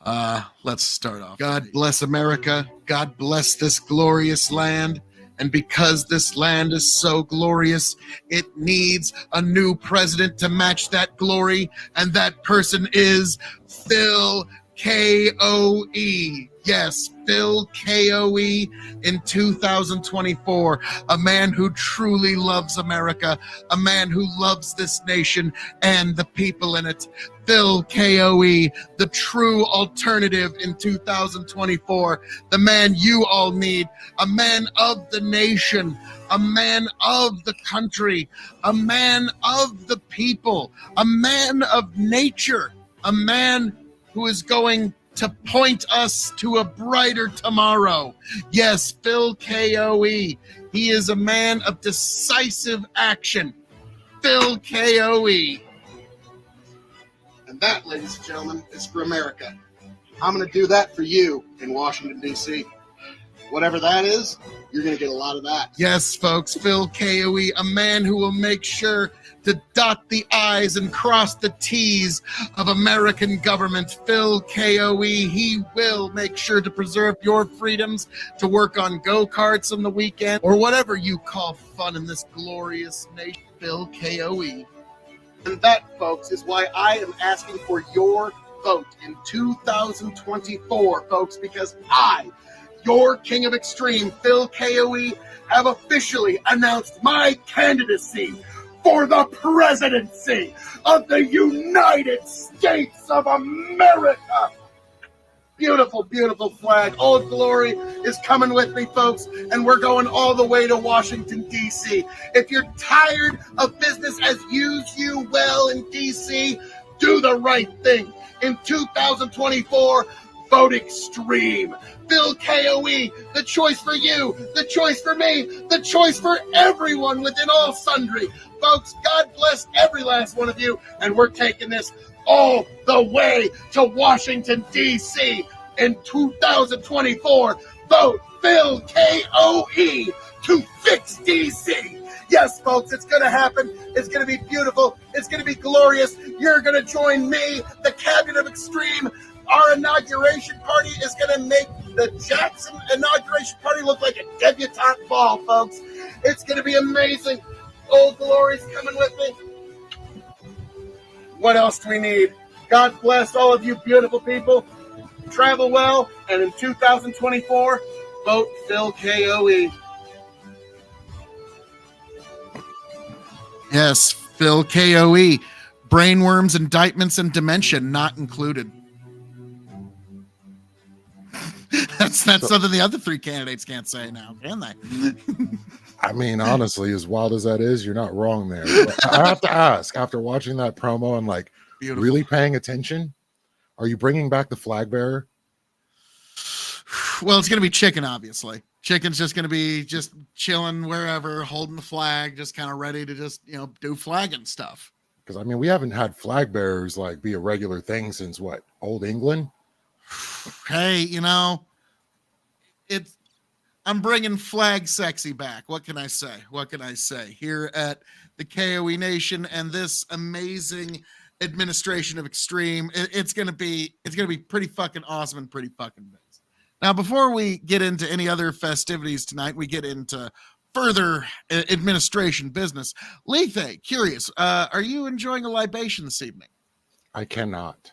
Let's start off. God bless America. God bless this glorious land. And because this land is so glorious, it needs a new president to match that glory. And that person is Phil K.O.E. Yes, Phil K.O.E. in 2024. A man who truly loves America. A man who loves this nation and the people in it. Phil K.O.E., the true alternative in 2024. The man you all need. A man of the nation. A man of the country. A man of the people. A man of nature. A man who is going to point us to a brighter tomorrow. Yes, Phil K.O.E. He is a man of decisive action. Phil K.O.E. And that, ladies and gentlemen, is for America. I'm going to do that for you in Washington, D.C. Whatever that is, you're going to get a lot of that. Yes, folks, Phil K.O.E., a man who will make sure to dot the I's and cross the T's of American government. Phil K.O.E., he will make sure to preserve your freedoms to work on go-karts on the weekend or whatever you call fun in this glorious nation. Phil K.O.E. And that, folks, is why I am asking for your vote in 2024, folks, because I, your king of extreme, Phil K.O.E., have officially announced my candidacy for the presidency of the United States of America. Beautiful, beautiful flag. Old Glory is coming with me, folks, and we're going all the way to Washington, D.C. If you're tired of business as usual in D.C., do the right thing. In 2024, vote extreme. Phil K.O.E., the choice for you, the choice for me, the choice for everyone within all sundry. Folks, God bless every last one of you, and we're taking this all the way to Washington, D.C. in 2024. Vote Phil K.O.E. to fix D.C. Yes, folks, it's going to happen. It's going to be beautiful. It's going to be glorious. You're going to join me, the Cabinet of Extreme. Our inauguration party is going to make the Jackson inauguration party look like a debutante ball, folks. It's going to be amazing. Old Glory's coming with me. What else do we need? God bless all of you beautiful people. Travel well, and in 2024, vote Phil K.O.E. Yes, Phil K.O.E. Brainworms, indictments, and dementia not included. That's something the other three candidates can't say now, can they? I mean, honestly, as wild as that is, you're not wrong there. But I have to ask, after watching that promo and like beautiful. Really paying attention, are you bringing back the flag bearer? Well, it's going to be Chicken, obviously. Chicken's just going to be just chilling wherever, holding the flag, just kind of ready to just, do flagging stuff. Because, I mean, we haven't had flag bearers like be a regular thing since what, Old England? Hey, I'm bringing flag sexy back. What can I say? Here at the KOE Nation and this amazing administration of extreme, it's gonna be pretty fucking awesome and pretty fucking nice. Now, before we get into any other festivities tonight, we get into further administration business. Lethe, curious, are you enjoying a libation this evening? I cannot,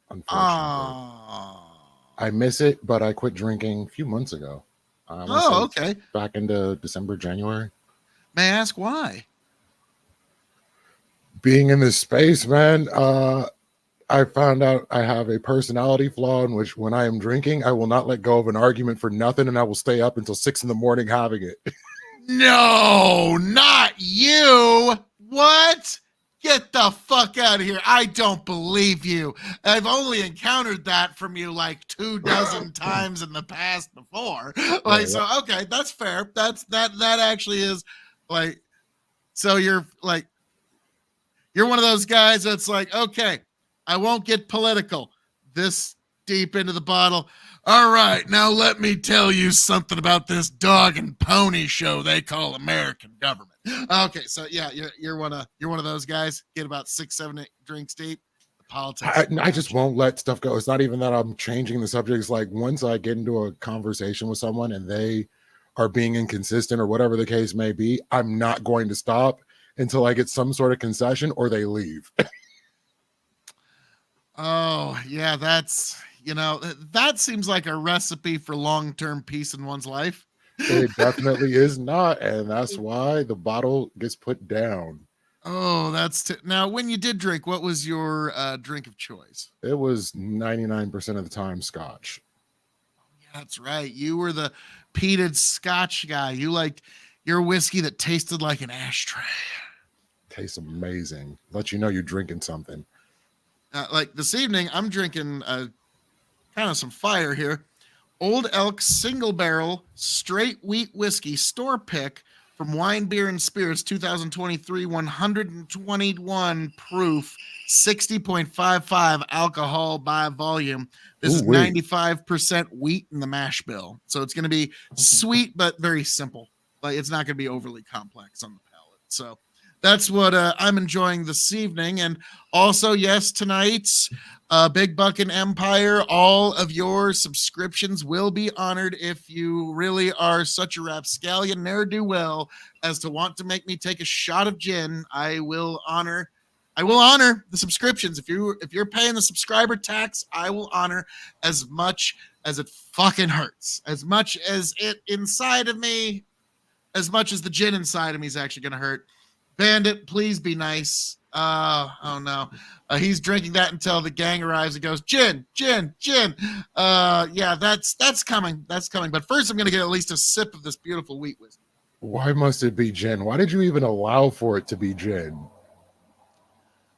unfortunately. I miss it, but I quit drinking a few months ago. Okay. Back into December, January. May I ask why? Being in this space, man, I found out I have a personality flaw in which when I am drinking, I will not let go of an argument for nothing, and I will stay up until 6 a.m. having it. No, not you. What? Get the fuck out of here. I don't believe you. I've only encountered that from you like 24 times in the past before. So, okay, that's fair. That actually is like, so you're one of those guys that's like, okay, I won't get political this deep into the bottle. All right, now let me tell you something about this dog and pony show they call American government. Okay, so yeah, you're one of those guys. Get about 6, 7, 8 drinks deep. politics. I just won't let stuff go. It's not even that I'm changing the subject. It's like once I get into a conversation with someone and they are being inconsistent or whatever the case may be, I'm not going to stop until I get some sort of concession or they leave. Oh, yeah, that's, that seems like a recipe for long-term peace in one's life. It definitely is not, and that's why the bottle gets put down. Oh, now when you did drink, what was your drink of choice? It was 99% of the time scotch. Yeah, that's right. You were the peated scotch guy. You liked your whiskey that tasted like an ashtray. Tastes amazing. Let you know you're drinking something. Like this evening, I'm drinking kind of some fire here. Old Elk Single Barrel Straight Wheat Whiskey Store Pick from Wine, Beer, and Spirits 2023, 121 proof, 60.55 alcohol by volume. This is 95% wheat in the mash bill. So it's going to be sweet, but very simple. Like it's not going to be overly complex on the palate. So that's what I'm enjoying this evening. And also, yes, tonight's Big Buckin' Empire, all of your subscriptions will be honored if you really are such a rapscallion ne'er-do-well as to want to make me take a shot of gin. I will honor the subscriptions. If you're paying the subscriber tax, I will honor as much as it fucking hurts. As much as it inside of me, as much as the gin inside of me is actually going to hurt. Bandit, please be nice. Oh no. He's drinking that until the gang arrives and goes, gin. Yeah, that's coming. That's coming. But first I'm going to get at least a sip of this beautiful wheat whiskey. Why must it be gin? Why did you even allow for it to be gin?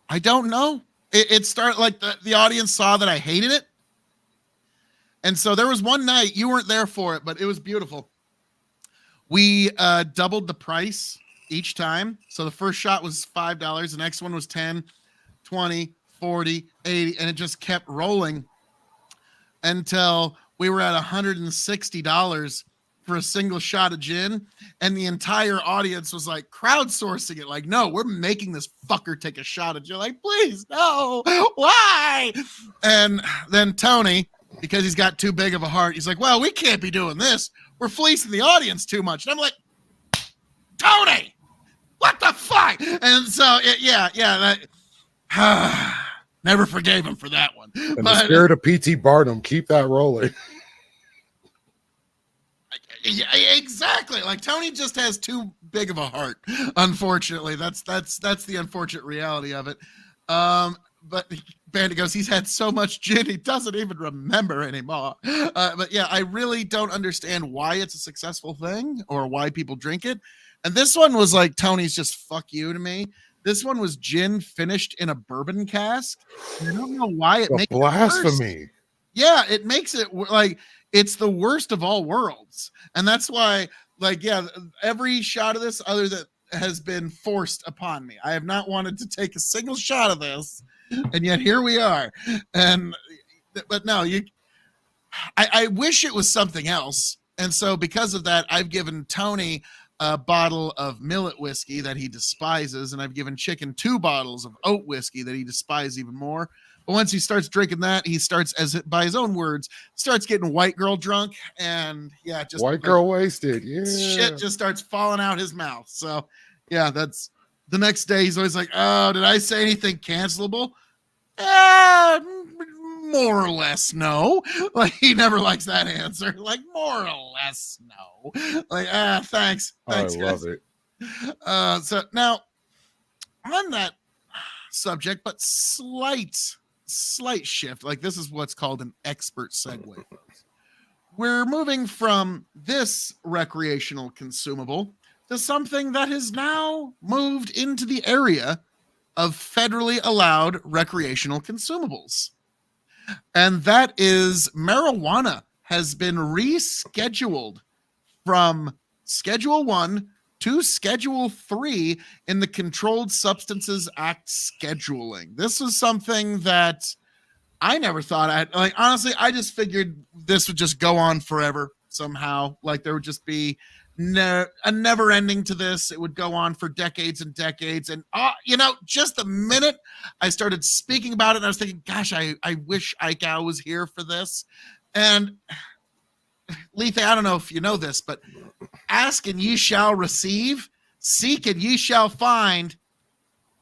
I don't know. It started like the audience saw that I hated it. And so there was one night, you weren't there for it, but it was beautiful. We doubled the price each time. So the first shot was $5. The next one was 10, 20, 40, 80. And it just kept rolling until we were at $160 for a single shot of gin. And the entire audience was like crowdsourcing it. Like, no, we're making this fucker take a shot of gin. Like, please, no, why? And then Tony, because he's got too big of a heart, he's like, well, we can't be doing this. We're fleecing the audience too much. And I'm like, Tony, what the fuck? And so, never forgave him for that one. In the spirit of P.T. Barnum, keep that rolling. Yeah, exactly. Like Tony just has too big of a heart. Unfortunately, that's the unfortunate reality of it. But Bandit goes, he's had so much gin he doesn't even remember anymore. But yeah, I really don't understand why it's a successful thing or why people drink it. And this one was like Tony's just fuck you to me. This one was gin finished in a bourbon cask. I don't know why it makes blasphemy. It worse. Yeah, it makes it like it's the worst of all worlds. And that's why, like, yeah, every shot of this other that has been forced upon me. I have not wanted to take a single shot of this, and yet here we are. But no, I wish it was something else. And so because of that, I've given Tony a bottle of millet whiskey that he despises, and I've given Chicken 2 bottles of oat whiskey that he despises even more. But once he starts drinking that, he starts, by his own words, starts getting white girl drunk, and yeah, just white girl wasted. Yeah, shit just starts falling out his mouth. So yeah, that's the next day. He's always like, "Oh, did I say anything cancelable?" More or less, no. Like he never likes that answer. Like more or less, no. Like thanks. I Guys. love it. So now on that subject, but slight shift. Like this is what's called an expert segue. We're moving from this recreational consumable to something that has now moved into the area of federally allowed recreational consumables. And that is marijuana has been rescheduled from Schedule 1 to Schedule 3 in the Controlled Substances Act scheduling. This is something that I never thought like. Honestly, I just figured this would just go on forever somehow. Like there would just be a never ending to this. It would go on for decades and decades. And, just the minute I started speaking about it, and I was thinking, gosh, I wish Eichau was here for this. And Lethe, I don't know if you know this, but ask and ye shall receive, seek and ye shall find.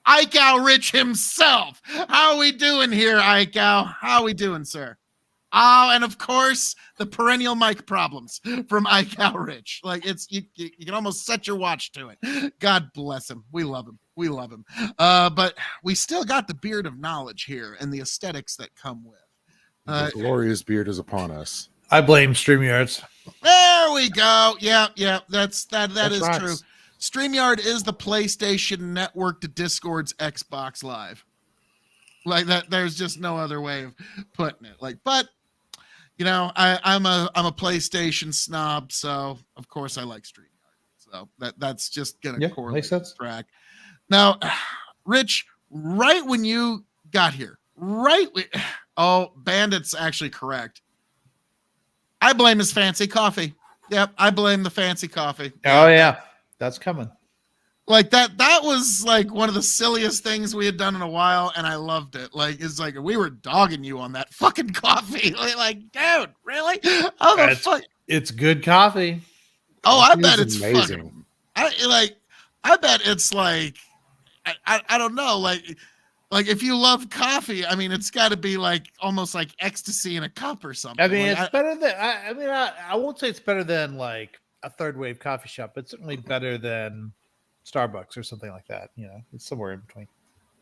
Eichau Rich himself. How are we doing here, Eichau? How are we doing, sir? Oh, and of course, the perennial mic problems from Eichau Rich. Like you can almost set your watch to it. God bless him. We love him. We love him. But we still got the beard of knowledge here and the aesthetics that come with. The glorious beard is upon us. I blame StreamYards. There we go. Yeah. That is rocks. true. StreamYard is the PlayStation Network to Discord's Xbox Live. Like that, there's just no other way of putting it. Like, but I'm a PlayStation snob, so of course I like StreamYard. So that's just gonna correlate. Makes sense. Track. Now, Rich, right when you got here, Bandit's actually correct. I blame his fancy coffee. Yep, I blame the fancy coffee. Oh yeah, that's coming. Like that was like one of the silliest things we had done in a while, and I loved it. Like it's like we were dogging you on that fucking coffee. Like, dude, really? How the fuck? It's good coffee. Oh, I bet it's amazing. Fucking, I bet it's like I don't know, like if you love coffee, I mean, it's got to be like almost like ecstasy in a cup or something. I mean, like, it's better than. I won't say it's better than like a third wave coffee shop, but it's certainly better than Starbucks or something like that. It's somewhere in between.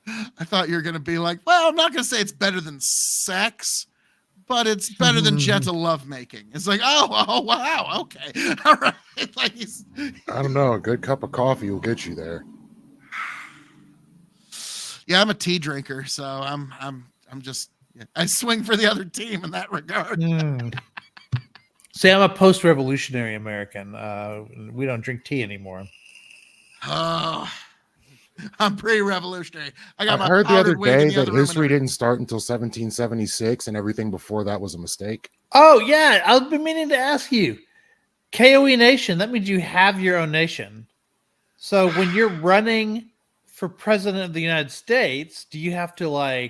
I thought you were going to be like, well, I'm not going to say it's better than sex, but it's better than gentle lovemaking. It's like, oh, wow, okay, all right. Like I don't know. A good cup of coffee will get you there. Yeah, I'm a tea drinker, so I'm just I swing for the other team in that regard. See, I'm a post-revolutionary American. We don't drink tea anymore. Oh, I'm pre-revolutionary. I heard the other day that history didn't start until 1776, and everything before that was a mistake. Oh yeah, I've been meaning to ask you. KOE Nation. That means you have your own nation. So when you're running for president of the United States, do you have to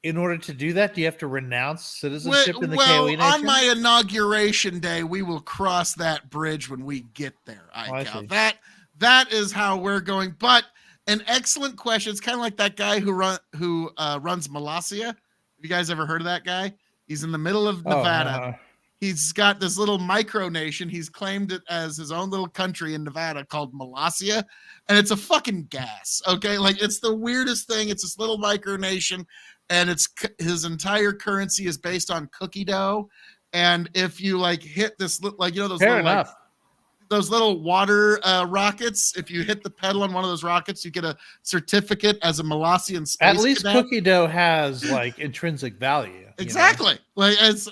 in order to do that, do you have to renounce citizenship in the KOE Nation? On my inauguration day, we will cross that bridge when we get there. That is how we're going. But an excellent question. It's kind of like that guy who runs Molossia. Have you guys ever heard of that guy? He's in the middle of Nevada. No. He's got this little micronation. He's claimed it as his own little country in Nevada called Molossia, and it's a fucking gas. Okay, like it's the weirdest thing. It's this little micronation, and his entire currency is based on cookie dough. And if you hit this, those Fair little, enough. those little water rockets, if you hit the pedal on one of those rockets, you get a certificate as a Molossian space At least cadet. cookie dough has intrinsic value. Exactly. It's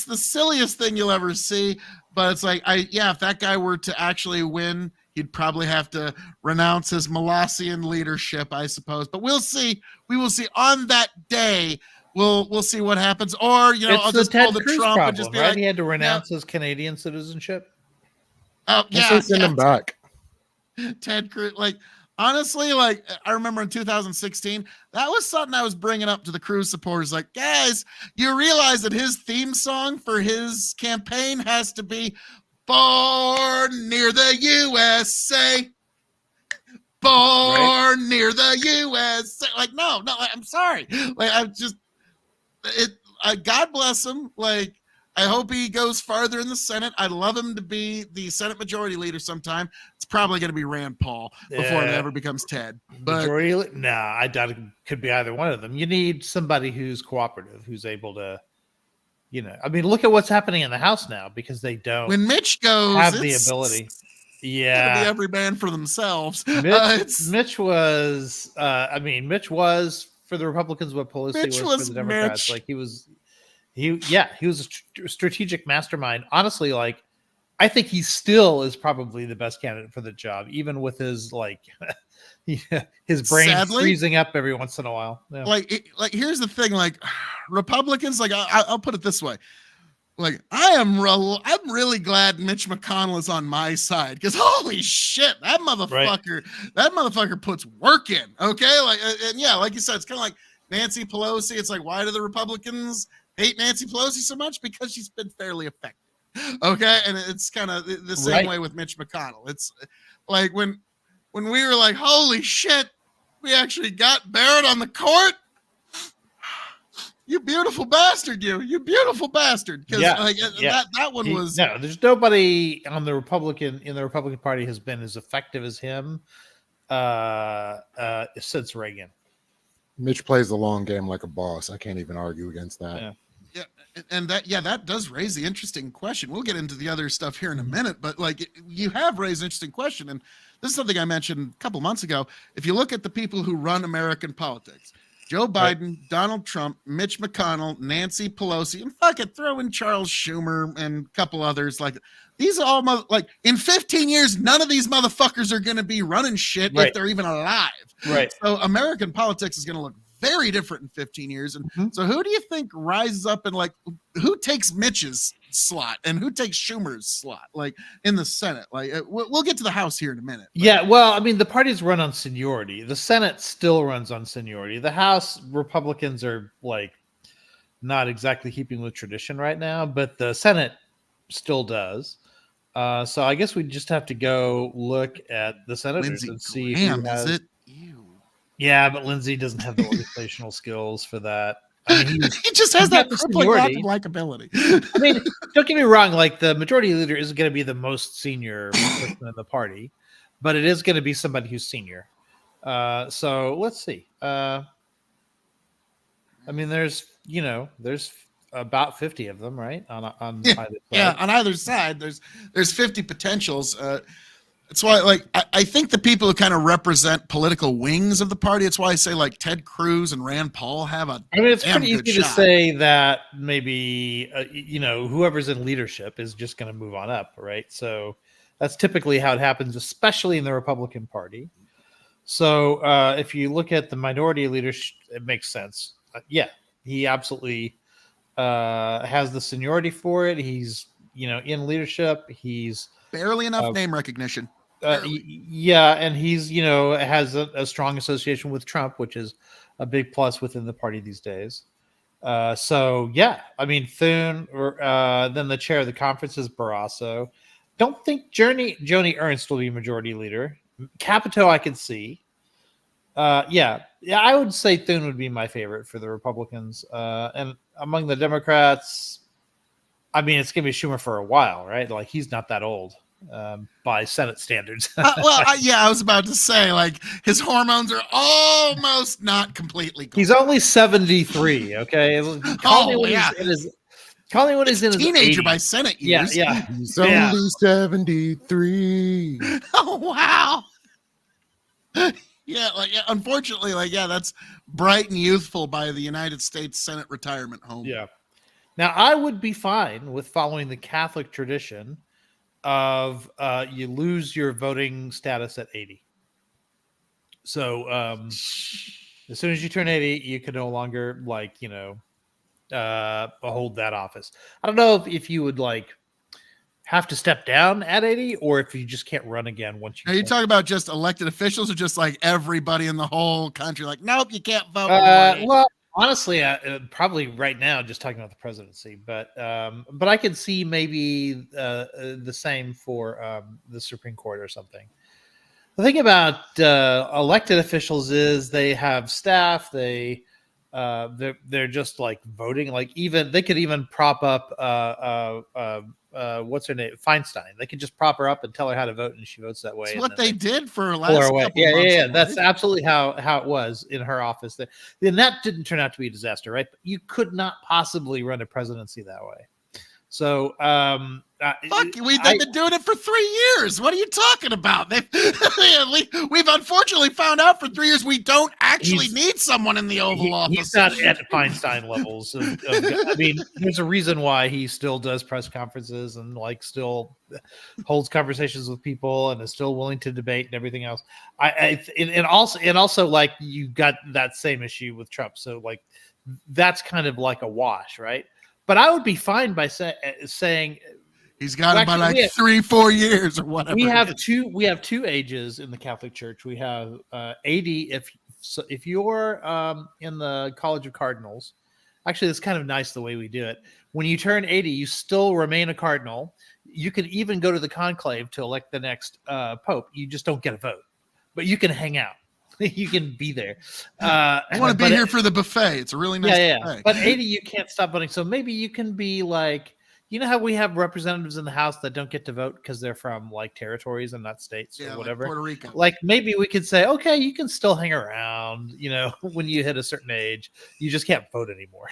the silliest thing you'll ever see, but it's if that guy were to actually win, he'd probably have to renounce his Molossian leadership, I suppose. But we'll see. We will see on that day. We'll see what happens. Or I'll just Ted pull the Cruz Trump problem, and just be right? like, He had to renounce his Canadian citizenship. oh Let's send him back. Ted Cruz, honestly, I remember in 2016, that was something I was bringing up to the Cruz supporters. Like, guys, you realize that his theme song for his campaign has to be "Born Near the USA." Born near the USA. No, I'm sorry. God bless him. I hope he goes farther in the Senate. I'd love him to be the Senate Majority Leader sometime. It's probably going to be Rand Paul before it ever becomes Ted. But I doubt it could be either one of them. You need somebody who's cooperative, who's able to, look at what's happening in the House now because they don't. When Mitch goes, have the ability. Yeah, it'll be every man for themselves. Mitch was for the Republicans what Pelosi was for the Democrats. Mitch. He was a strategic mastermind. Honestly, I think he still is probably the best candidate for the job, even with his his brain freezing up every once in a while. Yeah. Here's the thing: Republicans, I'll put it this way. Like I'm really glad Mitch McConnell is on my side because holy shit, that motherfucker puts work in. Okay, like and yeah, like you said, it's kind of like Nancy Pelosi. It's like, why do the Republicans hate Nancy Pelosi so much? Because she's been fairly effective. Okay, and it's kind of the same way with Mitch McConnell. It's like when we were like, holy shit, we actually got Barrett on the court. You beautiful bastard, you beautiful bastard. Because that one was no. There's nobody on the Republican Party has been as effective as him since Reagan. Mitch plays the long game like a boss. I can't even argue against that. Yeah, and that does raise the interesting question. We'll get into the other stuff here in a minute, but like you have raised an interesting question, and this is something I mentioned a couple months ago. If you look at the people who run American politics. Joe Biden, Donald Trump, Mitch McConnell, Nancy Pelosi, and fuck it, throw in Charles Schumer and a couple others. Like these are all like in 15 years, none of these motherfuckers are going to be running shit if they're even alive. Right. So American politics is going to look very different in 15 years. And so who do you think rises up and like who takes Mitch's slot and who takes Schumer's slot like in the Senate? Like we'll get to the House here in a minute. But. Yeah, well, I mean the parties run on seniority. The Senate still runs on seniority. The House Republicans are like not exactly keeping with tradition right now, but the Senate still does. So I guess we just have to go look at the senators Lindsey and see Graham, who has is it? Ew. Yeah, but Lindsey doesn't have the organizational skills for that. I mean, he just has that crippling lack of likability. I mean, don't get me wrong. Like the majority leader isn't going to be the most senior person in the party, but it is going to be somebody who's senior. So let's see. I mean, there's about 50 of them, right? On either side. Yeah, on either side, there's 50 potentials. That's why, like, I think the people who kind of represent political wings of the party. It's why I say like Ted Cruz and Rand Paul have a. I mean, it's pretty easy to say that maybe whoever's in leadership is just going to move on up, right? So that's typically how it happens, especially in the Republican Party. So if you look at the minority leadership, it makes sense. He absolutely has the seniority for it. He's in leadership. He's barely enough name recognition. And he's has a strong association with Trump, which is a big plus within the party these days. I mean Thune, or then the chair of the conference is Barrasso. Don't think Joni Ernst will be majority leader. Capito I could see. I would say Thune would be my favorite for the Republicans. And among the Democrats, I mean, it's going to be Schumer for a while, right? Like, he's not that old by Senate standards. I was about to say, like, his hormones are almost not completely gone. He's only 73, okay? Call me when he's in his teenager 80s. By Senate years. Yeah. He's only 73. Oh, wow. Unfortunately, that's bright and youthful by the United States Senate retirement home. Yeah. Now, I would be fine with following the Catholic tradition of you lose your voting status at 80. So as soon as you turn 80, you can no longer hold that office. I don't know if you would have to step down at 80 or if you just can't run again once you. Are you talking about just elected officials or just like everybody in the whole country? Like, nope, you can't vote. Well, honestly, probably right now, just talking about the presidency, but I could see maybe the same for the Supreme Court or something. The thing about elected officials is they have staff. They're just like voting. Like they could even prop up what's her name, Feinstein. They could just prop her up and tell her how to vote, and she votes that way. That's what they did for last couple months. Yeah. That's absolutely how it was in her office. And that didn't turn out to be a disaster, right? But you could not possibly run a presidency that way. So, we've been doing it for 3 years. What are you talking about? We've unfortunately found out for 3 years we don't actually need someone in the Oval Office. He's not at Feinstein levels. I mean, there's a reason why he still does press conferences and still holds conversations with people and is still willing to debate and everything else. And also like you got that same issue with Trump. So that's kind of like a wash, right? But I would be fine by saying He's got it by actually, like 3-4 years or whatever. we it have is. two ages in the Catholic Church. We have 80 if you're in the College of Cardinals. Actually, it's kind of nice the way we do it. When you turn 80, you still remain a cardinal. You can even go to the conclave to elect the next pope. You just don't get a vote, but you can hang out. You can be there. I want to be here for the buffet. It's a really nice buffet. But 80, you can't stop voting. So maybe you can be like, you know how we have representatives in the House that don't get to vote because they're from like territories and not states or whatever. Like Puerto Rico. Like maybe we could say, okay, you can still hang around, you know, when you hit a certain age, you just can't vote anymore.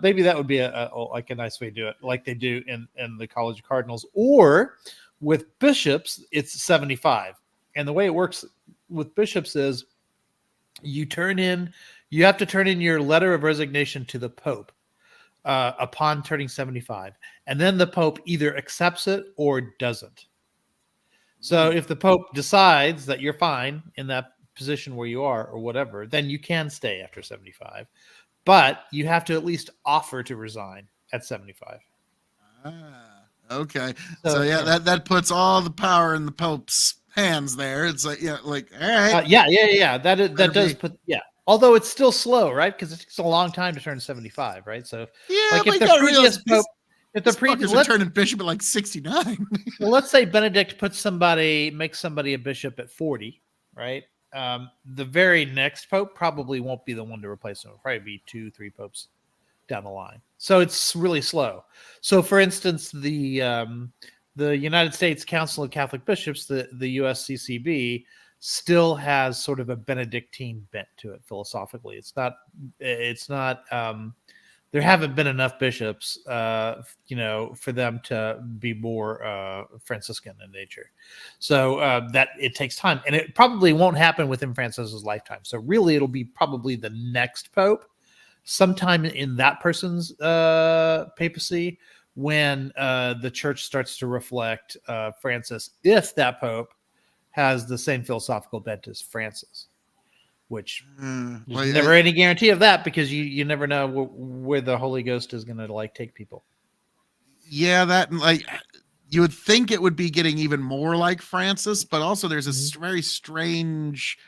Maybe that would be a nice way to do it, like they do in the College of Cardinals. Or with bishops, it's 75. And the way it works with bishops is you have to turn in your letter of resignation to the Pope upon turning 75, and then the Pope either accepts it or doesn't. So if the Pope decides that you're fine in that position where you are or whatever, then you can stay after 75, but you have to at least offer to resign at 75. Okay. So that puts all the power in the Pope's hands there. It's like, all right. That does put, although it's still slow, right? Because it takes a long time to turn 75, right? So like if the previous Pope, are turning bishop at like 69. Well, let's say Benedict makes somebody a bishop at 40, right? The very next Pope probably won't be the one to replace him. It'll probably be 2-3 popes down the line. So it's really slow. So for instance, the United States Council of Catholic Bishops, the USCCB, still has sort of a Benedictine bent to it philosophically. It's not there haven't been enough bishops, for them to be more Franciscan in nature. So that it takes time, and it probably won't happen within Francis's lifetime. So really, it'll be probably the next Pope, sometime in that person's papacy, when the church starts to reflect Francis, if that Pope has the same philosophical bent as Francis, which there's never any guarantee of that, because you never know where the Holy Ghost is going to take people. Yeah, that you would think it would be getting even more like Francis, but also there's this very strange.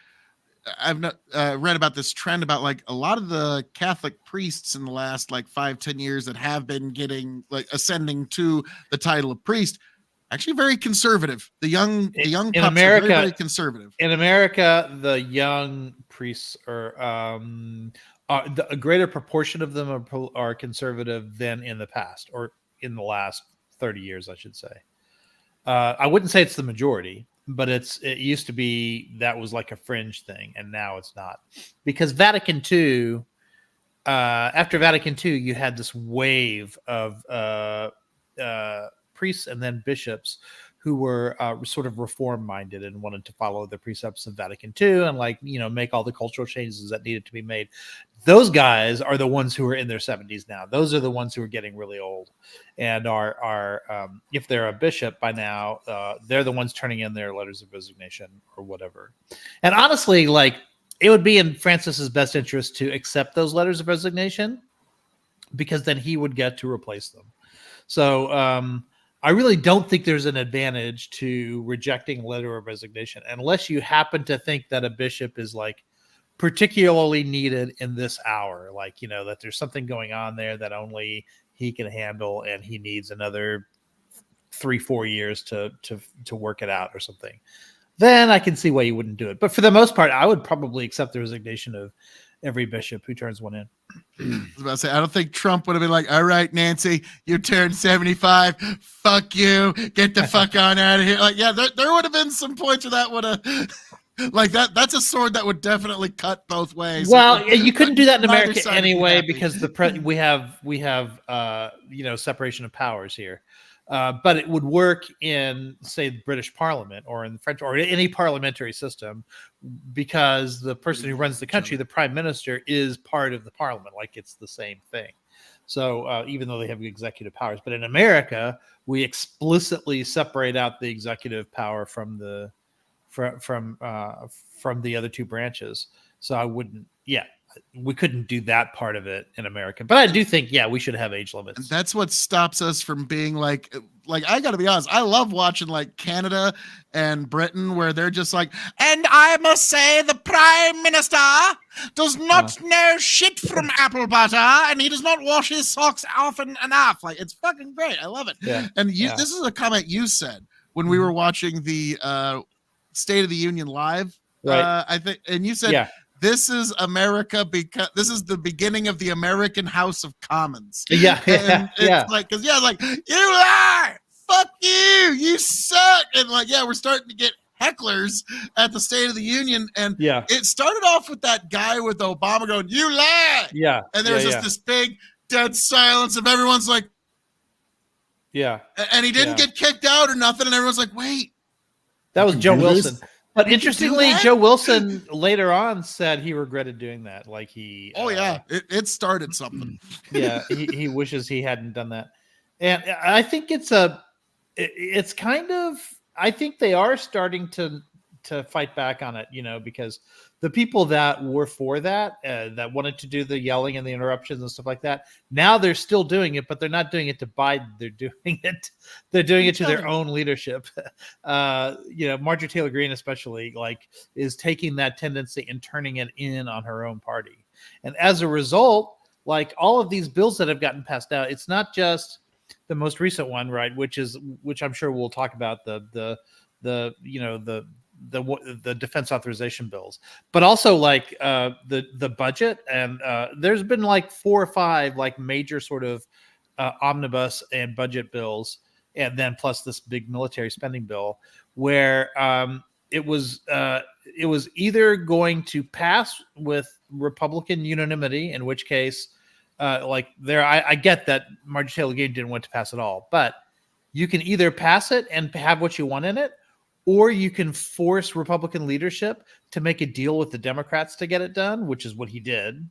I've not read about this trend about a lot of the Catholic priests in the last 5-10 years that have been getting ascending to the title of priest. Actually, very conservative. The young in pups America, are very, very conservative. In America, the young priests are a greater proportion of them are conservative than in the past, or in the last 30 years, I should say. I wouldn't say it's the majority, but it used to be that was like a fringe thing, and now it's not, because Vatican II. After Vatican II, you had this wave of priests and then bishops who were sort of reform minded and wanted to follow the precepts of Vatican II and make all the cultural changes that needed to be made. Those guys are the ones who are in their 70s now. Those are the ones who are getting really old, and are if they're a bishop by now, they're the ones turning in their letters of resignation or whatever. And honestly, it would be in Francis's best interest to accept those letters of resignation, because then he would get to replace them. So I really don't think there's an advantage to rejecting a letter of resignation, unless you happen to think that a bishop is particularly needed in this hour, that there's something going on there that only he can handle, and he needs another 3-4 years to work it out or something. Then I can see why you wouldn't do it. But for the most part, I would probably accept the resignation of every bishop who turns one in. I was about to say, I don't think Trump would have been like, all right, Nancy, you turned 75. Fuck you. Get the fuck on out of here. There would have been some points where that would have, that's a sword that would definitely cut both ways. Well, you couldn't do that in America anyway, because we have separation of powers here. But it would work in, say, the British Parliament or in the French or any parliamentary system, because the person who runs the country, the prime minister, is part of the parliament. It's the same thing. So even though they have executive powers, but in America, we explicitly separate out the executive power from the other two branches. So I wouldn't. Yeah, we couldn't do that part of it in America. But I do think, yeah, we should have age limits. And that's what stops us from being like I gotta be honest, I love watching like Canada and Britain where they're just like, and I must say the Prime Minister does not know shit from apple butter and he does not wash his socks often enough. Like, it's fucking great. I love it. Yeah. And this is a comment you said when we were watching the State of the Union live. Right. I think, and you said, this is America because this is the beginning of the American House of Commons. Yeah. And it's like, cause like, you lie, fuck you, you suck. And like, we're starting to get hecklers at the State of the Union. And it started off with that guy with Obama going, you lie. Yeah. And there was just this big dead silence of everyone's like, and he didn't get kicked out or nothing. And everyone's like, wait. That was Joe Wilson. But interestingly, Joe Wilson later on said he regretted doing that. Like he, it started something. He wishes he hadn't done that. And I think it's kind of, I think they are starting to fight back on it, because the people that were for that, that wanted to do the yelling and the interruptions and stuff like that, now they're still doing it, but they're not doing it to Biden. They're doing it to their own leadership. Marjorie Taylor Greene especially is taking that tendency and turning it in on her own party. And as a result, all of these bills that have gotten passed out, it's not just the most recent one, right? Which I'm sure we'll talk about the defense authorization bills, but also the budget. And there's been 4 or 5 major sort of omnibus and budget bills, and then plus this big military spending bill where it was either going to pass with Republican unanimity, in which case I get that Marjorie Taylor Greene didn't want to pass it all, but you can either pass it and have what you want in it, or you can force Republican leadership to make a deal with the Democrats to get it done, which is what he did.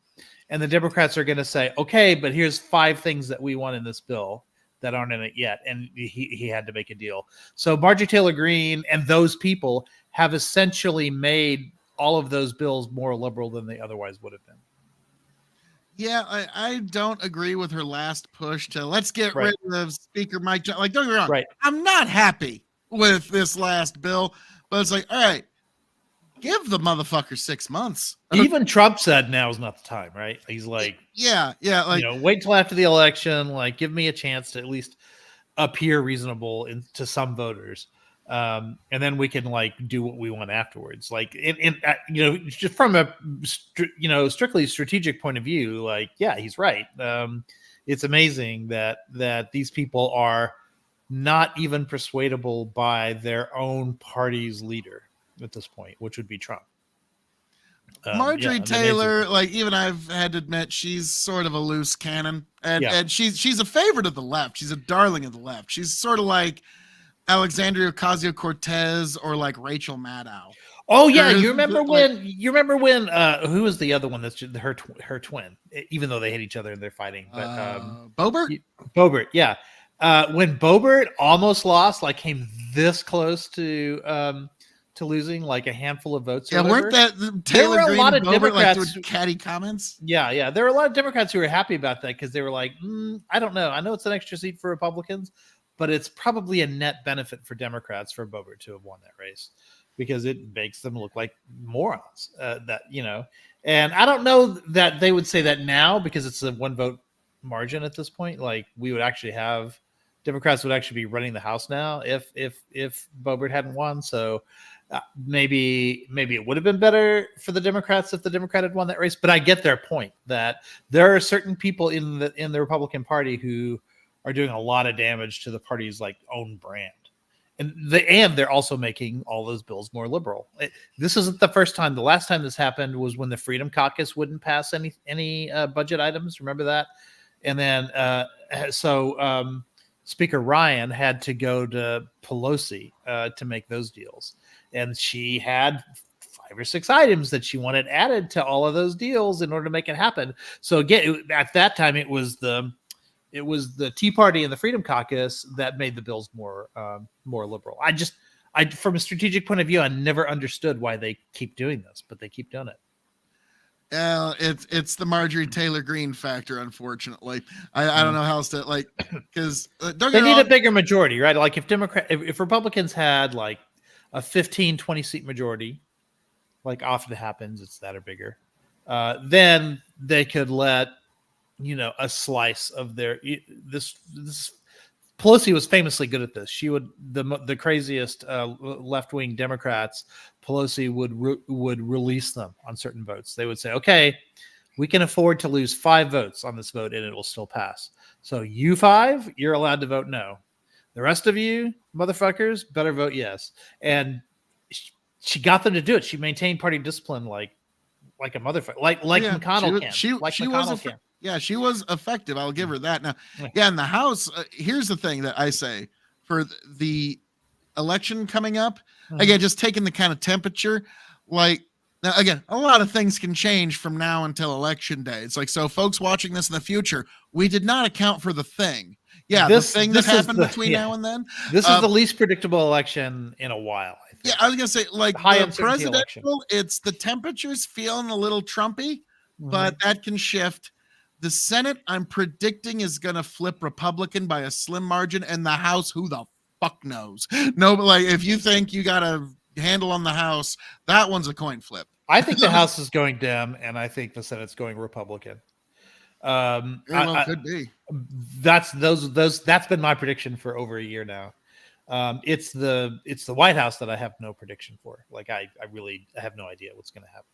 And the Democrats are going to say, okay, but here's 5 things that we want in this bill that aren't in it yet. And he had to make a deal. So Marjorie Taylor Greene and those people have essentially made all of those bills more liberal than they otherwise would have been. Yeah, I don't agree with her last push to let's get rid of Speaker Mike Johnson. Don't get me wrong. I'm not happy with this last bill, but it's all right, give the motherfucker 6 months. Even Trump said now is not the time, right? He's like, wait till after the election, give me a chance to at least appear reasonable to some voters. And then we can do what we want afterwards. Just from a strictly strategic point of view, he's right. It's amazing that these people are not even persuadable by their own party's leader at this point, which would be Trump. Marjorie Taylor, even I've had to admit, she's sort of a loose cannon, and she's a favorite of the left. She's a darling of the left. She's sort of like Alexandria Ocasio-Cortez or Rachel Maddow. Oh yeah, you remember when who was the other one that's her twin? Even though they hate each other and they're fighting, but Boebert, yeah. When Boebert almost lost, came this close to losing, a handful of votes. Yeah, weren't that Taylor Greene and Boebert doing catty comments? Yeah. There were a lot of Democrats who were happy about that because they were like, I don't know. I know it's an extra seat for Republicans, but it's probably a net benefit for Democrats for Boebert to have won that race because it makes them look like morons. And I don't know that they would say that now because it's a 1 vote margin at this point. We would actually have Democrats would actually be running the House now if Boebert hadn't won. So maybe it would have been better for the Democrats if the Democrat had won that race. But I get their point that there are certain people in the Republican Party who are doing a lot of damage to the party's own brand, and they're also making all those bills more liberal. This isn't the first time. The last time this happened was when the Freedom Caucus wouldn't pass any budget items. Remember that? And then Speaker Ryan had to go to Pelosi to make those deals. And she had 5 or 6 items that she wanted added to all of those deals in order to make it happen. So again, at that time, it was the Tea Party and the Freedom Caucus that made the bills more liberal. I from a strategic point of view, I never understood why they keep doing this, but they keep doing it. It's the Marjorie Taylor Greene factor, unfortunately. I don't know how else to like, because don't They get me need wrong. a bigger majority, right? Like if Republicans had like a 15, 20 seat majority, like often happens, it's that or bigger, then they could let, a slice of this. Pelosi was famously good at this. She would the craziest left wing Democrats. Pelosi would release them on certain votes. They would say, "Okay, we can afford to lose 5 votes on this vote, and it will still pass. So you 5, you're allowed to vote no. The rest of you, motherfuckers, better vote yes." And she got them to do it. She maintained party discipline like a motherfucker, like McConnell can. She was can. Yeah, she was effective. I'll give her that. Now, Yeah. yeah, in the House, here's the thing that I say for the election coming up. Again, just taking the kind of temperature, like now, again, a lot of things can change from now until election day. It's like, so folks watching this in the future, we did not account for the thing. Yeah, the thing that happened between now and then. This is the least predictable election in a while, I think. Yeah, I was gonna say, like High the uncertainty presidential, it's the temperature's feeling a little Trumpy, but that can shift. The Senate, I'm predicting, is gonna flip Republican by a slim margin, and the House, who the fuck knows? No, but like if you think you got a handle on the House, that one's a coin flip. I think the House is going Dem, and I think the Senate's going Republican. Very well could be. That's been my prediction for over a year now. It's the White House that I have no prediction for. Like I have no idea what's going to happen.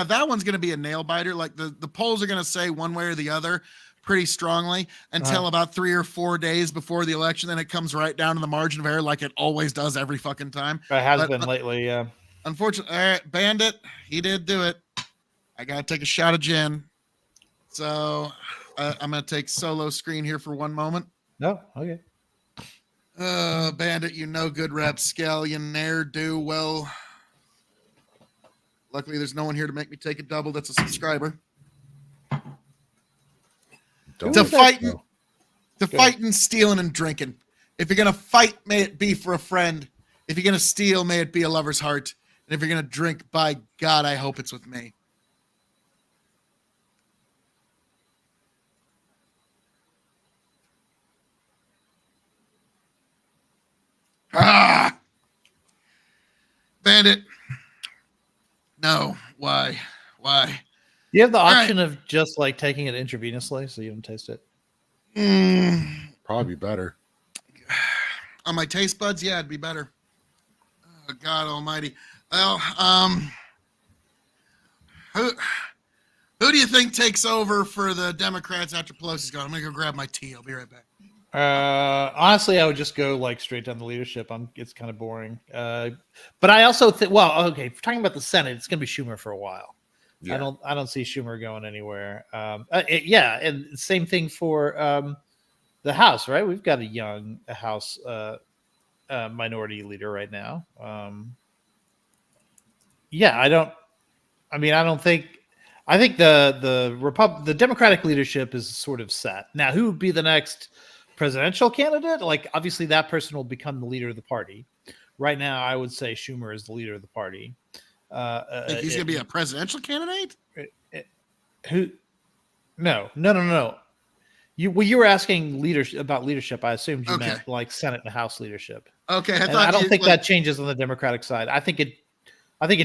That one's going to be a nail biter. Like the polls are going to say one way or the other pretty strongly until about 3 or 4 days before the election. Then it comes right down to the margin of error, like it always does every fucking time. It has been lately. Yeah. Unfortunately, all right, Bandit, he did do it. I got to take a shot of gin. So I'm going to take solo screen here for one moment. No, okay. Bandit, good rapscallion, ne'er-do well. Luckily, there's no one here to make me take a double. That's a subscriber. Fighting, stealing, and drinking. If you're gonna fight, may it be for a friend. If you're gonna steal, may it be a lover's heart. And if you're gonna drink, by God, I hope it's with me. Bandit. No. Why? You have the option of just like taking it intravenously so you don't taste it. Probably better. On my taste buds, yeah, it'd be better. Oh, God almighty. Well, who do you think takes over for the Democrats after Pelosi's gone? I'm going to go grab my tea. I'll be right back. Honestly, I would just go like straight down the leadership. It's kind of boring. But I also think, talking about the Senate, it's going to be Schumer for a while. Yeah. I don't see Schumer going anywhere. And same thing for the House, right? We've got a young House minority leader right now. I think the Democratic leadership is sort of set. Now, who would be the next presidential candidate? Like, obviously that person will become the leader of the party. Right now, I would say Schumer is the leader of the party. Think he's going to be a presidential candidate? No. You were asking about leadership. I assumed you meant like Senate and House leadership. Okay, I don't think that changes on the Democratic side. I think it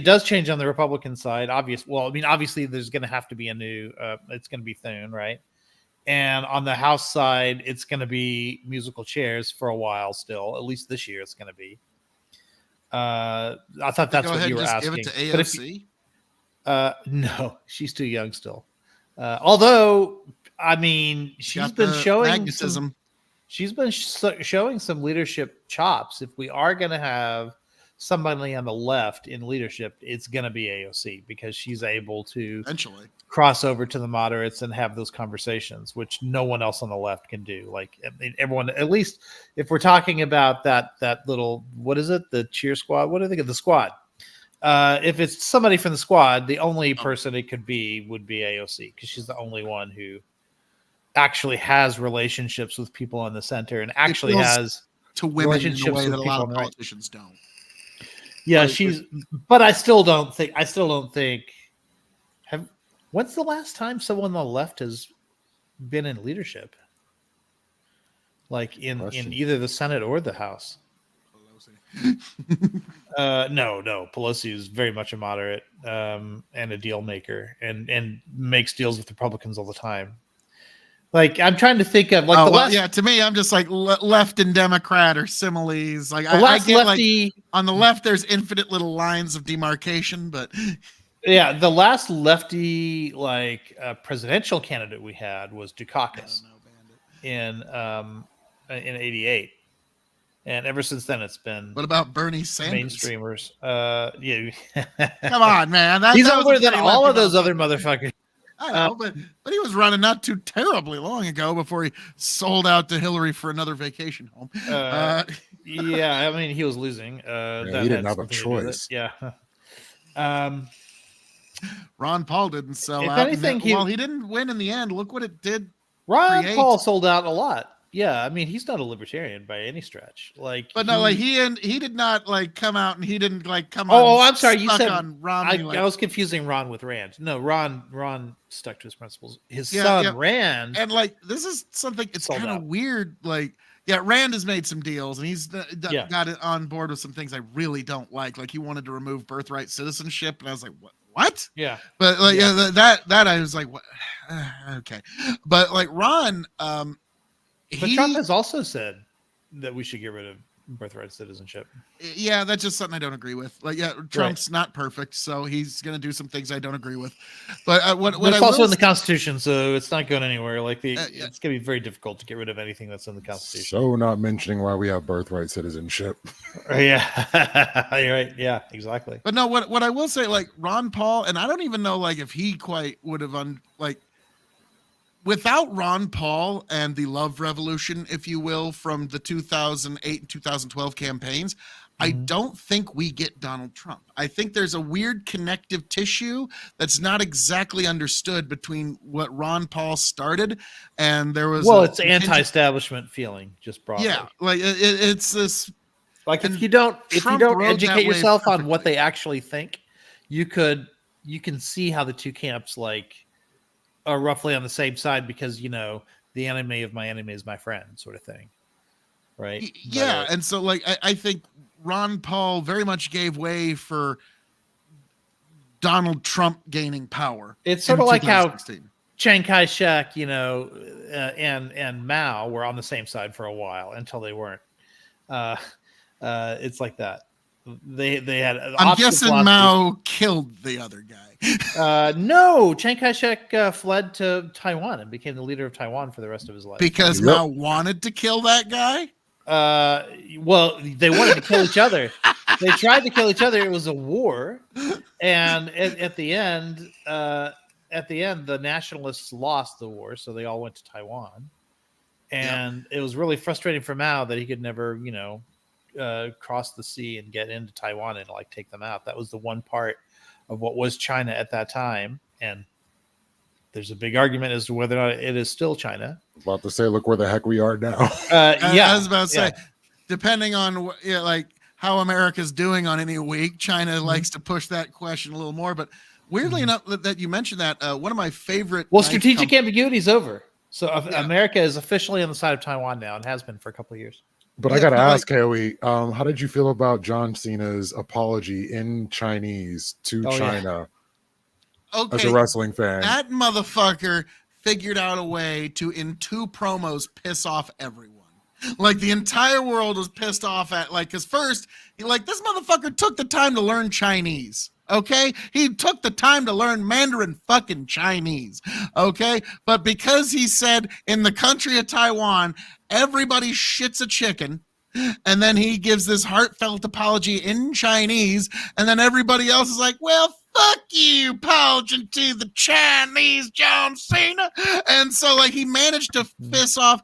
does change on the Republican side. Obviously, there's going to have to be a new. It's going to be Thune, right? And on the House side, it's going to be musical chairs for a while still. At least this year, it's going to be. I thought that's what you were asking. Give it to AOC. No, she's too young still. Although, she's been showing some leadership chops. If we are going to have somebody on the left in leadership, it's going to be AOC because she's able to eventually cross over to the moderates and have those conversations, which no one else on the left can do. Like everyone, at least if we're talking about that little, what is it? The cheer squad. What do they think of the squad? If it's somebody from the squad, the only person it could be would be AOC because she's the only one who actually has relationships with people in the center and actually has to women in a way that a lot of politicians don't. Yeah, but I still don't think. When's the last time someone on the left has been in leadership? Like in either the Senate or the House? No. Pelosi is very much a moderate and a deal maker, and makes deals with Republicans all the time. Like, I'm trying to think of to me, I'm just like left and Democrat or similes. Like I get lefty, like on the left, there's infinite little lines of demarcation, but yeah, the last lefty presidential candidate we had was Dukakis in '88. And ever since then, it's been. What about Bernie Sanders? Mainstreamers. Yeah. Come on, man. He's older than all of those other motherfuckers. I know, but he was running not too terribly long ago before he sold out to Hillary for another vacation home. Yeah, I mean, he was losing. He didn't have a choice. Yeah. Ron Paul didn't sell if out. Anything, he didn't win in the end. Look what it did. Ron Paul sold out a lot. Yeah, I mean, he's not a libertarian by any stretch. He did not come out and he didn't come on. Oh, I'm sorry, you said on Romney. I was confusing Ron with Rand. No, Ron stuck to his principles. His son Rand, and this is something. It's kind of weird. Rand has made some deals and he's got it on board with some things I really don't like. Like he wanted to remove birthright citizenship, and I was like, what? Yeah, but that I was like, what? Okay, but Ron. But Trump has also said that we should get rid of birthright citizenship. Yeah, that's just something I don't agree with. Trump's not perfect, so he's going to do some things I don't agree with. But it's also in the Constitution, so it's not going anywhere. It's going to be very difficult to get rid of anything that's in the Constitution. So, not mentioning why we have birthright citizenship. Yeah, you're right. Yeah, exactly. But no, what I will say, Ron Paul, and I don't even know if he quite would have without Ron Paul and the love revolution, if you will, from the 2008 and 2012 campaigns, I don't think we get Donald Trump. I think there's a weird connective tissue that's not exactly understood between what Ron Paul started and there was. Well, it's anti-establishment feeling, just broadly. Yeah, it's this. If you don't educate yourself on what they actually think, you can see how the two camps are roughly on the same side because the enemy of my enemy is my friend, sort of thing, right? Yeah, and so I think Ron Paul very much gave way for Donald Trump gaining power. It's sort of like how Chiang Kai-shek, and Mao were on the same side for a while until they weren't. It's like that. They had. I'm guessing Mao killed the other guy. No, Chiang Kai-shek fled to Taiwan and became the leader of Taiwan for the rest of his life. Because Mao wanted to kill that guy? Well, they wanted to kill each other. They tried to kill each other. It was a war, and at the end, the nationalists lost the war, so they all went to Taiwan. And it was really frustrating for Mao that he could never, cross the sea and get into Taiwan and take them out. That was the one part of what was China at that time, and there's a big argument as to whether or not it is still China. About to say, look where the heck we are now. I was about to say, depending on how America's doing on any week, China likes to push that question a little more. But weirdly enough, that you mentioned that, one of my favorite. Well, strategic ambiguity is over, so America is officially on the side of Taiwan now and has been for a couple of years. But I got to ask, Haley, how did you feel about John Cena's apology in Chinese to China as a wrestling fan? That motherfucker figured out a way to, in 2 promos, piss off everyone. The entire world was pissed off at, because first, this motherfucker took the time to learn Chinese. Okay, he took the time to learn Mandarin fucking Chinese. Okay, but because he said in the country of Taiwan, everybody shits a chicken, and then he gives this heartfelt apology in Chinese, and then everybody else is like, well, fuck you, apologizing to the Chinese John Cena. And so he managed to piss off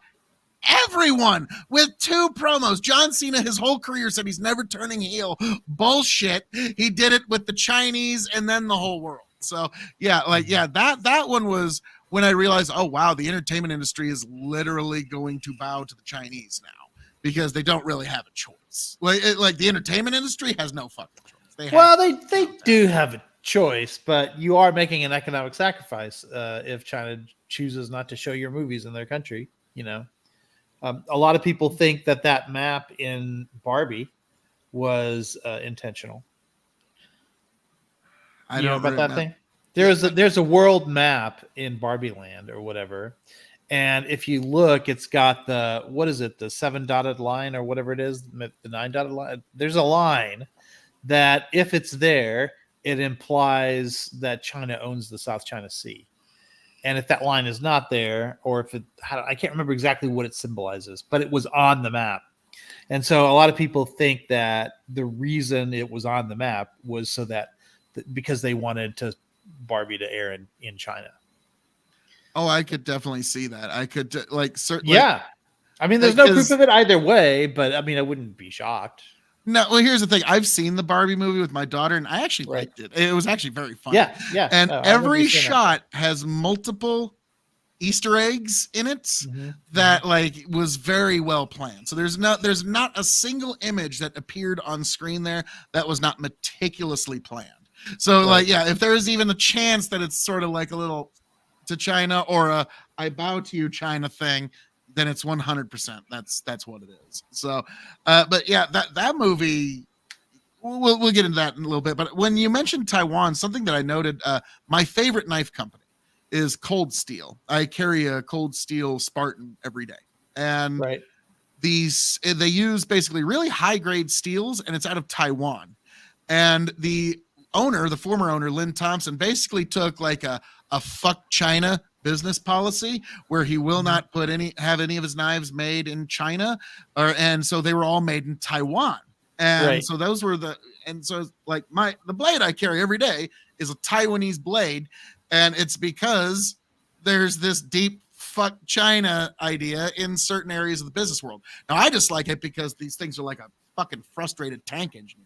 everyone with 2 promos. John Cena, his whole career, said he's never turning heel. Bullshit. He did it with the Chinese and then the whole world. So that one was when I realized, oh wow, the entertainment industry is literally going to bow to the Chinese now because they don't really have a choice. The entertainment industry has no fucking choice. They do have a choice, but you are making an economic sacrifice if China chooses not to show your movies in their country. A lot of people think that map in Barbie was intentional. I You know don't about that remember. thing? There's a world map in Barbie Land or whatever, and if you look, it's got the the 7 dotted line or whatever it is, the 9 dotted line. There's a line that if it's there, it implies that China owns the South China Sea. And if that line is not there, or if I can't remember exactly what it symbolizes, but it was on the map. And so a lot of people think that the reason it was on the map was so that because they wanted Barbie to air in China. Oh, I could definitely see that. I could certainly. Yeah. I mean, there's no proof of it either way, but I mean, I wouldn't be shocked. No, well, here's the thing. I've seen the Barbie movie with my daughter, and I actually liked it. It was actually very fun. Yeah, yeah. And every shot has multiple Easter eggs in it that was very well planned. So there's not a single image that appeared on screen there that was not meticulously planned. So if there is even a chance that it's sort of like a little to China or a I bow to you China thing, then it's 100%. That's what it is. So, but yeah, that movie, we'll get into that in a little bit. But when you mentioned Taiwan, something that I noted, my favorite knife company is Cold Steel. I carry a Cold Steel Spartan every day, and they use basically really high grade steels, and it's out of Taiwan. And the former owner, Lynn Thompson, basically took like a fuck China business policy where he will not have any of his knives made in China, and so they were all made in Taiwan. And so those were the blade I carry every day is a Taiwanese blade, and it's because there's this deep fuck China idea in certain areas of the business world. Now I just like it because these things are like a fucking frustrated tank engineer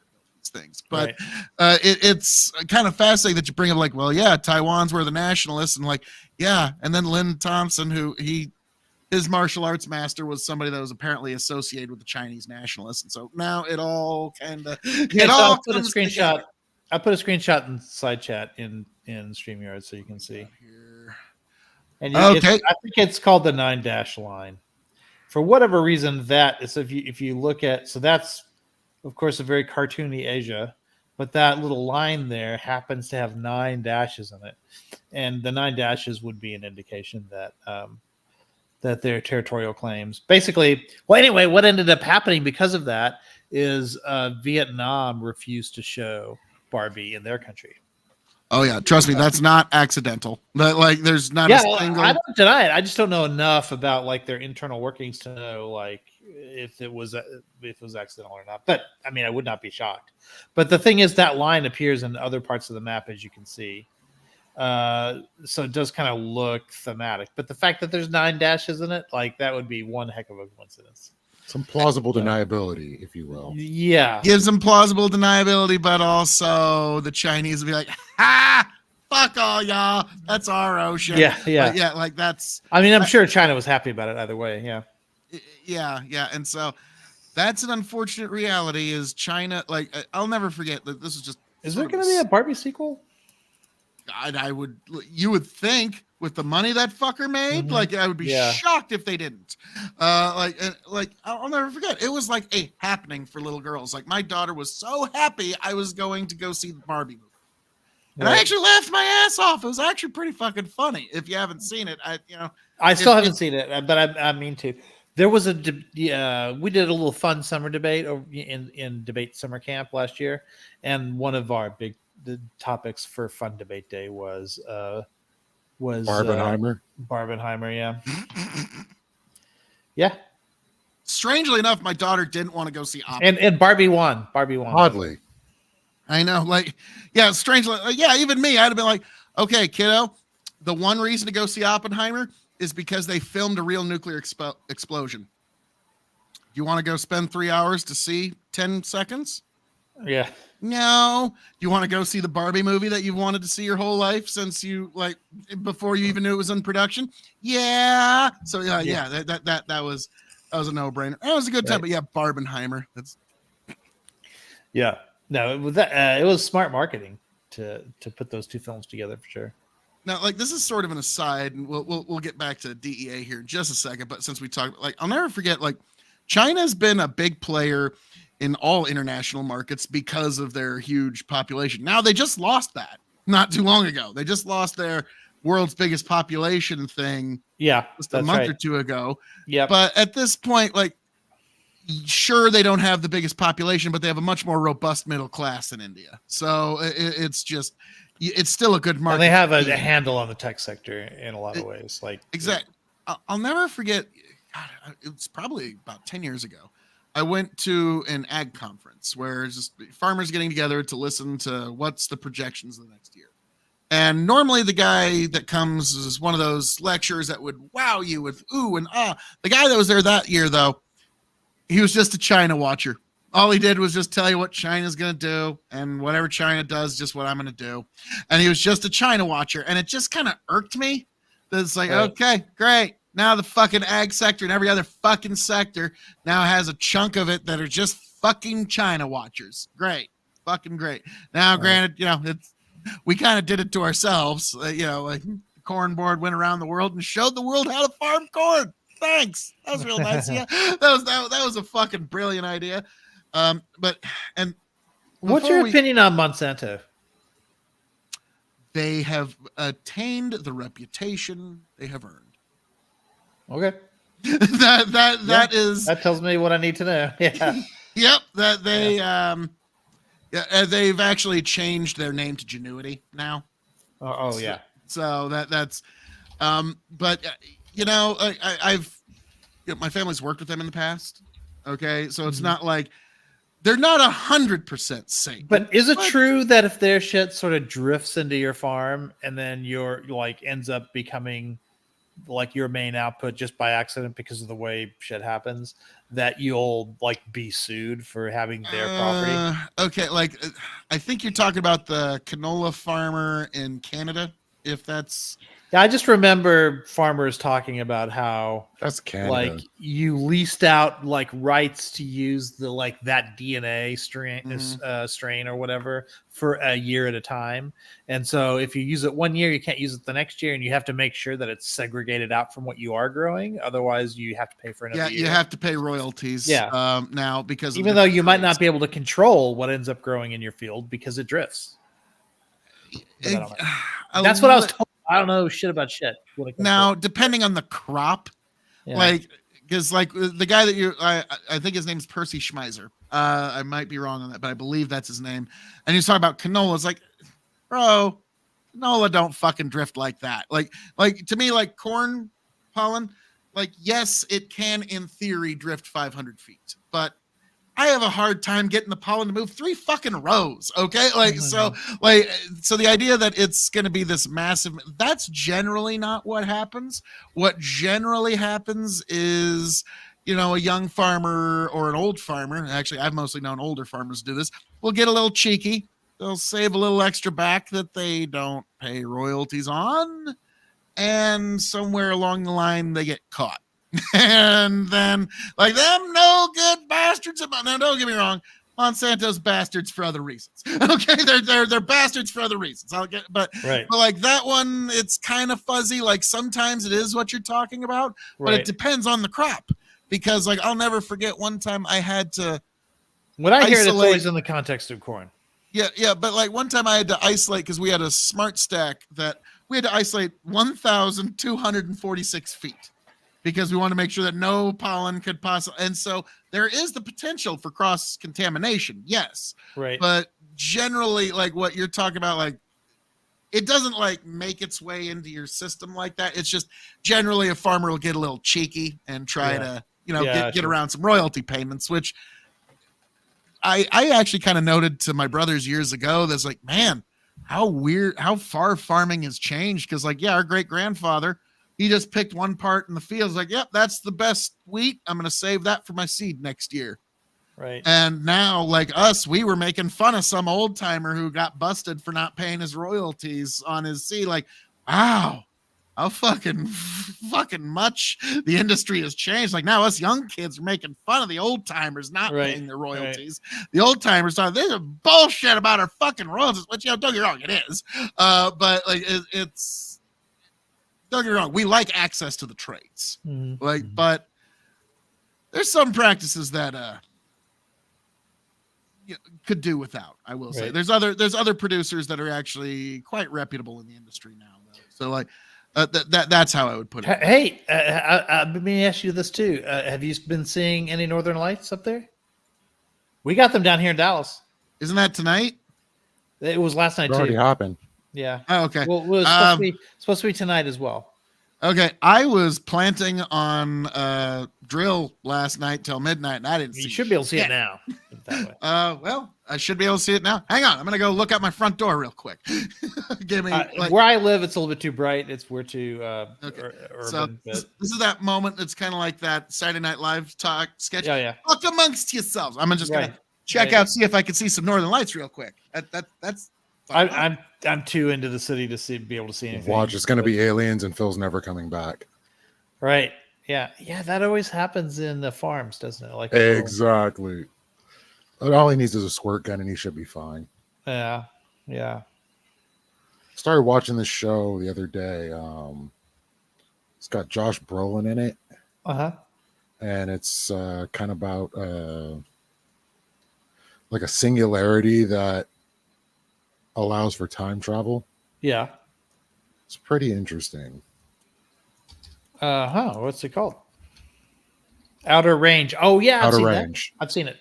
things, but it's kind of fascinating that you bring up like, well, yeah, Taiwan's were the nationalists, and and then Lynn Thompson, his martial arts master was somebody that was apparently associated with the Chinese nationalists, and so now it all kind of I'll put a screenshot. Together. I put a screenshot in side chat in StreamYard so you can see. And I think it's called the 9- line. For whatever reason, that is if you look at that's of course a very cartoony Asia, but that little line there happens to have 9 dashes in it, and the 9 dashes would be an indication that that they're territorial claims. Basically, well, anyway, what ended up happening because of that is Vietnam refused to show Barbie in their country. Oh yeah, trust me, that's not accidental. But there's not a single. I don't deny it. I just don't know enough about their internal workings to know if it was accidental or not. But I mean, I would not be shocked. But the thing is, that line appears in other parts of the map, as you can see. So it does kind of look thematic. But the fact that there's 9 dashes in it, that would be one heck of a coincidence. Some plausible deniability, if you will. Yeah. Gives them plausible deniability, but also the Chinese would be like, ha! Fuck all y'all. That's our ocean. Yeah. That's. I mean, I'm sure China was happy about it either way. Yeah. Yeah. And so that's an unfortunate reality is China. I'll never forget that this is just. Is there going to be a Barbie sequel? You would think with the money that fucker made, I would be shocked if they didn't. I'll never forget. It was like a happening for little girls. My daughter was so happy I was going to go see the Barbie movie. And I actually laughed my ass off. It was actually pretty fucking funny. If you haven't seen it, I still haven't seen it, but I mean to. There was we did a little fun summer debate in debate summer camp last year, and one of our big topics for fun debate day was Barbenheimer. Barbenheimer, yeah. Yeah. Strangely enough, my daughter didn't want to go see Oppenheimer. And Barbie won. Oddly. I know, strangely, even me, I'd have been like, okay, kiddo, the one reason to go see Oppenheimer is because they filmed a real nuclear explosion. You want to go spend 3 hours to see 10 seconds? Yeah. No. You want to go see the Barbie movie that you've wanted to see your whole life since before you even knew it was in production? Yeah. So that was a no-brainer. That was a good time, but yeah, Barbenheimer. Yeah. No, it was smart marketing to put those two films together for sure. Now, like, this is sort of an aside, and we'll get back to DEA here in just a second. But since we talked, like, I'll never forget, like, China's been a big player in all international markets because of their huge population. Now they just lost that not too long ago. They just lost their world's biggest population thing. Yeah, just a month or two ago. Yeah, but at this point, like, sure, they don't have the biggest population, but they have a much more robust middle class in India. So it's still a good market. And they have a handle on the tech sector in a lot of ways. Like, exactly. I'll never forget. God, it's probably about 10 years ago. I went to an ag conference where it's just farmers getting together to listen to what's the projections of the next year. And normally the guy that comes is one of those lecturers that would wow you with ooh and ah. The guy that was there that year, though, he was just a China watcher. All he did was just tell you what China's going to do, and whatever China does, just what I'm going to do. And he was just a China watcher. And it just kind of irked me. It's like, okay, great. Now the fucking ag sector and every other fucking sector now has a chunk of it that are just fucking China watchers. Great. Fucking great. Now, granted, we kind of did it to ourselves. Like the corn board went around the world and showed the world how to farm corn. Thanks. That was real nice. Yeah, that was a fucking brilliant idea. What's your opinion on Monsanto? They have attained the reputation they have earned. Okay. That tells me what I need to know. Yeah. Yep. That they they've actually changed their name to Genuity now. Oh yeah. So that's but I've my family's worked with them in the past. Okay, so it's not like they're not 100% safe. But is it true that if their shit sort of drifts into your farm and then your like ends up becoming like your main output just by accident because of the way shit happens, that you'll like be sued for having their property? Okay, like I think you're talking about the canola farmer in Canada. If that's I just remember farmers talking about how that's Canada. Like you leased out like rights to use the like that DNA strain or whatever for a year at a time. And so if you use it 1 year, you can't use it the next year, and you have to make sure that it's segregated out from what you are growing. Otherwise, you have to pay for another year. You have to pay royalties. Yeah. Now because even though you might not be able to control what ends up growing in your field because it drifts. That's what I was told. I don't know shit about shit. Now, depending on the crop, because like the guy that I think his name's Percy Schmeiser. I might be wrong on that, but I believe that's his name. And he's talking about canola. It's like, bro, canola don't fucking drift like that. Like to me, like corn pollen, like yes, it can in theory drift 500 feet, but I have a hard time getting the pollen to move 3 fucking rows. Okay. So the idea that it's going to be this massive, that's generally not what happens. What generally happens is, a young farmer or an old farmer. Actually, I've mostly known older farmers do this. Will get a little cheeky. They'll save a little extra back that they don't pay royalties on. And somewhere along the line, they get caught. And then like them no good bastards. Now don't get me wrong, Monsanto's bastards for other reasons. Okay, they're bastards for other reasons. But like that one, it's kind of fuzzy. Like sometimes it is what you're talking about, but it depends on the crop. Because like I'll never forget one time I had to. When I hear it, it's always in the context of corn. Yeah, but like one time I had to isolate because we had a smart stack that we had to isolate 1,246 feet. Because we want to make sure that no pollen could possibly, and so there is the potential for cross contamination, yes, right. But generally, like what you're talking about, like it doesn't like make its way into your system like that. It's just generally a farmer will get a little cheeky and try to, get around some royalty payments, which I actually kind of noted to my brothers years ago. That's like, man, how far farming has changed. Because like, our great grandfather. He just picked one part in the field. He's like, yep, that's the best wheat. I'm going to save that for my seed next year. Right. And now, like us, we were making fun of some old timer who got busted for not paying his royalties on his seed. Like, wow, how fucking much the industry has changed. Like now, us young kids are making fun of the old timers not Right, paying their royalties. The old timers thought this is bullshit about our fucking royalties. Which, don't get me wrong, it is. But like it's don't get me wrong, we like access to the trades. Mm-hmm. But there's some practices that could do without. I will say there's other producers that are actually quite reputable in the industry now, though. So like that's how I would put it. Hey, let me ask you this too. Have you been seeing any Northern Lights up there? We got them down here in Dallas. Isn't that tonight? It was last night It already too. happened. Yeah. Oh, okay. Well, it was supposed to be tonight as well. Okay, I was planting on drill last night till midnight, and I didn't see. You should be able to see it now. That way. Well, I should be able to see it now. Hang on, I'm gonna go look out my front door real quick. Give me where I live. It's a little bit too bright. We're too okay. urban. So this is that moment. It's kind of like that Saturday Night Live talk sketch. Yeah. Talk amongst yourselves. I'm just gonna check out, see if I can see some Northern Lights real quick. That's. I'm too into the city to be able to see anything. Watch, it's going to be aliens, and Phil's never coming back. Right. Yeah. That always happens in the farms, doesn't it? Like exactly. All he needs is a squirt gun, and he should be fine. Yeah. Started watching this show the other day. It's got Josh Brolin in it. And it's kind of about like a singularity that allows for time travel. Yeah. It's pretty interesting. What's it called? Outer Range. Oh yeah, Outer Range. I've seen it.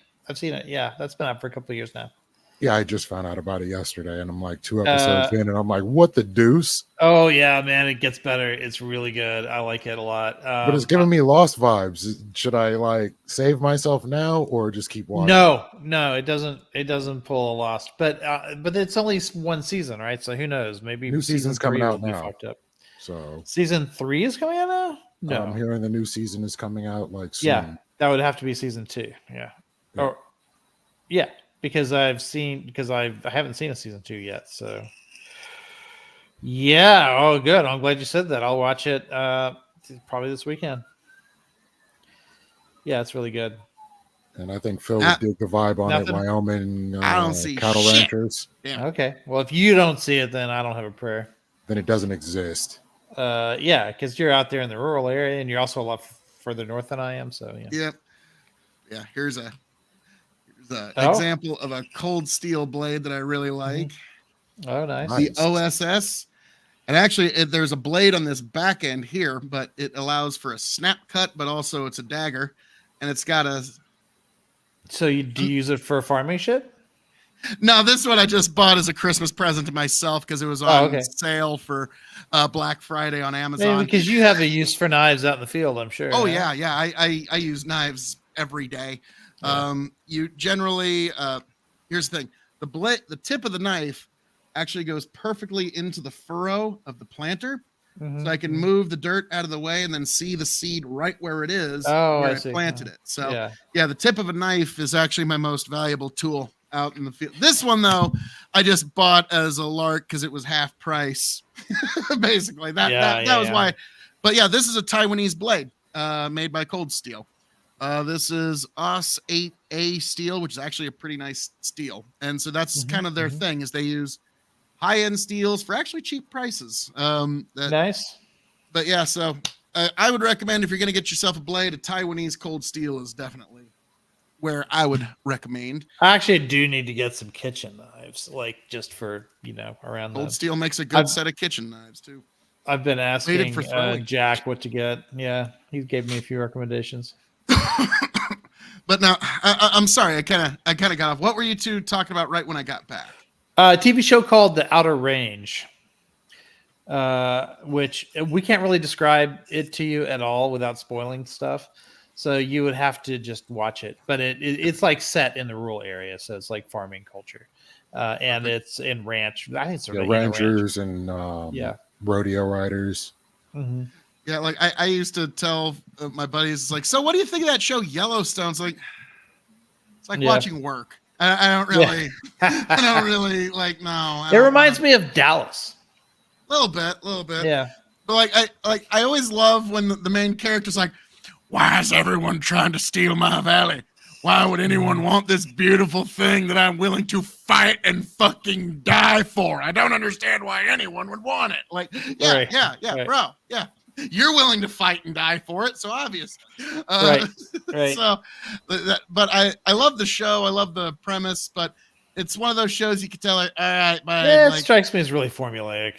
Yeah, that's been out for a couple of years now. Yeah, I just found out about it yesterday, and I'm like 2 episodes in, and I'm like, what the deuce? Oh yeah, man, it gets better. It's really good. I like it a lot. But it's giving me Lost vibes. Should I like save myself now or just keep watching? No, it doesn't. It doesn't pull a Lost, but it's only one season, right? So who knows? Maybe new season's coming out now. Fucked up. So season 3 is coming out now. No, I'm hearing the new season is coming out like soon. Yeah, that would have to be season 2. Yeah. Because I haven't seen a season 2 yet. So yeah. Oh, good. I'm glad you said that. I'll watch it probably this weekend. Yeah, it's really good. And I think Phil would dig the vibe on it. Wyoming I don't see cattle shit. ranchers. Yeah. Okay. Well, if you don't see it, then I don't have a prayer. Then it doesn't exist. Yeah, because you're out there in the rural area, and you're also a lot further north than I am. So yeah. Here's an example of a cold steel blade that I really like. Oh, nice. The OSS. And actually, there's a blade on this back end here, but it allows for a snap cut, but also it's a dagger, and it's got a. So do you use it for farming shit? No, this one I just bought as a Christmas present to myself because it was on sale for Black Friday on Amazon. Maybe because you have a use for knives out in the field, I'm sure. Oh yeah. I use knives every day. Yeah. You generally here's the thing: the tip of the knife actually goes perfectly into the furrow of the planter, so I can move the dirt out of the way and then see the seed right where it is where I planted it. So yeah, the tip of a knife is actually my most valuable tool out in the field. This one though, I just bought as a lark because it was half price. Basically, that was why. But yeah, this is a Taiwanese blade made by Cold Steel. This is OS 8A steel, which is actually a pretty nice steel, and so that's kind of their thing is they use high-end steels for actually cheap prices. Nice. But yeah, so I would recommend if you're going to get yourself a blade, a Taiwanese Cold Steel is definitely where I would recommend. I actually do need to get some kitchen knives, like just for around. Cold Steel makes a good set of kitchen knives too. I've been asking Jack what to get. Yeah, he gave me a few recommendations. But now I'm sorry, I kind of got off. What were you two talking about right when I got back? A TV show called The Outer Range, which we can't really describe it to you at all without spoiling stuff. So you would have to just watch it. But it's like set in the rural area, so it's like farming culture, and it's in ranch. I think it's ranchers and rodeo riders. Mm-hmm. Yeah, like I used to tell my buddies, it's like, so what do you think of that show Yellowstone? It's like watching work. I don't really, I don't really like. No, it reminds me of Dallas. A little bit. Yeah, But I always love when the main character's like, why is everyone trying to steal my valley? Why would anyone want this beautiful thing that I'm willing to fight and fucking die for? I don't understand why anyone would want it. Like, Right. bro, yeah. You're willing to fight and die for it, so obvious. Right. So, but I love the show. I love the premise, but it's one of those shows you can tell, like, all right, It strikes me as really formulaic.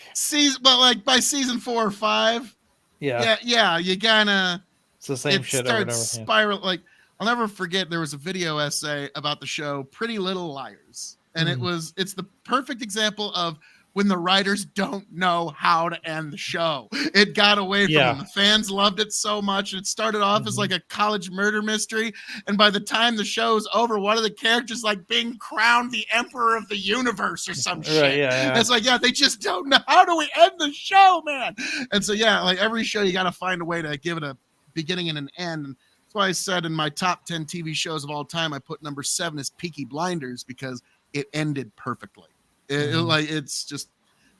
By season 4 or 5, yeah, you gotta. It's the same shit over and over. Spiral. Like, I'll never forget. There was a video essay about the show Pretty Little Liars, and it's the perfect example of when the writers don't know how to end the show. It got away from them. The fans loved it so much. It started off as like a college murder mystery, and by the time the show's over, one of the characters like being crowned the emperor of the universe or some shit. Right, yeah. It's like, they just don't know, how do we end the show, man? And so like every show, you got to find a way to give it a beginning and an end. And that's why I said in my top 10 TV shows of all time, I put number 7 as Peaky Blinders, because it ended perfectly. It's just,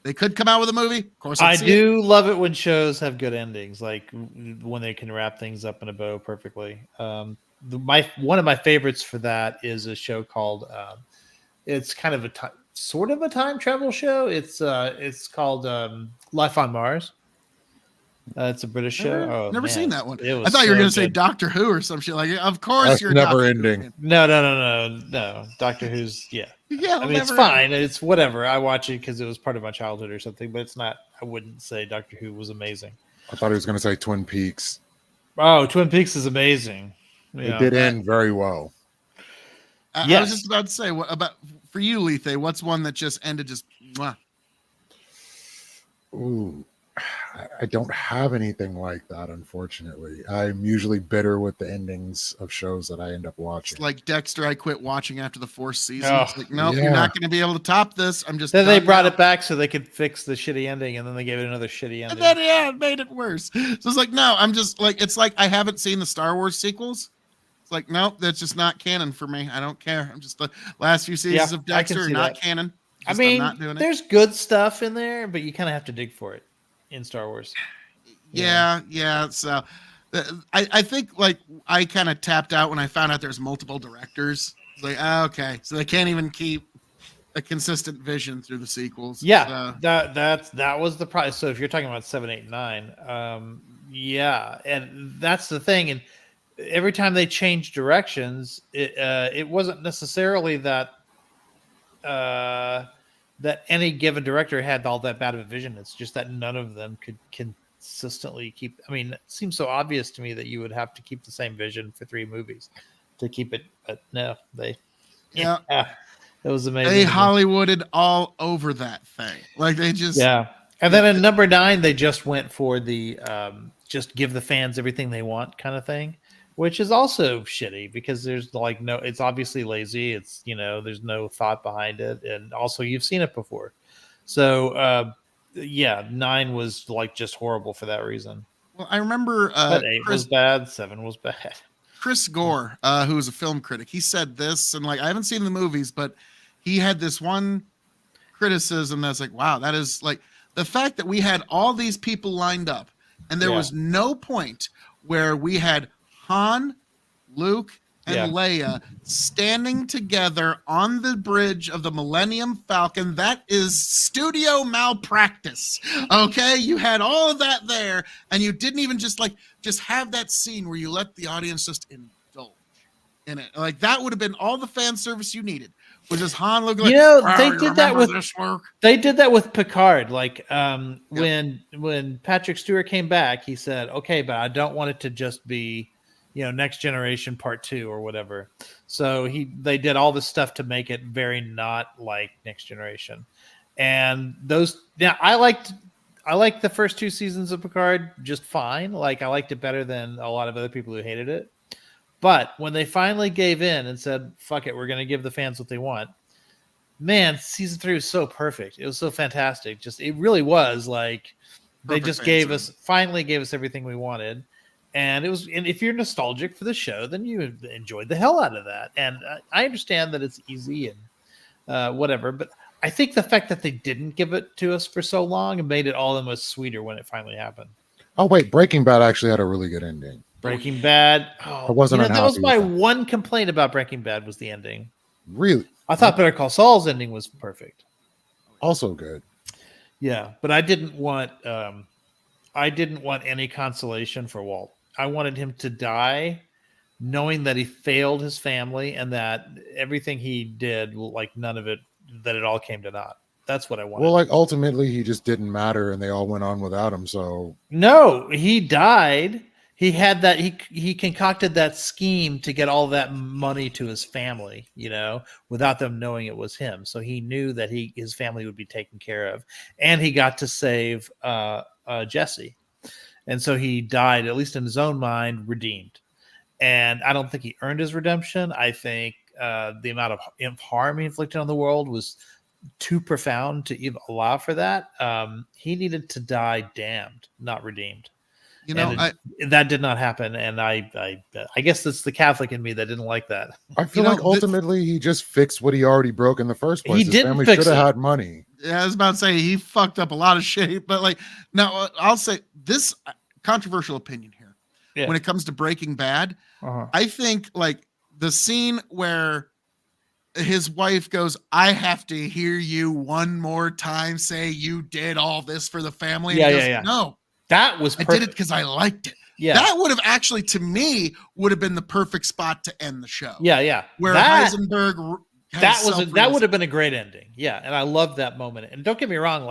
they could come out with a movie. Of course, I do love it when shows have good endings, like when they can wrap things up in a bow perfectly. One of my favorites for that is a show called, it's kind of sort of a time travel show. It's called Life on Mars. It's a British show. Never seen that one. I thought you were going to say Doctor Who or some shit. Like, of course, you're never ending. No. Doctor Who's I mean, it's fine. It's whatever. I watch it because it was part of my childhood or something, but it's not. I wouldn't say Doctor Who was amazing. I thought he was going to say Twin Peaks. Oh, Twin Peaks is amazing. It did end very well. I was just about to say, what about for you, Lethe? What's one that just ended just? Mwah? Ooh. I don't have anything like that, unfortunately. I'm usually bitter with the endings of shows that I end up watching. It's like Dexter, I quit watching after the 4th season. It's like, nope, you're not going to be able to top this. I'm just. Then they brought it back so they could fix the shitty ending, and then they gave it another shitty ending. And then it made it worse. So it's like, no, I'm just like, it's like I haven't seen the Star Wars sequels. It's like, nope, that's just not canon for me. I don't care. I'm just the last few seasons of Dexter are not canon. I mean, there's good stuff in there, but you kind of have to dig for it in Star Wars. Yeah. So I think like I kind of tapped out when I found out there's multiple directors. It's like, okay, so they can't even keep a consistent vision through the sequels. Yeah, that was the price. So if you're talking about 7, 8, 9, and that's the thing. And every time they changed directions, it wasn't necessarily that that any given director had all that bad of a vision. It's just that none of them could consistently keep. I mean, it seems so obvious to me that you would have to keep the same vision for 3 movies to keep it. But no, it was amazing. They Hollywooded all over that thing. Like they just And then in number 9, they just went for the just give the fans everything they want kind of thing, which is also shitty because there's like it's obviously lazy. It's, there's no thought behind it. And also you've seen it before. So, 9 was like just horrible for that reason. Well, I remember 8 was bad. 7 was bad. Chris Gore, who is a film critic, he said this, and like, I haven't seen the movies, but he had this one criticism that's like, wow, that is like the fact that we had all these people lined up and there was no point where we had Han, Luke, and Leia standing together on the bridge of the Millennium Falcon. That is studio malpractice. Okay, you had all of that there, and you didn't even just have that scene where you let the audience just indulge in it. Like that would have been all the fan service you needed. Was just Han looking like, they did that with this work? They did that with Picard. Like when Patrick Stewart came back, he said, "Okay, but I don't want it to just be." Next Generation Part 2 or whatever. So they did all this stuff to make it very not like Next Generation. And I liked the first 2 seasons of Picard just fine. Like I liked it better than a lot of other people who hated it. But when they finally gave in and said, fuck it, we're going to give the fans what they want. Man, season 3 was so perfect. It was so fantastic. It really was like they just finally gave us everything we wanted. And if you're nostalgic for the show, then you enjoyed the hell out of that. And I understand that it's easy and whatever, but I think the fact that they didn't give it to us for so long and made it all the much sweeter when it finally happened. Oh wait, Breaking Bad actually had a really good ending. Breaking Bad. I wasn't that was unhappy my with that. one complaint about Breaking Bad was the ending. Really, I thought Better Call Saul's ending was perfect. also good. Yeah, but I didn't want any consolation for Walt. I wanted him to die knowing that he failed his family and that everything he did, like none of it, that it all came to naught. That's what I wanted. Well, like ultimately, he just didn't matter, and they all went on without him. So no, he died. He had that. He concocted that scheme to get all that money to his family, without them knowing it was him. So he knew that his family would be taken care of, and he got to save Jesse. And so he died, at least in his own mind, redeemed. And I don't think he earned his redemption. I think the amount of harm he inflicted on the world was too profound to even allow for that. He needed to die damned, not redeemed. That did not happen, and I guess that's the Catholic in me that didn't like that. I feel like ultimately he just fixed what he already broke in the first place. His family should have had money. Yeah, I was about to say he fucked up a lot of shit, but now I'll say this controversial opinion here. Yeah. When it comes to Breaking Bad, I think the scene where his wife goes, "I have to hear you one more time say you did all this for the family." And he goes, "No. That was perfect. I did it because I liked it." Yeah. That would have actually, to me, would have been the perfect spot to end the show. Yeah. Where Heisenberg that would have been a great ending. Yeah. And I love that moment. And don't get me wrong,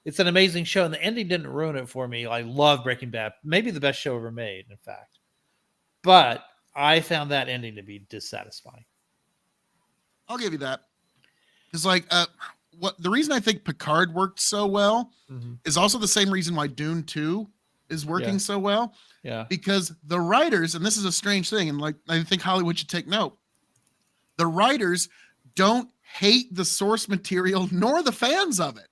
it's an amazing show, and the ending didn't ruin it for me. I love Breaking Bad. Maybe the best show ever made, in fact. But I found that ending to be dissatisfying. I'll give you that. It's the reason I think Picard worked so well is also the same reason why Dune 2 is working so well. Yeah. Because the writers, and this is a strange thing, and I think Hollywood should take note, the writers don't hate the source material nor the fans of it.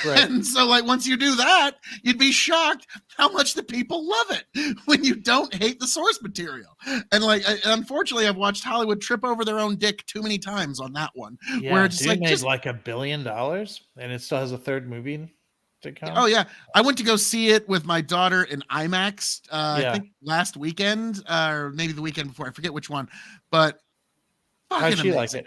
Right. And so once you do that, you'd be shocked how much the people love it when you don't hate the source material. And unfortunately, I've watched Hollywood trip over their own dick too many times on that one. Yeah, where it's made $1 billion, and it still has a third movie to come. Oh yeah, I went to go see it with my daughter in IMAX. I think last weekend, or maybe the weekend before. I forget which one, but how'd she like it?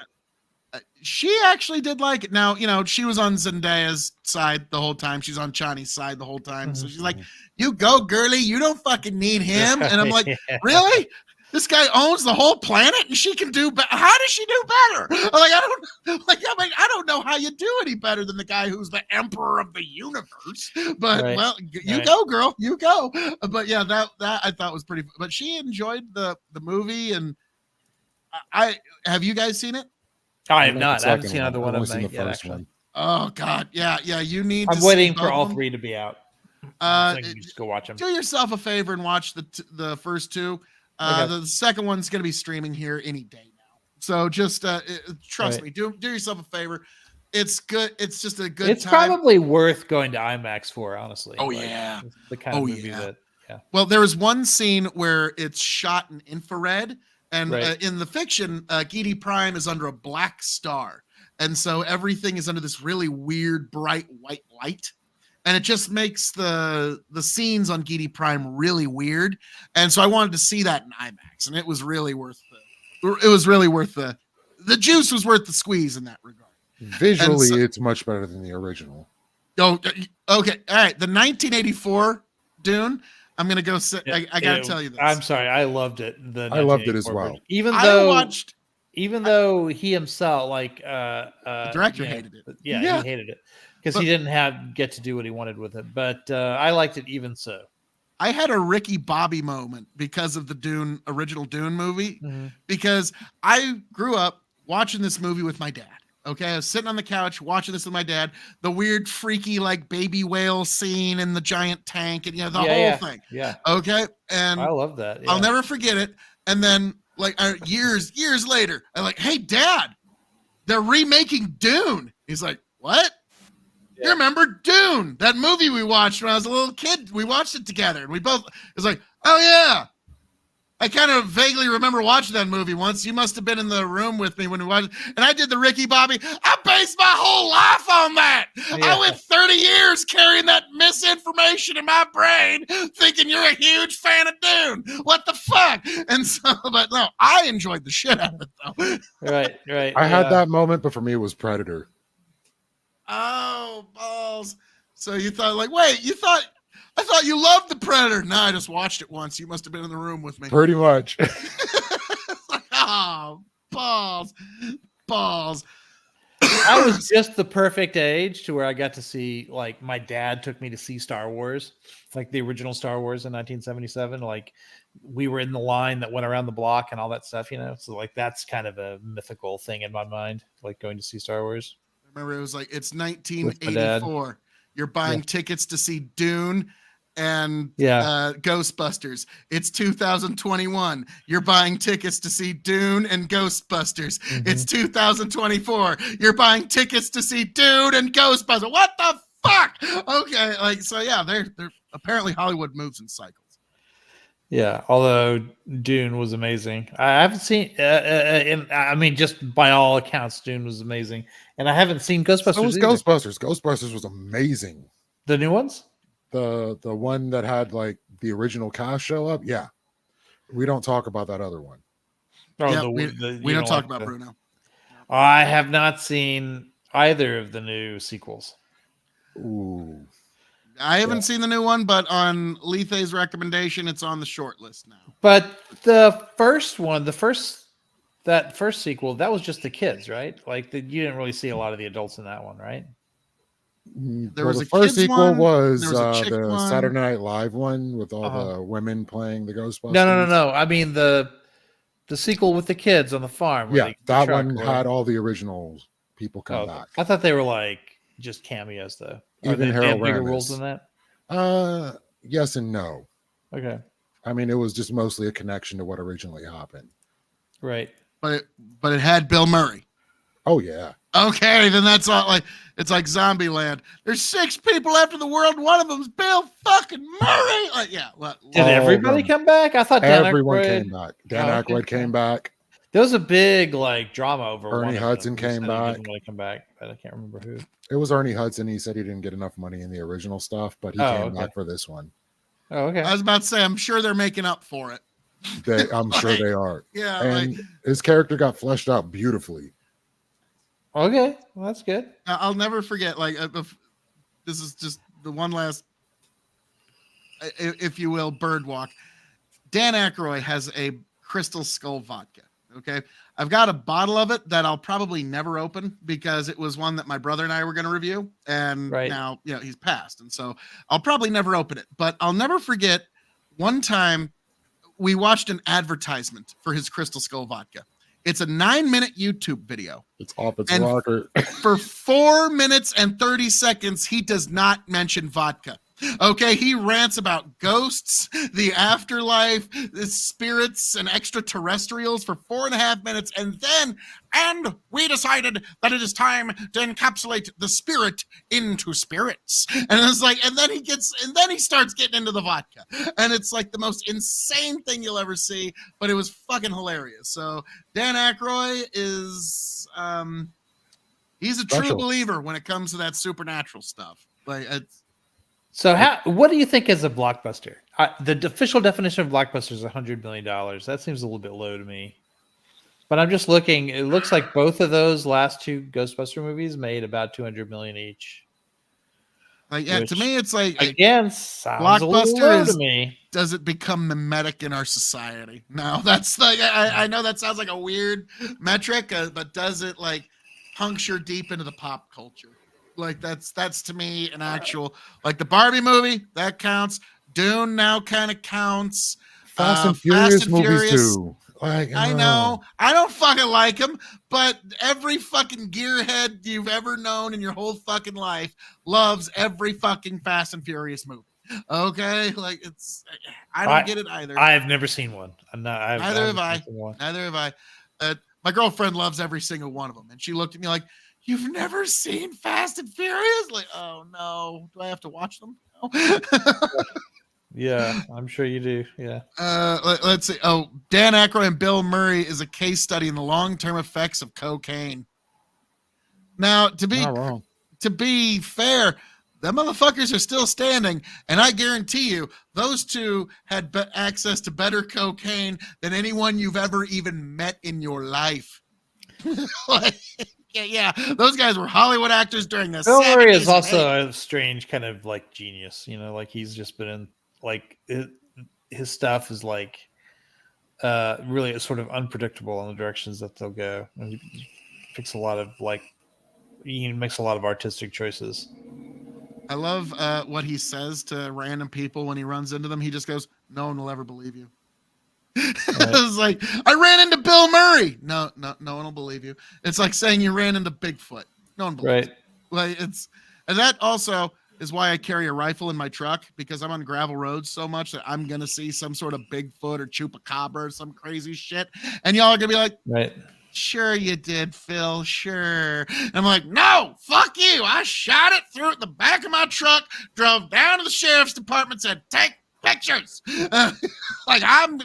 She actually did like it. Now, she was on Zendaya's side the whole time. She's on Chani's side the whole time. So she's like, "You go, girly. You don't fucking need him." And I'm like, "Really? This guy owns the whole planet, and she can do better. How does she do better? I don't know how you do any better than the guy who's the emperor of the universe. But you go, girl. You go." But yeah, that I thought was pretty. But she enjoyed the movie, and have you guys seen it? I have not. I haven't seen either one of them yet, actually. Oh God, yeah. You need. I'm waiting for all three to be out. Just go watch them. Do yourself a favor and watch the first two. The second one's going to be streaming here any day now. So just trust me. Do yourself a favor. It's good. It's just a good. It's probably worth going to IMAX for, honestly. Oh yeah, the kind of movie that. Yeah. Well, there was one scene where it's shot in infrared. And in the fiction, Gede Prime is under a black star. And so everything is under this really weird, bright white light. And it just makes the scenes on Gede Prime really weird. And so I wanted to see that in IMAX. And it was really worth the juice was worth the squeeze in that regard. Visually, it's much better than the original. Oh, okay. All right. The 1984 Dune. I'm gonna go sit. I gotta tell you this. I'm sorry, I loved it. I loved it as well. Even though he himself, the director hated it. Yeah, he hated it because he didn't get to do what he wanted with it. But I liked it even so. I had a Ricky Bobby moment because of the original Dune movie, because I grew up watching this movie with my dad. Okay, I was sitting on the couch watching this with my dad. The weird, freaky, baby whale scene in the giant tank, and the whole thing. Yeah. Okay, and I love that. Yeah. I'll never forget it. And then, years later, I'm like, "Hey, Dad, they're remaking Dune." He's like, "What? Yeah. You remember Dune? That movie we watched when I was a little kid? We watched it together, and we both." It's like, "Oh yeah." I kind of vaguely remember watching that movie once. You must have been in the room with me when we watched it. And I did the Ricky Bobby. I based my whole life on that. Yeah. I went 30 years carrying that misinformation in my brain, thinking you're a huge fan of Dune. What the fuck? And so, but no, I enjoyed the shit out of it, though. Right. I had that moment, but for me, it was Predator. Oh, balls. So you thought, like, wait, I thought you loved the Predator. No, I just watched it once. You must have been in the room with me. Pretty much. Oh, balls. I was just the perfect age to where I got to see, like, my dad took me to see Star Wars, like the original Star Wars in 1977. Like, we were in the line that went around the block and all that stuff, you know? So, like, that's kind of a mythical thing in my mind, like going to see Star Wars. Remember, it was like, it's 1984. You're buying tickets to see Dune and Ghostbusters. It's 2021. You're buying tickets to see Dune and Ghostbusters. It's 2024. You're buying tickets to see Dune and Ghostbusters. What the fuck? Okay, like, so yeah, they're apparently Hollywood moves in cycles. Yeah, although Dune was amazing. I haven't seen, I mean, just by all accounts, Dune was amazing. And I haven't seen Ghostbusters. So was Ghostbusters. Ghostbusters was amazing. The new ones? The one that had like the original cast show up. Yeah. We don't talk about that other one. Oh, yeah, we don't talk about Bruno. I have not seen either of the new sequels. Ooh. I haven't seen the new one, but on Lethe's recommendation, it's on the short list now. But the first one, that first sequel, that was just the kids, right? Like, you didn't really see a lot of the adults in that one, right? There was the a first kids sequel one, was there was a chick the one. Saturday Night Live one with all the women playing the Ghostbusters. No. I mean the sequel with the kids on the farm. Yeah, that one had all the original people come back. I thought they were like just cameos though. Even Harold Harold bigger Ramis. roles than that? Yes and no. Okay. I mean, it was just mostly a connection to what originally happened. Right. But it had Bill Murray. Oh yeah. Okay, then that's all. Like, it's like Zombieland. There's 6 people after the world. One of them's Bill fucking Murray. Like, yeah. Did everybody come back? I thought everyone came back. Dan Aykroyd came back. There was a big like drama over. Ernie Hudson came back. He didn't want to come back, but I can't remember who. It was Ernie Hudson. He said he didn't get enough money in the original stuff, but he came back for this one. Oh, okay. I was about to say, I'm sure they're making up for it. I'm sure they are. Yeah. And his character got fleshed out beautifully. Okay, well, that's good. I'll never forget. Like, this is just the one last, if you will, bird walk. Dan Aykroyd has a Crystal Skull vodka. Okay, I've got a bottle of it that I'll probably never open because it was one that my brother and I were going to review, and now he's passed, and so I'll probably never open it. But I'll never forget one time we watched an advertisement for his Crystal Skull vodka. It's a 9-minute YouTube video. It's off its rocker. For 4 minutes and 30 seconds, he does not mention vodka. Okay, he rants about ghosts, the afterlife, the spirits, and extraterrestrials for 4.5 minutes, and we decided that it is time to encapsulate the spirit into spirits. And it's like, and then he starts getting into the vodka, and it's like the most insane thing you'll ever see. But it was fucking hilarious. So Dan Aykroyd is, he's a true believer when it comes to that supernatural stuff. Like it's. So what do you think is a blockbuster? The official definition of blockbuster is $100 million. That seems a little bit low to me. But I'm just looking. It looks like both of those last 2 Ghostbuster movies made about $200 million each. Like, yeah, to me, it's like again, sounds a little low to me. Does it become mimetic in our society? No, that's like I know that sounds like a weird metric, but does it like puncture deep into the pop culture? Like that's to me an actual, like the Barbie movie that counts. Dune now kind of counts. Fast and Furious movies too. Like, I know I don't fucking like them, but every fucking gearhead you've ever known in your whole fucking life loves every fucking Fast and Furious movie. Okay, like I don't get it either. I have never seen one. Neither have I. My girlfriend loves every single one of them, and she looked at me like, "You've never seen Fast and Furious?" Like, oh no, do I have to watch them? No. Yeah, I'm sure you do. Yeah. Let's see. Oh, Dan Aykroyd and Bill Murray is a case study in the long-term effects of cocaine. Now, Not wrong. to be fair, the motherfuckers are still standing, and I guarantee you, those two had access to better cocaine than anyone you've ever even met in your life. Like, yeah, those guys were Hollywood actors during the Bill 70s Murray is and also 80s. a strange kind of like genius. Like he's just been in like his stuff is like really sort of unpredictable in the directions that they'll go. And he picks a lot of he makes a lot of artistic choices. I love what he says to random people when he runs into them. He just goes, "No one will ever believe you." Right. It's like, I ran into Bill Murray. No one will believe you. It's like saying you ran into Bigfoot. No one believes. Right. Like and that also is why I carry a rifle in my truck, because I'm on gravel roads so much that I'm gonna see some sort of Bigfoot or chupacabra or some crazy shit, and y'all are gonna be like, Right. "Sure you did, Phil. Sure." And I'm like, "No, fuck you. I shot it through the back of my truck, drove down to the sheriff's department, said, take pictures." Like I'm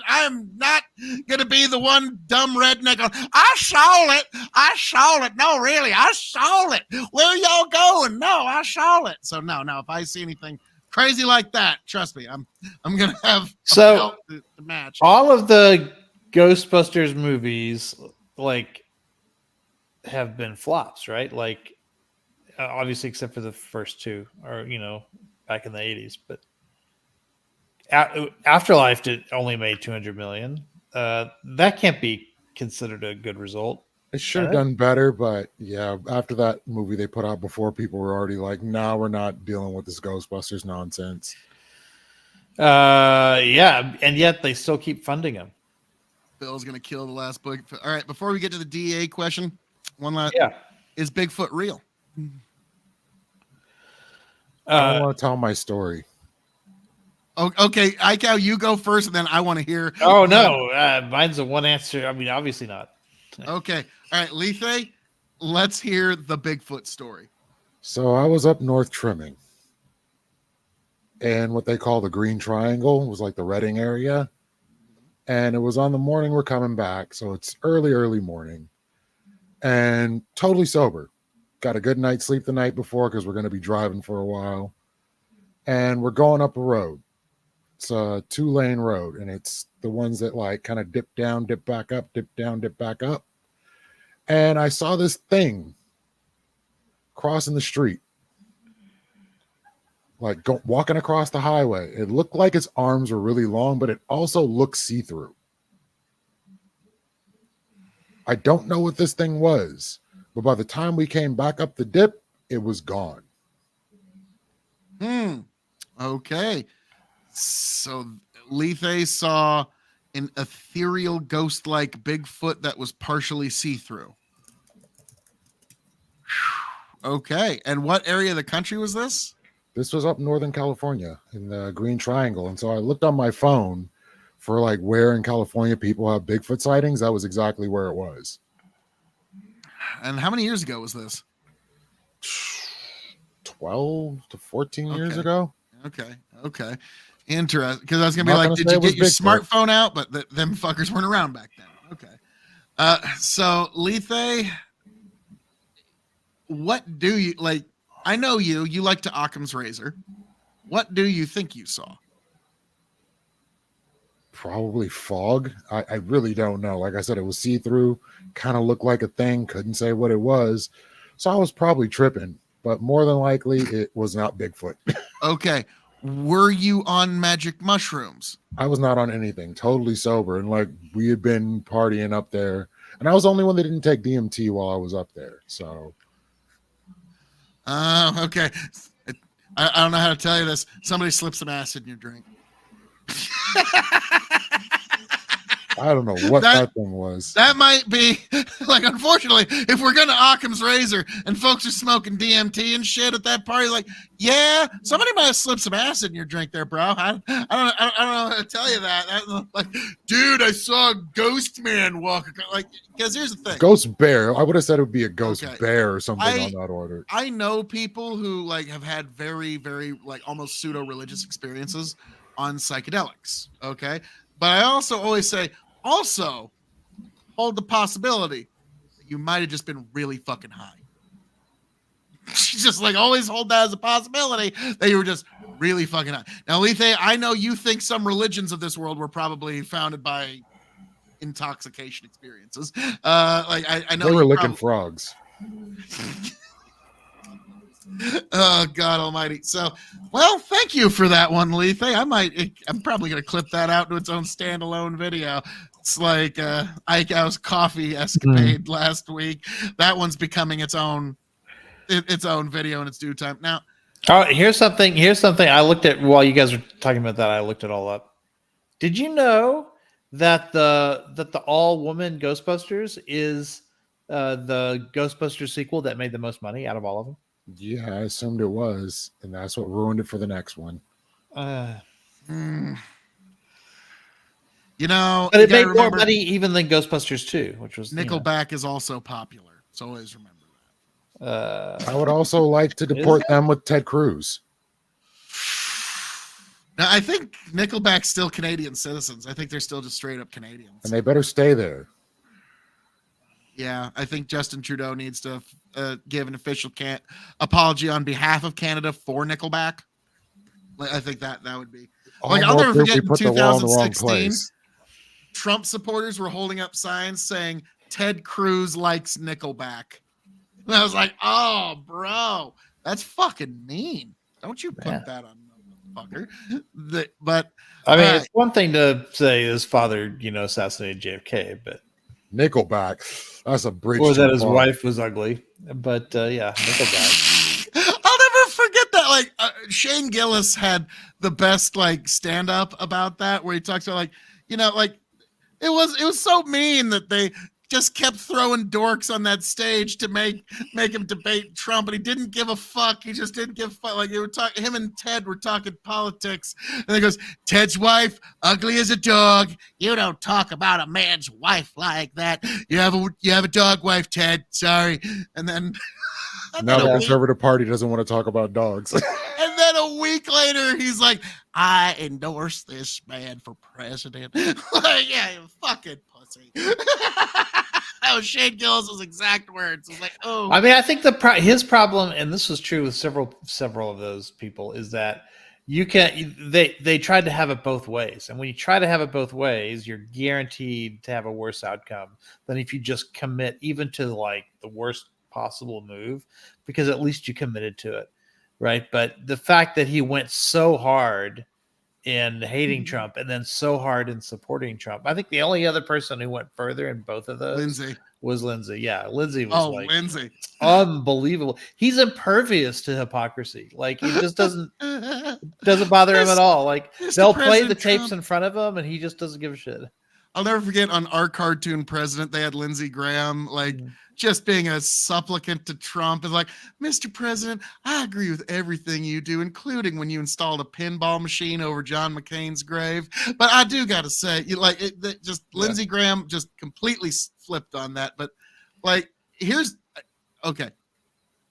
not gonna be the one dumb redneck going, I saw it. No, really, I saw it. Where y'all going? No, I saw it. So no, if I see anything crazy like that, trust me, I'm gonna have So- a belt to match. All of the Ghostbusters movies have been flops, right? Like obviously except for the first two, or back in the 80s, but Afterlife only made 200 million. That can't be considered a good result. It should have done better, but yeah, after that movie they put out before, people were already like, "No, we're not dealing with this Ghostbusters nonsense." Yeah, and yet they still keep funding them. Bill's gonna kill the last book. All right, before we get to the DA question, one last. Yeah. Is Bigfoot real? I don't want to tell my story. Okay, Iko, you go first, and then I want to hear. Oh no, mine's a one answer. I mean, obviously not. Okay, all right, Lethe, let's hear the Bigfoot story. So I was up north trimming, and what they call the Green Triangle was like the Reading area, and it was on the morning we're coming back, so it's early morning, and totally sober. Got a good night's sleep the night before because we're going to be driving for a while, and we're going up a road. It's a 2-lane road, and it's the ones that like kind of dip down, dip back up, dip down, dip back up. And I saw this thing crossing the street, like walking across the highway. It looked like its arms were really long, but it also looked see-through. I don't know what this thing was, but by the time we came back up the dip, it was gone. Okay. So Lethe saw an ethereal ghost-like Bigfoot that was partially see-through. Okay. And what area of the country was this? This was up Northern California in the Green Triangle. And so I looked on my phone for like where in California people have Bigfoot sightings. That was exactly where it was. And how many years ago was this? 12 to 14 years ago. Okay. Interesting. Because I was going to be Not like, gonna did say you it was get your Bigfoot. smartphone out? But them fuckers weren't around back then. Okay. So Lethe, what do you like? I know you like to Occam's razor. What do you think you saw? Probably fog. I really don't know. Like I said, it was see-through, kind of looked like a thing, couldn't say what it was. So I was probably tripping, but more than likely it was not Bigfoot. Okay. Were you on magic mushrooms? I was not on anything, totally sober. And like we had been partying up there, and I was the only one that didn't take DMT while I was up there. So Okay. I don't know how to tell you this. Somebody slipped some acid in your drink. I don't know what that thing was. That might be like, unfortunately, if we're going to Occam's razor and folks are smoking DMT and shit at that party, like, yeah, somebody might have slipped some acid in your drink there, bro. I don't know how to tell you that. Like, dude, I saw a ghost man walk. Like, because here's the thing. Ghost bear. I would have said it would be a ghost Okay. bear or something on that order. I know people who like have had very, very like almost pseudo religious experiences on psychedelics. Okay. But I also always say, also hold the possibility that you might have just been really fucking high. Just like always hold that as a possibility that you were just really fucking high. Now, Lethe, I know you think some religions of this world were probably founded by intoxication experiences. Like I know They were you licking frogs. Oh God Almighty! So, well, thank you for that one, Lethe. I'm probably gonna clip that out to its own standalone video. It's like Ike House coffee escapade last week. That one's becoming its own video in its due time. Now, oh, here's something I looked at while you guys were talking about that. I looked it all up. Did you know that the all woman Ghostbusters is the Ghostbusters sequel that made the most money out of all of them? Yeah, I assumed it was, and that's what ruined it for the next one. You know, but you it made gotta more remember, money even than Ghostbusters 2, which was Nickelback is also popular. So always remember that. I would also like to deport them with Ted Cruz. Now, I think Nickelback's still Canadian citizens. I think they're still just straight up Canadians. And they better stay there. Yeah, I think Justin Trudeau needs to give an official apology on behalf of Canada for Nickelback. I think that would be. Like, I'll never forget in 2016, Trump supporters were holding up signs saying Ted Cruz likes Nickelback. And I was like, oh, bro, that's fucking mean. Don't you put that on motherfucker. But I mean, it's one thing to say his father, assassinated JFK, but Nickelback, that's a bridge. Or that his wife was ugly. But yeah, Nickelback. I'll never forget that. Like Shane Gillis had the best like stand up about that, where he talks about like, like it was so mean that they just kept throwing dorks on that stage to make him debate Trump, and he didn't give a fuck. He just didn't give a fuck. Like him and Ted were talking politics, and he goes, "Ted's wife, ugly as a dog. You don't talk about a man's wife like that. You have a dog wife, Ted. Sorry." And then now the Conservative Party doesn't want to talk about dogs. And then a week later, he's like, "I endorse this man for president." Like, yeah, you fucking pussy. That was Shane Gillis' exact words. It's like, oh. I mean, I think his problem, and this was true with several of those people, is that they tried to have it both ways, and when you try to have it both ways, you're guaranteed to have a worse outcome than if you just commit even to like the worst possible move, because at least you committed to it, right? But the fact that he went so hard in hating Trump and then so hard in supporting Trump, I think the only other person who went further in both of those was Lindsay. Yeah, Lindsay was Lindsay, unbelievable. He's impervious to hypocrisy. Like, it just doesn't bother him at all. Like, they'll play the tapes in front of him and he just doesn't give a shit. I'll never forget on our cartoon president, they had Lindsey Graham, like, just being a supplicant to Trump, and like, "Mr. President, I agree with everything you do, including when you installed a pinball machine over John McCain's grave. But I do got to say, Lindsey Graham just completely flipped on that. But like, okay.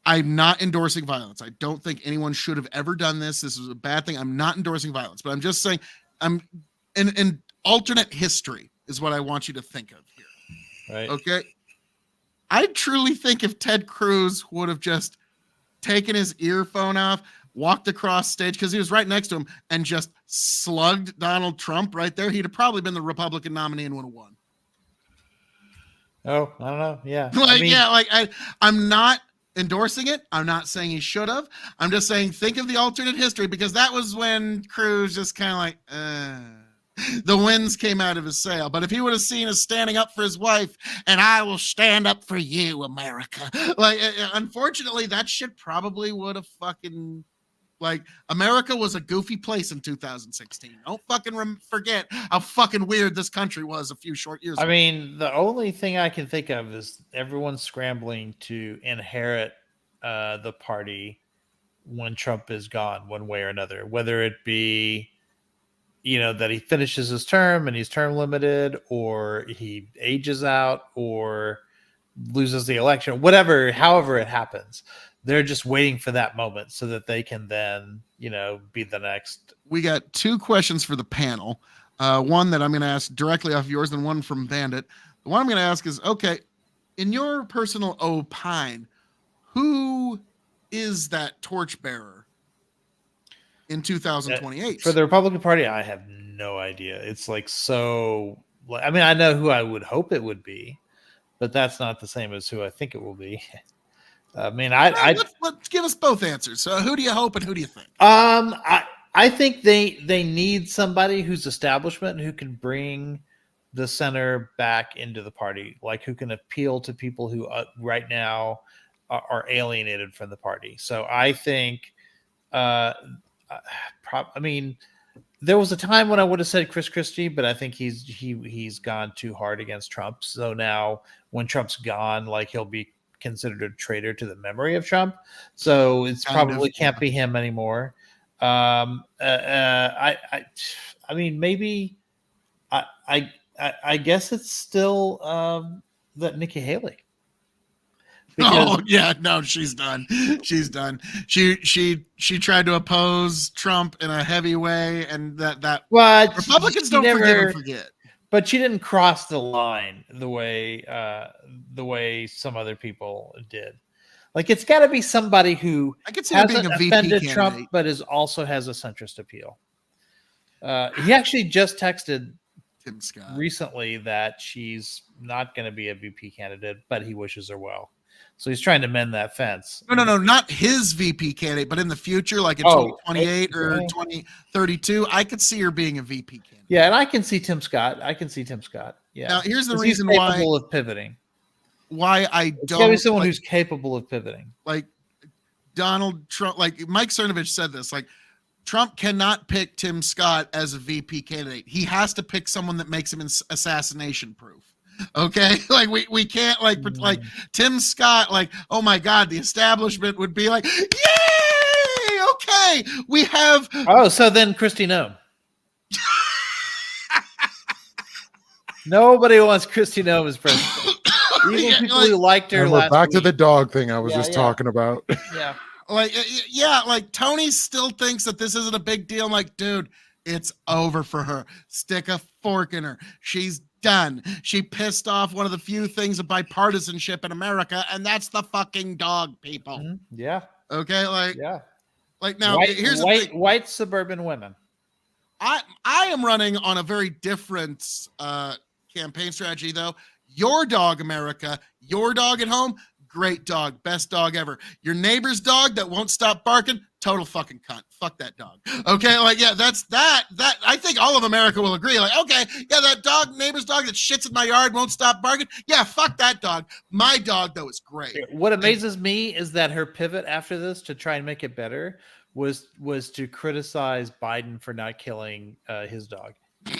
I'm not endorsing violence. I don't think anyone should have ever done this. This was a bad thing. I'm not endorsing violence, but I'm just saying I'm in alternate history is what I want you to think of here. Right. Okay. I truly think if Ted Cruz would have just taken his earphone off, walked across stage, because he was right next to him, and just slugged Donald Trump right there, he'd have probably been the Republican nominee and would have won. Oh, I don't know. Yeah. I'm not endorsing it. I'm not saying he should have. I'm just saying think of the alternate history, because that was when Cruz just kind of like, the winds came out of his sail. But if he would have seen us standing up for his wife, and I will stand up for you, America. Like, unfortunately, that shit probably would have fucking, like, America was a goofy place in 2016. Don't fucking forget how fucking weird this country was a few short years ago. I mean, the only thing I can think of is everyone scrambling to inherit the party when Trump is gone, one way or another, whether it be, that he finishes his term and he's term limited, or he ages out, or loses the election, whatever, however it happens. They're just waiting for that moment so that they can then, be the next. We got 2 questions for the panel. One that I'm going to ask directly off yours, and one from Bandit. The one I'm going to ask is, okay, in your personal opine, who is that torchbearer in 2028? For the Republican Party, I have no idea. It's like so. I mean, I know who I would hope it would be, but that's not the same as who I think it will be. I mean, let's give us both answers. So, who do you hope and who do you think? I think they need somebody who's establishment, who can bring the center back into the party, like who can appeal to people who right now are alienated from the party. So I think, I mean, there was a time when I would have said Chris Christie, but I think he's gone too hard against Trump. So now when Trump's gone, like he'll be considered a traitor to the memory of Trump. So it's probably can't be him anymore. I mean, maybe I guess it's still that Nikki Haley. Oh yeah, no, she's done. She's done. She tried to oppose Trump in a heavy way, and that Republicans don't forgive and forget. But she didn't cross the line the way some other people did. Like it's got to be somebody who I could see her being a VP candidate, Trump, but also has a centrist appeal. He actually just texted Tim Scott recently that she's not going to be a VP candidate, but he wishes her well. So he's trying to mend that fence. No, not his VP candidate, but in the future, like in 2028 or 2032, I could see her being a VP candidate. Yeah, and I can see Tim Scott. Yeah. Now, here's the reason he's why capable of pivoting. Why I It's don't gotta be someone who's capable of pivoting. Like Donald Trump, like Mike Cernovich said this, like Trump cannot pick Tim Scott as a VP candidate. He has to pick someone that makes him assassination proof. Okay, like we can't like Tim Scott, like, oh my God, the establishment would be like, yay, okay, we have. Oh, so then Kristi Noem. Nobody wants Kristi Noem as president. Even people who liked her. We're back to the dog thing I was just talking about. Yeah, like Tony still thinks that this isn't a big deal. I'm like, dude, it's over for her. Stick a fork in her. She's done. She pissed off one of the few things of bipartisanship in America, and that's the fucking dog, people. Mm-hmm. Yeah. Okay. Like now, here's the thing. White suburban women. I am running on a very different campaign strategy, though. Your dog, America. Your dog at home. Great dog, best dog ever. Your neighbor's dog that won't stop barking, total fucking cunt. Fuck that dog. Okay, like that's that. I think all of America will agree. Like, okay, yeah, that dog, neighbor's dog that shits in my yard, won't stop barking. Yeah, fuck that dog. My dog though is great. What amazes me is that her pivot after this to try and make it better was to criticize Biden for not killing his dog. Yeah,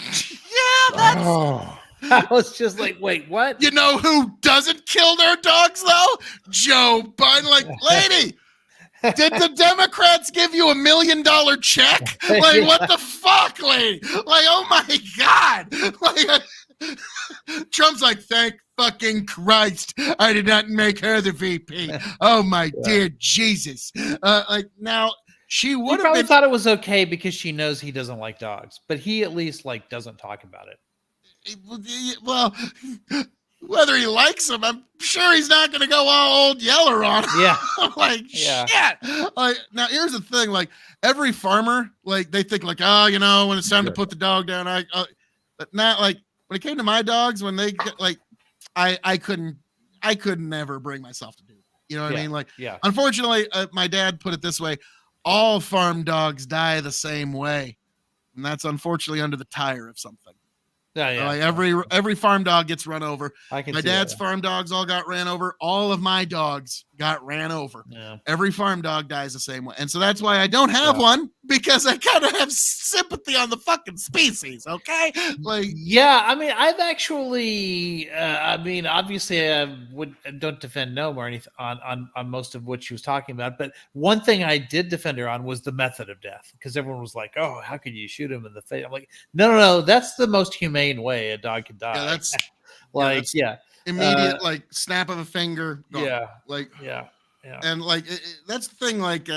that's. I was just like, wait, what? You know who doesn't kill their dogs though? Joe Biden. Like, lady, did the Democrats give you $1 million check? Like, what the fuck, lady? Like, oh my God. Like, Trump's like, thank fucking Christ, I did not make her the VP. Oh my dear Jesus. Like now. She would have probably thought it was okay because she knows he doesn't like dogs, but he at least like doesn't talk about it. Well, whether he likes him, I'm sure he's not going to go all old Yeller on him. Yeah. Like, shit. Like, now, here's the thing. Like, every farmer, like, they think, like, oh, you know, when it's time to put the dog down, but not, like, when it came to my dogs, when they get, like, I couldn't ever bring myself to do it. You know what I mean? Like, unfortunately, my dad put it this way. All farm dogs die the same way. And that's unfortunately under the tire of something. Yeah. Like every farm dog gets run over. My dad's farm dogs all got ran over. All of my dogs got ran over. Yeah. Every farm dog dies the same way. And so that's why I don't have one, because I kind of have sympathy on the fucking species. Okay. Like, yeah, I mean, I've actually, obviously I don't defend Noam or anything on most of what she was talking about. But one thing I did defend her on was the method of death, because everyone was like, oh, how could you shoot him in the face? I'm like, no, that's the most humane way a dog can die. Yeah, that's immediate like snap of a finger. Gone. Yeah. Like Yeah. and like that's the thing. Like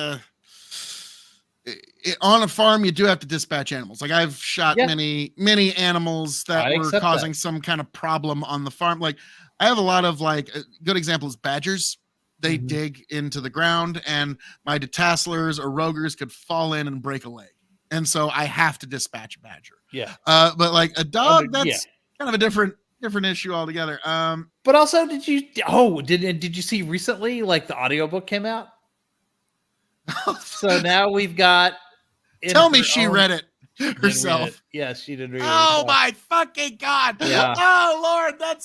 on a farm, you do have to dispatch animals. Like I've shot many animals that were causing some kind of problem on the farm. Like I have a lot of like a good example is badgers. They dig into the ground, and my detasselers or rogers could fall in and break a leg, and so I have to dispatch a badger. Yeah. But like a dog, that's kind of a different issue altogether. But also, did you see recently like the audiobook came out? So now we've got. Tell me she read it herself. Yes, she did read it. Oh my fucking God. Yeah. Oh Lord, that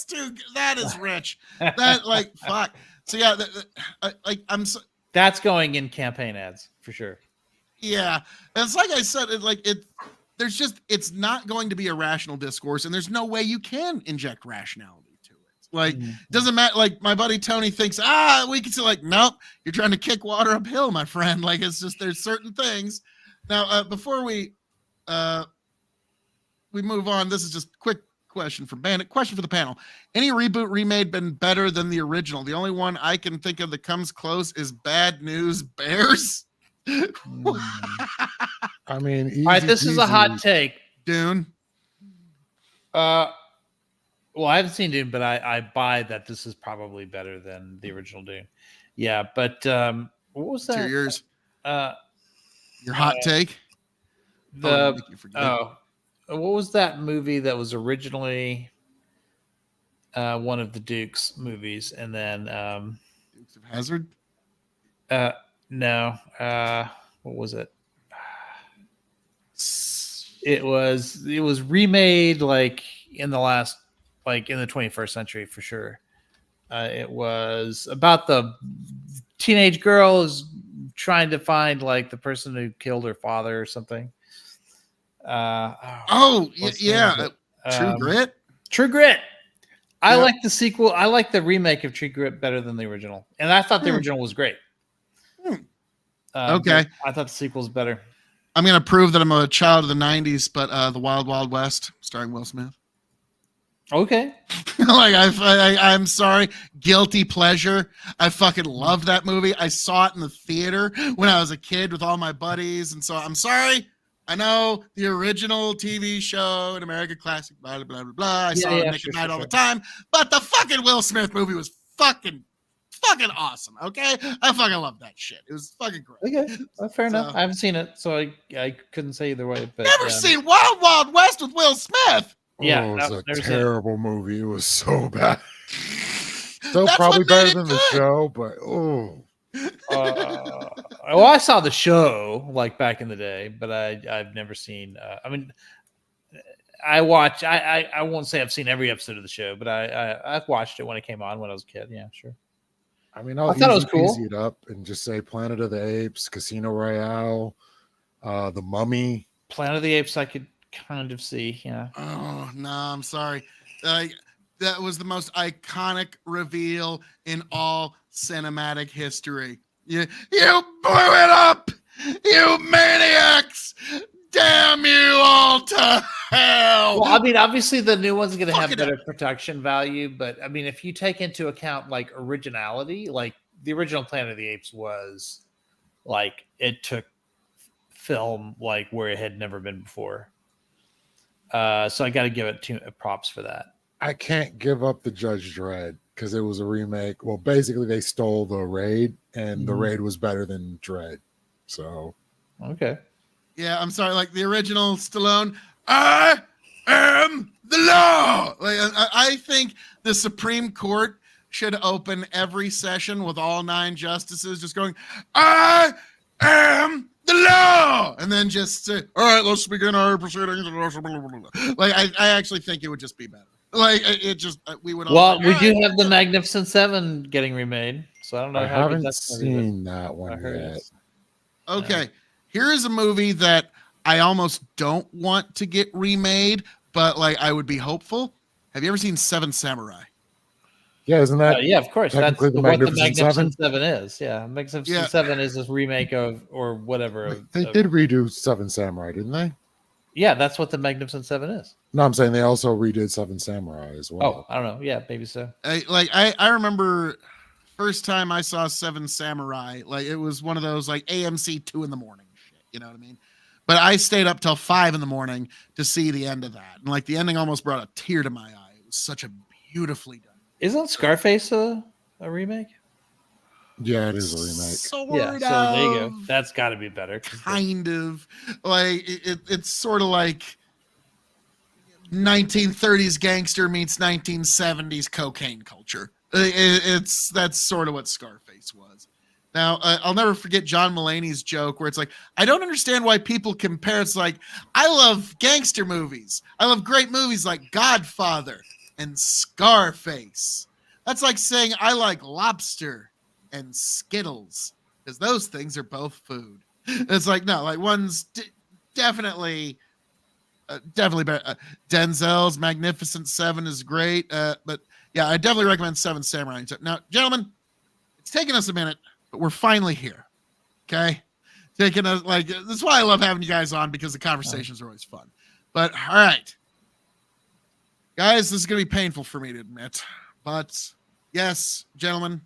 is rich. That like fuck. So yeah, that's going in campaign ads for sure. Yeah. And it's like I said, it's not going to be a rational discourse, and there's no way you can inject rationality to it. Like, doesn't matter. Like my buddy Tony thinks, we can say like, nope, you're trying to kick water uphill, my friend. Like it's just, there's certain things. Now, before we move on, this is just a quick question for Bandit. Question for the panel. Any reboot remade been better than the original? The only one I can think of that comes close is Bad News Bears. I mean, all right, this is a hot take. Dune. Well, I haven't seen Dune, but I buy that this is probably better than the original Dune. Yeah, but what was that? 2 years. Your hot take? What was that movie that was originally one of the Dukes movies, and then Dukes of Hazzard? No. What was it? It was remade like in the 21st century for sure. It was about the teenage girl is trying to find like the person who killed her father or something. True Grit. True Grit. I like the sequel. I like the remake of True Grit better than the original, and I thought the original was great. Okay, I thought the sequel's better. I'm gonna prove that I'm a child of the '90s, but the Wild Wild West, starring Will Smith. Okay. Like I'm sorry, guilty pleasure. I fucking love that movie. I saw it in the theater when I was a kid with all my buddies, and so I'm sorry. I know the original TV show, an American classic, blah blah blah blah blah. I saw it Nick at Night all the time, but the fucking Will Smith movie was fucking awesome. Okay, I fucking love that shit. It was fucking great. Okay, well, fair enough. I haven't seen it, so I couldn't say either way. But never seen Wild Wild West with Will Smith. Yeah, it was a terrible movie. It was so bad. Still probably better than the show, but well, I saw the show like back in the day, but I've never seen. I mean, I watch. I won't say I've seen every episode of the show, but I've watched it when it came on when I was a kid. Yeah, sure. I mean, I thought it was cool. Easy it up and just say Planet of the Apes, Casino Royale, The Mummy. Planet of the Apes, I could kind of see. Yeah. Oh no, I'm sorry. That was the most iconic reveal in all cinematic history. You blew it up, you maniacs! Damn you all to hell! Well, I mean, obviously the new one's going to have better production value, but I mean, if you take into account like originality, like the original Planet of the Apes was like it took film like where it had never been before. So I got to give it props for that. I can't give up the Judge Dredd because it was a remake. Well, basically they stole the Raid, and the Raid was better than Dredd. So, okay. Yeah, I'm sorry. Like the original Stallone, I am the law. Like I think the Supreme Court should open every session with all 9 justices just going, I am the law, and then just say, all right, let's begin our proceedings. Like I actually think it would just be better. Like it just we would. Well, we do have the Magnificent Seven getting remade, so I don't know. I haven't seen that one yet. Okay, here is a movie that I almost don't want to get remade, but like I would be hopeful. Have you ever seen Seven Samurai? Yeah, isn't that? Yeah, of course. That's what the Magnificent Seven is. Yeah, Magnificent Seven is this remake of or whatever. They did redo Seven Samurai, didn't they? Yeah, that's what the Magnificent Seven is. No, I'm saying they also redid Seven Samurai as well. Oh, I don't know. Yeah, maybe so. I remember first time I saw Seven Samurai, like it was one of those like AMC 2 a.m. shit. You know what I mean? But I stayed up till 5 a.m. to see the end of that, and like the ending almost brought a tear to my eye. It was such a beautifully done. Isn't Scarface a remake? Yeah, it is a remake. Sort So of. there you go. That's got to be better. Kind of like it's sort of like 1930s gangster meets 1970s cocaine culture. That's sort of what Scarface was. Now I'll never forget John Mulaney's joke where it's like, I don't understand why people compare. It's like, I love gangster movies. I love great movies like Godfather and Scarface. That's like saying I like lobster and Skittles, because those things are both food. It's like, no, like one's definitely better. Denzel's Magnificent Seven is great, but yeah, I definitely recommend Seven Samurai. Now, gentlemen, it's taken us a minute, but we're finally here. Okay, taking us like that's why I love having you guys on, because the conversations are always fun. But all right, guys, this is gonna be painful for me to admit, but yes, gentlemen,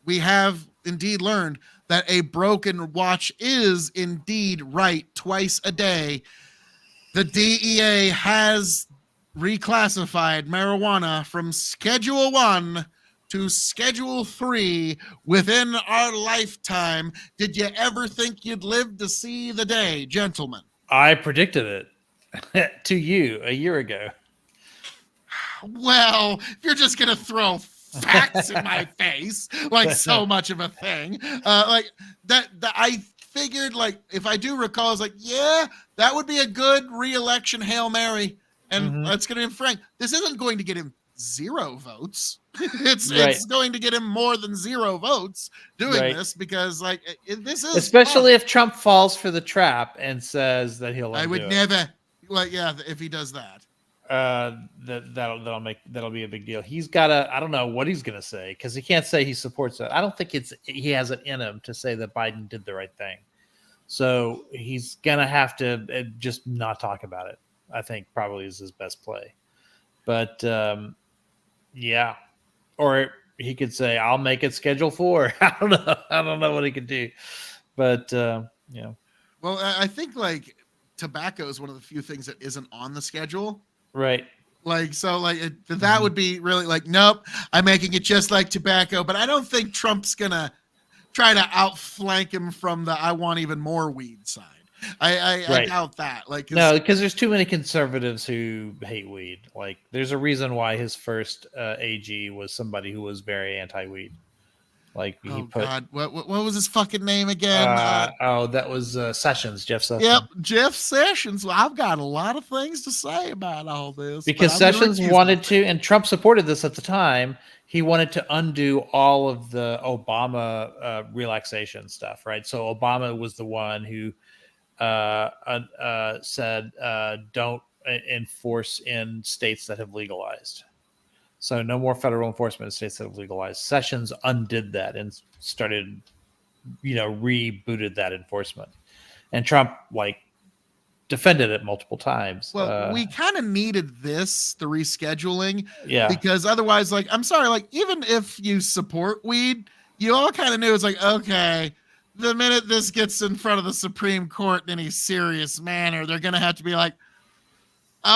we have indeed learned that a broken watch is indeed right twice a day. The DEA has reclassified marijuana from Schedule 1 to Schedule 3 within our lifetime. Did you ever think you'd live to see the day, gentlemen? I predicted it to you a year ago. Well, if you're just going to throw facts in my face like so much of a thing, like that I figured, like, if I do recall, it's like, yeah, that would be a good re-election Hail Mary. And it's going to be frank. This isn't going to get him 0 votes. It's going to get him more than 0 votes doing this, because like this is especially if Trump falls for the trap and says that he'll. I would never. Like, yeah, if he does that. That'll be a big deal. He's got to, I don't know what he's going to say, because he can't say he supports it. I don't think he has it in him to say that Biden did the right thing. So he's going to have to just not talk about it. I think probably is his best play. But yeah, or he could say, I'll make it Schedule 4. I don't know what he could do, but yeah. Well, I think like tobacco is one of the few things that isn't on the schedule. Right. Like, so like that would be really like, nope, I'm making it just like tobacco. But I don't think Trump's going to try to outflank him from the I want even more weed side. I doubt that. Like, no, because there's too many conservatives who hate weed. Like, there's a reason why his first AG was somebody who was very anti-weed. Like, God, what was his fucking name again? That was Sessions, Jeff Sessions. Yep, Jeff Sessions. Well, I've got a lot of things to say about all this, because Sessions wanted to, and Trump supported this at the time. He wanted to undo all of the Obama relaxation stuff, right? So Obama was the one who said don't enforce in states that have legalized. So no more federal enforcement in states that have legalized. Sessions undid that and started, rebooted that enforcement. And Trump defended it multiple times. Well, we kind of needed the rescheduling. Yeah. Because otherwise, like, I'm sorry, like, even if you support weed, you all kind of knew it's like, okay, the minute this gets in front of the Supreme Court in any serious manner, they're going to have to be like,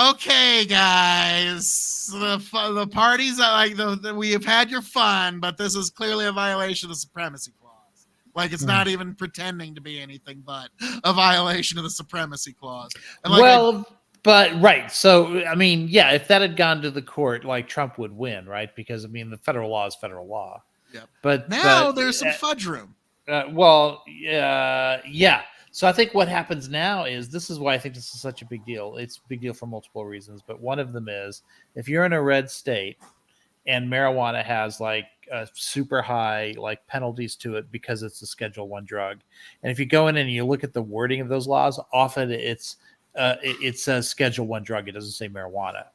okay, guys, the parties are like we have had your fun, but this is clearly a violation of the supremacy clause. Like, it's not even pretending to be anything but a violation of the supremacy clause. And right. So, I mean, yeah, if that had gone to the court, like, Trump would win, right? Because, I mean, the federal law is federal law. Yep. But now there's some fudge room. Yeah. So I think what happens now is, this is why I think this is such a big deal. It's a big deal for multiple reasons, but one of them is, if you're in a red state and marijuana has like super high like penalties to it because it's a Schedule 1 drug, and if you go in and you look at the wording of those laws, often it says Schedule 1 drug. It doesn't say marijuana.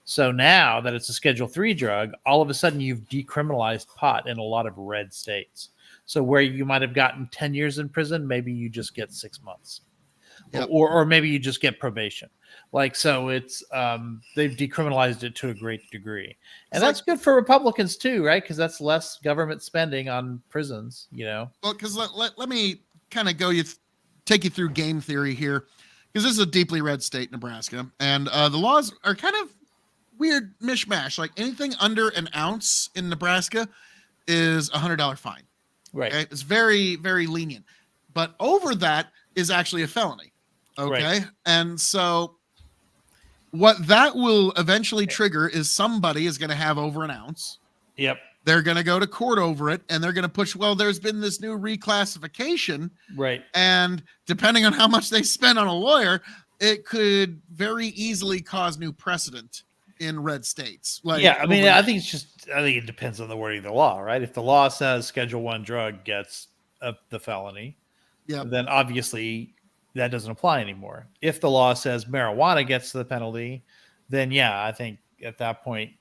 So now that it's a Schedule 3 drug, all of a sudden you've decriminalized pot in a lot of red states. So where you might have gotten 10 years in prison, maybe you just get 6 months. Yep. Or maybe you just get probation. Like, so it's they've decriminalized it to a great degree, and It's that's good for Republicans too, right? Because that's less government spending on prisons. Well, because let me kind of take you through game theory here, because this is a deeply red state, Nebraska, and the laws are kind of weird mishmash. Like anything under an ounce in Nebraska is $100 fine. Right. Okay? It's very, very lenient, but over that is actually a felony. Okay, Right. and so what that will eventually trigger is somebody is going to have over an ounce. Yep. They're going to go to court over it, and they're going to push. Well, there's been this new reclassification, Right. and depending on how much they spend on a lawyer, it could very easily cause new precedent in red states. Like, Yeah, I mean, I think it depends on the wording of the law, right? If the law says Schedule 1 drug gets the felony, then obviously that doesn't apply anymore. If the law says marijuana gets the penalty, then yeah, I think at that point,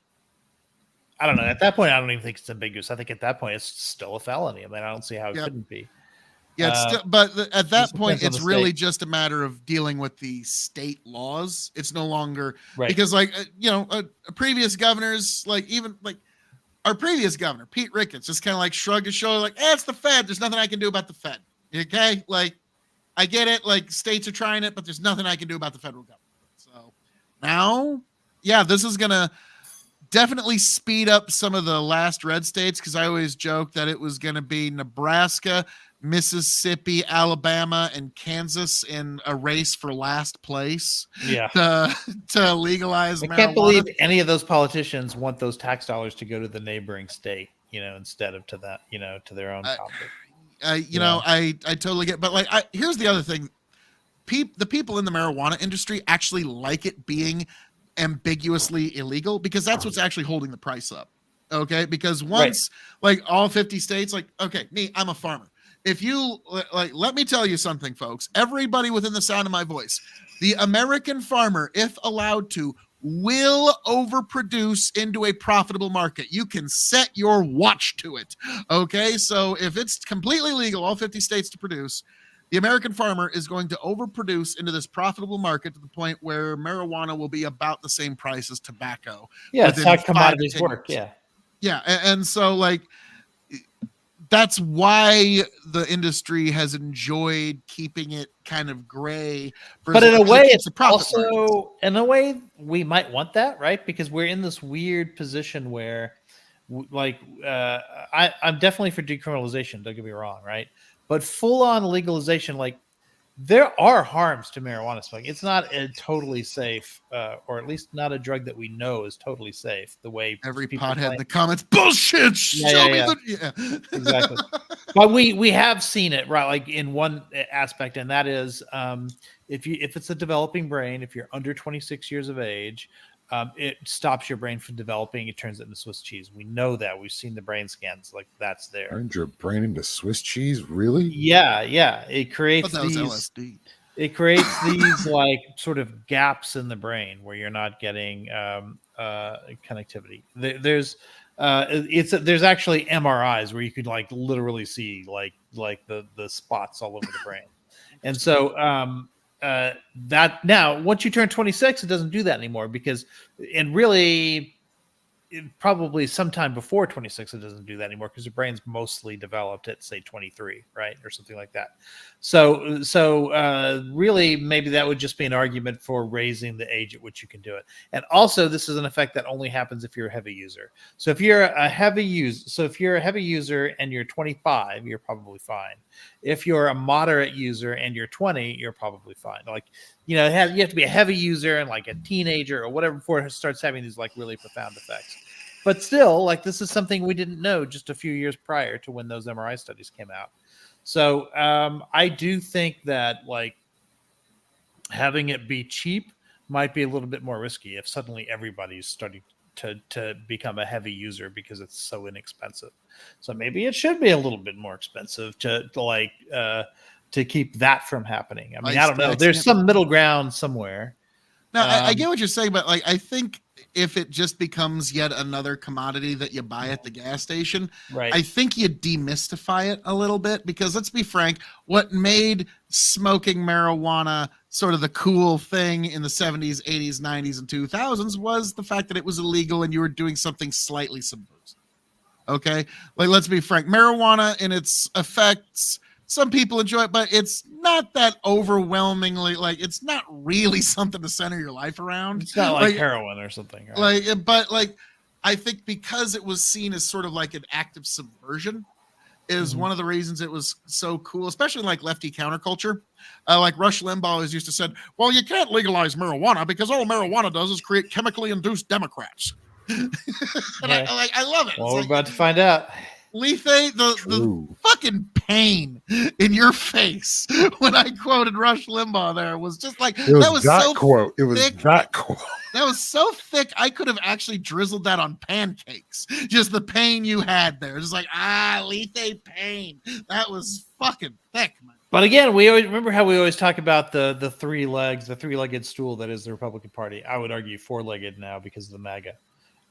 I don't know. At that point, I don't even think it's ambiguous. I think at that point, it's still a felony. I mean, I don't see how it couldn't be. Yeah, it's still, but at that point, depends on it's the really state. just a matter of dealing with the state laws. It's no longer Right. because, like, previous governors, like even like our previous governor, Pete Ricketts, just kind of like shrugged his shoulder, like, it's the Fed. There's nothing I can do about the Fed. Okay, like I get it. Like states are trying it, but there's nothing I can do about the federal government. So now, yeah, this is gonna definitely speed up some of the last red states, because I always joke that it was going to be Nebraska, Mississippi, Alabama, and Kansas in a race for last place. Yeah. To legalize marijuana. I can't believe any of those politicians want those tax dollars to go to the neighboring state, instead of to that, to their own pocket. I totally get, but like, here's the other thing. The people in the marijuana industry actually like it being ambiguously illegal, because that's what's actually holding the price up. Okay, because once like all 50 states, like, okay, I'm a farmer. If you like, let me tell you something, folks, everybody within the sound of my voice, the American farmer, if allowed to, will overproduce into a profitable market. You can set your watch to it. Okay, so if it's completely legal, all 50 states to produce, the American farmer is going to overproduce into this profitable market to the point where marijuana will be about the same price as tobacco. Yeah, it's within how 5 to commodities 10 work. years. Yeah. Yeah, and so like that's why the industry has enjoyed keeping it kind of gray. But in a way, it's the profit margins. also, in a way, we might want that, right? Because we're in this weird position where, I'm definitely for decriminalization. Don't get me wrong, right? But full-on legalization, like, there are harms to marijuana smoking. It's not a totally safe, or at least not a drug that we know is totally safe. The way Every people pothead claim. in the comments, bullshit. Exactly. But we have seen it, right? Like in one aspect, and that is if it's a developing brain, if you're under 26 years of age, it stops your brain from developing. It turns it into Swiss cheese. We know that. We've seen the brain scans. Like, that's there. Turned your brain into Swiss cheese? Really? Yeah. It creates That was these. LSD. It creates these like sort of gaps in the brain where you're not getting connectivity. There's actually MRIs where you could like literally see like the spots all over the brain, and so that now once you turn 26, it doesn't do that anymore, because and really probably sometime before 26 it doesn't do that anymore, because your brain's mostly developed at say 23, right, or something like that. So really maybe that would just be an argument for raising the age at which you can do it. And also this is an effect that only happens if you're a heavy user. So if you're a heavy user and you're 25, you're probably fine. If you're a moderate user and you're 20, you're probably fine. Like, you have to be a heavy user and like a teenager or whatever before it starts having these like really profound effects. But still, like, this is something we didn't know just a few years prior to when those MRI studies came out. So I do think that like having it be cheap might be a little bit more risky if suddenly everybody's starting to become a heavy user because it's so inexpensive. So maybe it should be a little bit more expensive to keep that from happening. I mean, I don't know. There's some middle ground somewhere. No, I get what you're saying, but like, I think if it just becomes yet another commodity that you buy at the gas station, Right. I think you demystify it a little bit, because let's be frank, what made smoking marijuana sort of the cool thing in the 70s, 80s, 90s, and 2000s was the fact that it was illegal and you were doing something slightly subversive. Okay? Like, let's be frank, marijuana in its effects, some people enjoy it, but it's not that overwhelmingly, like, it's not really something to center your life around. It's not like heroin or something, right? But I think because it was seen as sort of like an act of subversion is one of the reasons it was so cool, especially like lefty counterculture. Like Rush Limbaugh always used to say, well, you can't legalize marijuana because all marijuana does is create chemically induced Democrats. And I love it. Well, we're about to find out. Lethe, the fucking pain in your face when I quoted Rush Limbaugh there was just like, that was so quote. It was thick. that quote. That was so thick, I could have actually drizzled that on pancakes. Just the pain you had there. Just like, Lethe pain. That was fucking thick, man. But again, we always remember how we always talk about the three legs, the three-legged stool that is the Republican Party. I would argue four-legged now because of the MAGA.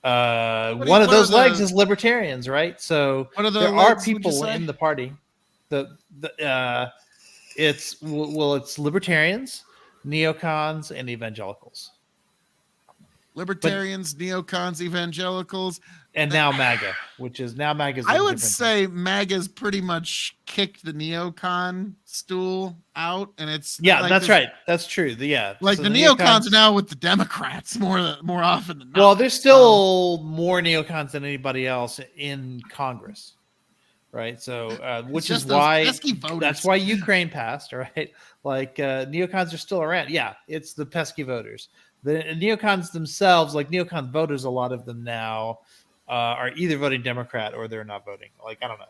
One of those legs is libertarians, right? So there are people in the party. It's libertarians, neocons, and evangelicals. Libertarians, neocons, evangelicals, and now MAGA, which is now MAGA. I would say MAGA's pretty much kicked the neocon stool out, and it's like that's right. That's true. Like so the neocons are now with the Democrats more often than not. Well, there's still more neocons than anybody else in Congress, right? So, which is why that's why Ukraine passed, right? Like neocons are still around. Yeah, it's the pesky voters. The neocons themselves, like neocon voters, a lot of them now are either voting Democrat or they're not voting. Like, I don't know,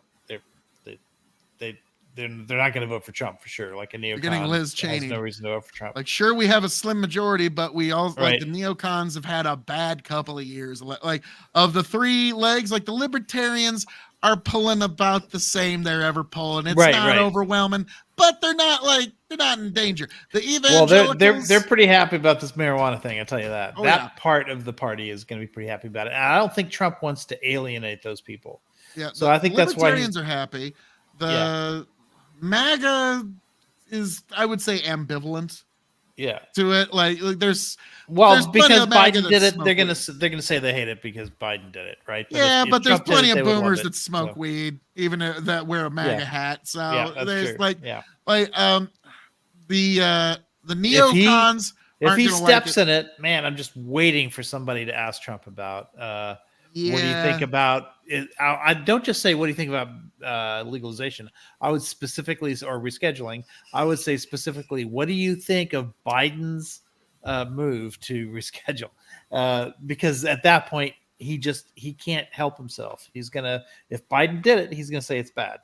they're not going to vote for Trump for sure. Like a neocon, getting Liz Cheney. Has no reason to vote for Trump. Like, sure, we have a slim majority, but we all like the neocons have had a bad couple of years. Like of the three legs, like the libertarians are pulling about the same they're ever pulling. It's not overwhelming, but they're not in danger. The evangelicals, well, they're pretty happy about this marijuana thing. I'll tell you that. Part of the party is going to be pretty happy about it. And I don't think Trump wants to alienate those people. Yeah. So I think that's why libertarians are happy. The MAGA is, I would say, ambivalent. Yeah. To it, like there's because Biden did it, they're gonna say they hate it because Biden did it, right? But but there's plenty of boomers that smoke weed, even that wear a MAGA hat. So there's the neocons. If he steps in it, man, I'm just waiting for somebody to ask Trump about what do you think about it? I don't just say what do you think about legalization. I would specifically, or rescheduling, I would say specifically, what do you think of Biden's move to reschedule? Because at that point, he can't help himself. He's gonna, if Biden did it, he's gonna say it's bad.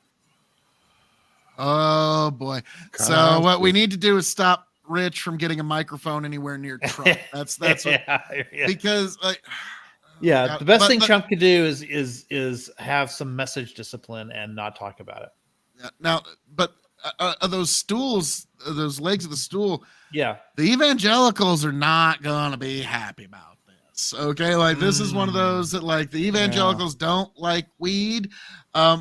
Oh boy! So what we need to do is stop Rich from getting a microphone anywhere near Trump. That's what, because the best thing Trump could do is have some message discipline and not talk about it. Now, but those stools, those legs of the stool, the evangelicals are not gonna be happy about this. Okay, like this is one of those that like the evangelicals don't like weed. Now,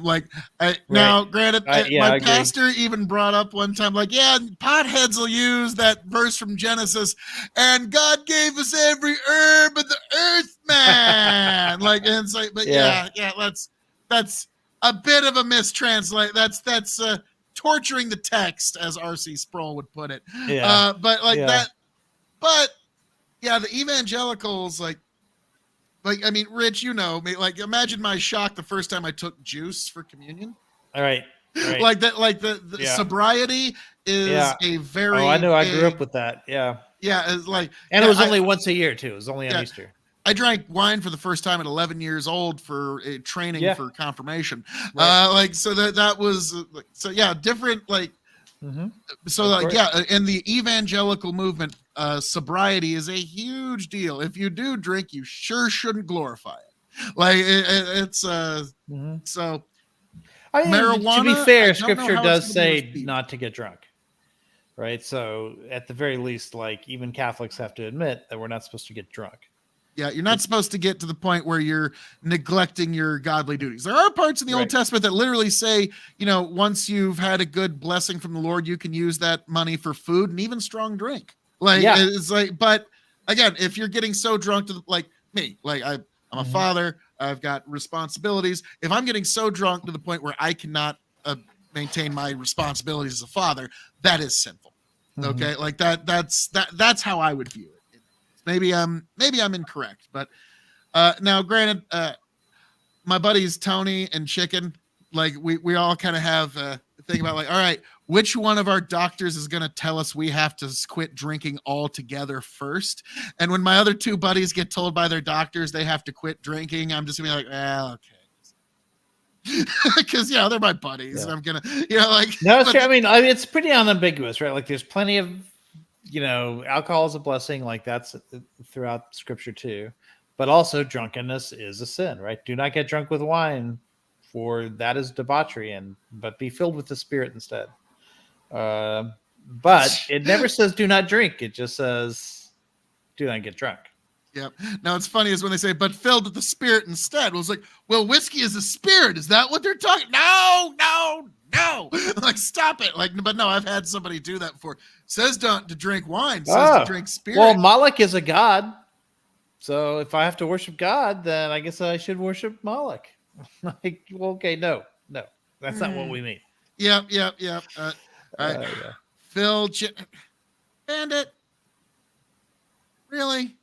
granted, my pastor even brought up one time, like, potheads will use that verse from Genesis, and God gave us every herb of the earth, man. Like, and it's like, but that's a bit of a mistranslate. That's torturing the text, as R.C. Sproul would put it. The evangelicals, like, I mean, Rich, you know me. Like, imagine my shock the first time I took juice for communion. All right. Like that. Like the sobriety is a very. Oh, I know. I grew up with that. Yeah. Yeah. It's like, and it was only once a year too. It was only on Easter. I drank wine for the first time at 11 years old for training for confirmation. So that was different. Like. Mm-hmm. So in the evangelical movement, sobriety is a huge deal. If you do drink, you sure shouldn't glorify it. Like it's so. Marijuana. To be fair, Scripture does say not to get drunk, right? So at the very least, like even Catholics have to admit that we're not supposed to get drunk. Yeah, you're not supposed to get to the point where you're neglecting your godly duties. There are parts in the Old Right. Testament that literally say, once you've had a good blessing from the Lord, you can use that money for food and even strong drink. Like, Yeah. it's like, but again, if you're getting so drunk to like me, like I'm a Mhm. father, I've got responsibilities. If I'm getting so drunk to the point where I cannot maintain my responsibilities as a father, that is sinful. Mhm. Okay, like that's how I would view it. Maybe I'm incorrect, but now granted, my buddies Tony and Chicken, like we all kind of have a thing about like, all right, which one of our doctors is going to tell us we have to quit drinking altogether first? And when my other two buddies get told by their doctors they have to quit drinking, I'm just gonna be like, well, okay. Because they're my buddies, Yeah. and I'm gonna, like. No, it's but true. I mean, it's pretty unambiguous, right? Like, there's plenty of, alcohol is a blessing. Like, that's throughout Scripture too. But also, drunkenness is a sin, right? Do not get drunk with wine, for that is debauchery, but be filled with the Spirit instead. But it never says do not drink. It just says do not get drunk. Yep. Now it's funny is when they say, but filled with the Spirit instead. Well, it's like, well, whiskey is a spirit. Is that what they're talking? No. Like, stop it. Like, but no, I've had somebody do that before. Says don't to drink wine. Says to drink spirit. Well, Moloch is a god. So if I have to worship God, then I guess I should worship Moloch. Like, well, okay, no, that's not what we mean. Yep. Phil, Bandit. Really?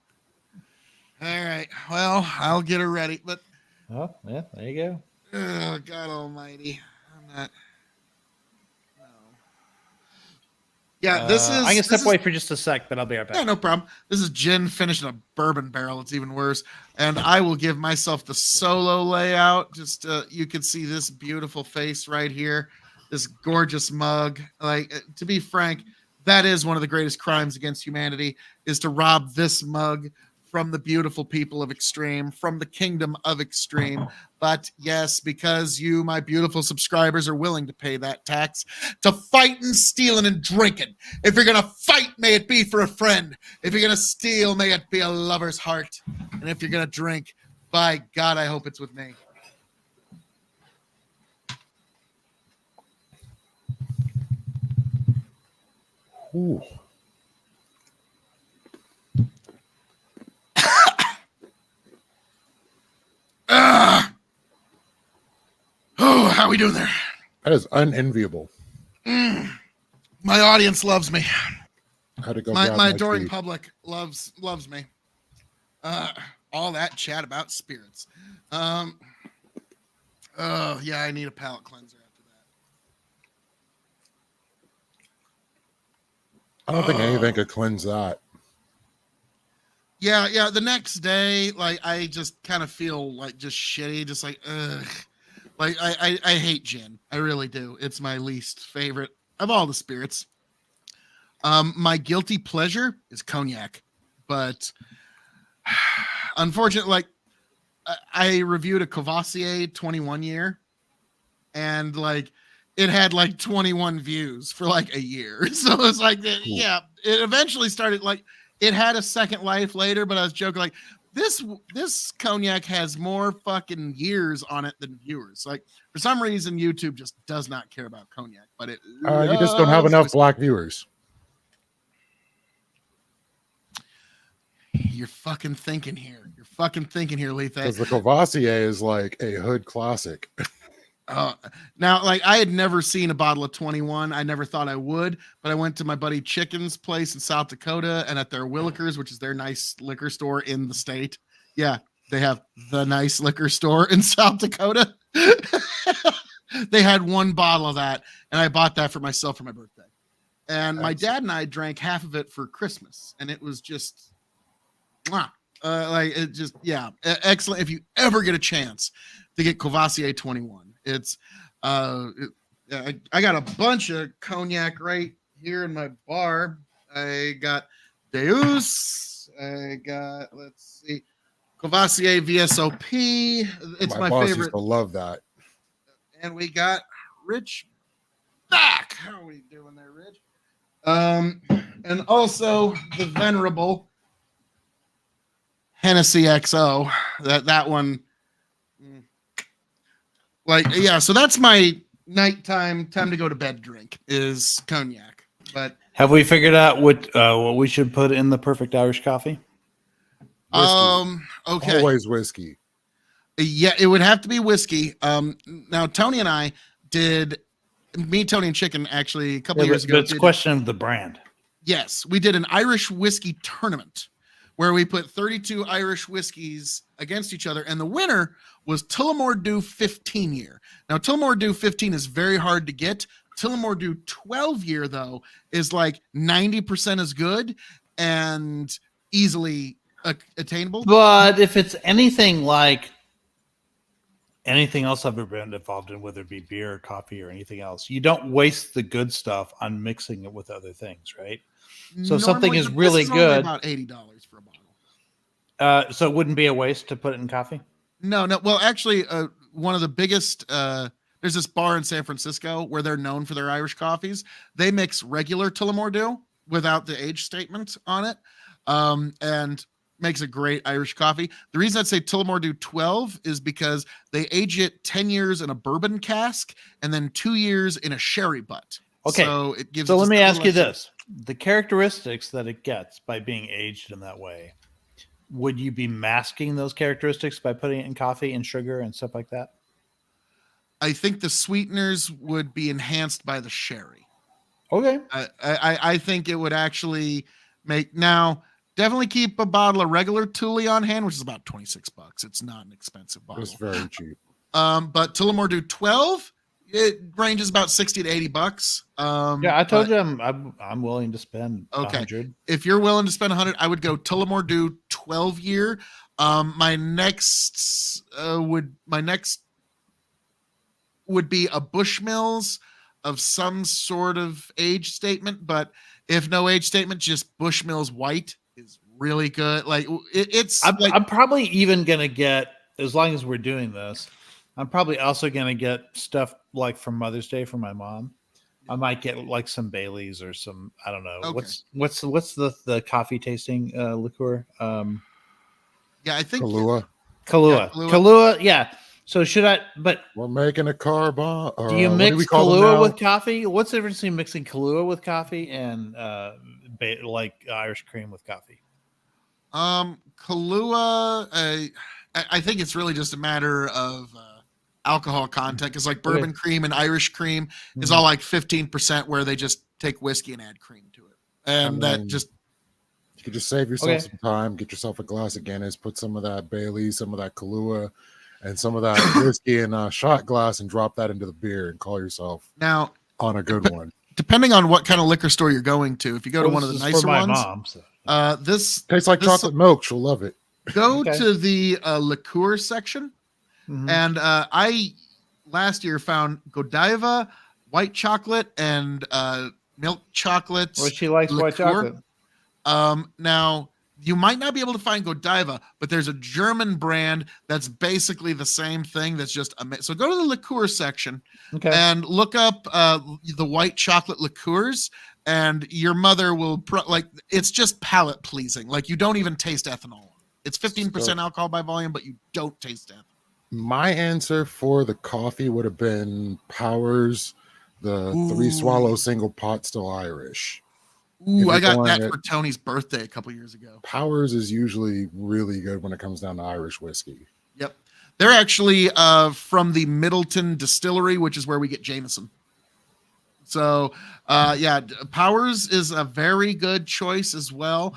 All right. Well, I'll get her ready. But oh, yeah, there you go. Oh, God Almighty! I'm not. No. Yeah, this is. I'm gonna step away for just a sec, but I'll be right back. Yeah, no problem. This is gin finished in a bourbon barrel. It's even worse. And I will give myself the solo layout. Just you can see this beautiful face right here. This gorgeous mug. Like, to be frank, that is one of the greatest crimes against humanity, is to rob this mug from the beautiful people of Extreme, from the kingdom of Extreme. But yes, because you, my beautiful subscribers, are willing to pay that tax, to fighting, stealing, and drinking. If you're going to fight, may it be for a friend. If you're going to steal, may it be a lover's heart. And if you're going to drink, by God, I hope it's with me. Ooh. Oh, how we doing there? That is unenviable. My audience loves me. I had to go My adoring tea. public loves me. All that chat about spirits. Oh yeah, I need a palate cleanser after that. I don't think anything could cleanse that. Yeah. The next day, like, I just kind of feel like just shitty, just like, ugh. Like, I hate gin. I really do. It's my least favorite of all the spirits. My guilty pleasure is cognac, but unfortunately, like, I reviewed a Courvoisier 21 year, and like, it had like 21 views for like a year. So it's like, yeah, it eventually started, like, it had a second life later, but I was joking, like, this cognac has more fucking years on it than viewers. Like, for some reason, YouTube just does not care about cognac, but it You just don't have enough black viewers. You're fucking thinking here. Lethe. Because the Courvoisier is like a hood classic. Now, like, I had never seen a bottle of 21. I never thought I would, but I went to my buddy Chicken's place in South Dakota, and at their Willikers, which is their nice liquor store in the state. Yeah, they have the nice liquor store in South Dakota. They had one bottle of that, and I bought that for myself for my birthday. And my dad and I drank half of it for Christmas, and it was just, like, it just, yeah, excellent. If you ever get a chance to get Courvoisier 21. It's I got a bunch of cognac right here in my bar. I got Deus. I got, let's see, Courvoisier VSOP. It's my boss favorite. used to love that. And we got Rich back. How are we doing there, Rich? And also the venerable Hennessy XO. That one. Like, yeah, so that's my nighttime time to go to bed drink is cognac. But Have we figured out what we should put in the perfect Irish coffee? okay. Always whiskey. Yeah, it would have to be whiskey. Now Tony and I did Tony and Chicken actually a couple years ago. But it's a question of the brand. Yes, we did an Irish whiskey tournament where we put 32 Irish whiskeys against each other, and the winner was Tullamore Dew 15 year. Now, Tullamore Dew 15 is very hard to get. Tullamore Dew 12 year, though, is like 90% as good and easily attainable. But if it's anything like anything else I've ever been involved in, whether it be beer, or coffee, or anything else, you don't waste the good stuff on mixing it with other things, right? So if something is really good, about $80 for a bottle. So it wouldn't be a waste to put it in coffee. No. Well, actually, one of the biggest. There's this bar in San Francisco where they're known for their Irish coffees. They mix regular Tullamore Dew without the age statement on it, and makes a great Irish coffee. The reason I'd say Tullamore Dew 12 is because they age it 10 years in a bourbon cask and then 2 years in a sherry butt. Okay. So it gives. So let just me a ask little you extra- this: the characteristics that it gets by being aged in that way, would you be masking those characteristics by putting it in coffee and sugar and stuff like that? I think the sweeteners would be enhanced by the sherry. Okay. I think it would actually make now. Definitely keep a bottle of regular Tully on hand, which is about $26. It's not an expensive bottle. It's very cheap. But Tullamore Dew 12, it ranges about $60 to $80. Yeah, I told you I'm willing to spend Okay. 100. If you're willing to spend 100, I would go Tullamore Dew 12 year. My next would be a Bushmills of some sort of age statement, but if no age statement, just Bushmills White is really good. Like it's I'm probably even gonna get, as long as we're doing this, I'm probably also gonna get stuff like for Mother's Day for my mom. I might get like some Baileys or some, I don't know. Okay. What's the coffee tasting liqueur? yeah, I think Kahlua. Kahlua. Kahlua. Kahlua, yeah. So should I? But We're making a car bomb. do you mix Kahlua with coffee? What's the difference between mixing Kahlua with coffee and like Irish cream with coffee? Kahlua, I think it's really just a matter of alcohol content. It's like bourbon cream and Irish cream is all like 15%, where they just take whiskey and add cream to it, and that just you could just save yourself Okay. some time. Get yourself a glass of Guinness. Put some of that Bailey, some of that Kahlua, and some of that whiskey in a shot glass, and drop that into the beer, and call yourself now. on a good one. Depending on what kind of liquor store you're going to, if you go to one of the This is nicer for my ones, mom, so. this Tastes like this- chocolate milk. She'll love it. go Okay. to the liqueur section. Mhm. And I last year found Godiva, white chocolate, and milk chocolate. Well, she likes white liqueur. chocolate. Now you might not be able to find Godiva, but there's a German brand that's basically the same thing. That's just so go to the liqueur section Okay. and look up the white chocolate liqueurs, and your mother will it's just palate pleasing. Like you don't even taste ethanol. It's 15% alcohol by volume, but you don't taste ethanol. My answer for the coffee would have been Powers, the Three Ooh. Swallow Single Pot Still Irish. Ooh, If I you're got going that at- for Tony's birthday a couple years ago. Powers is usually really good when it comes down to Irish whiskey. Yep. They're actually from the Middleton Distillery, which is where we get Jameson. So, Powers is a very good choice as well.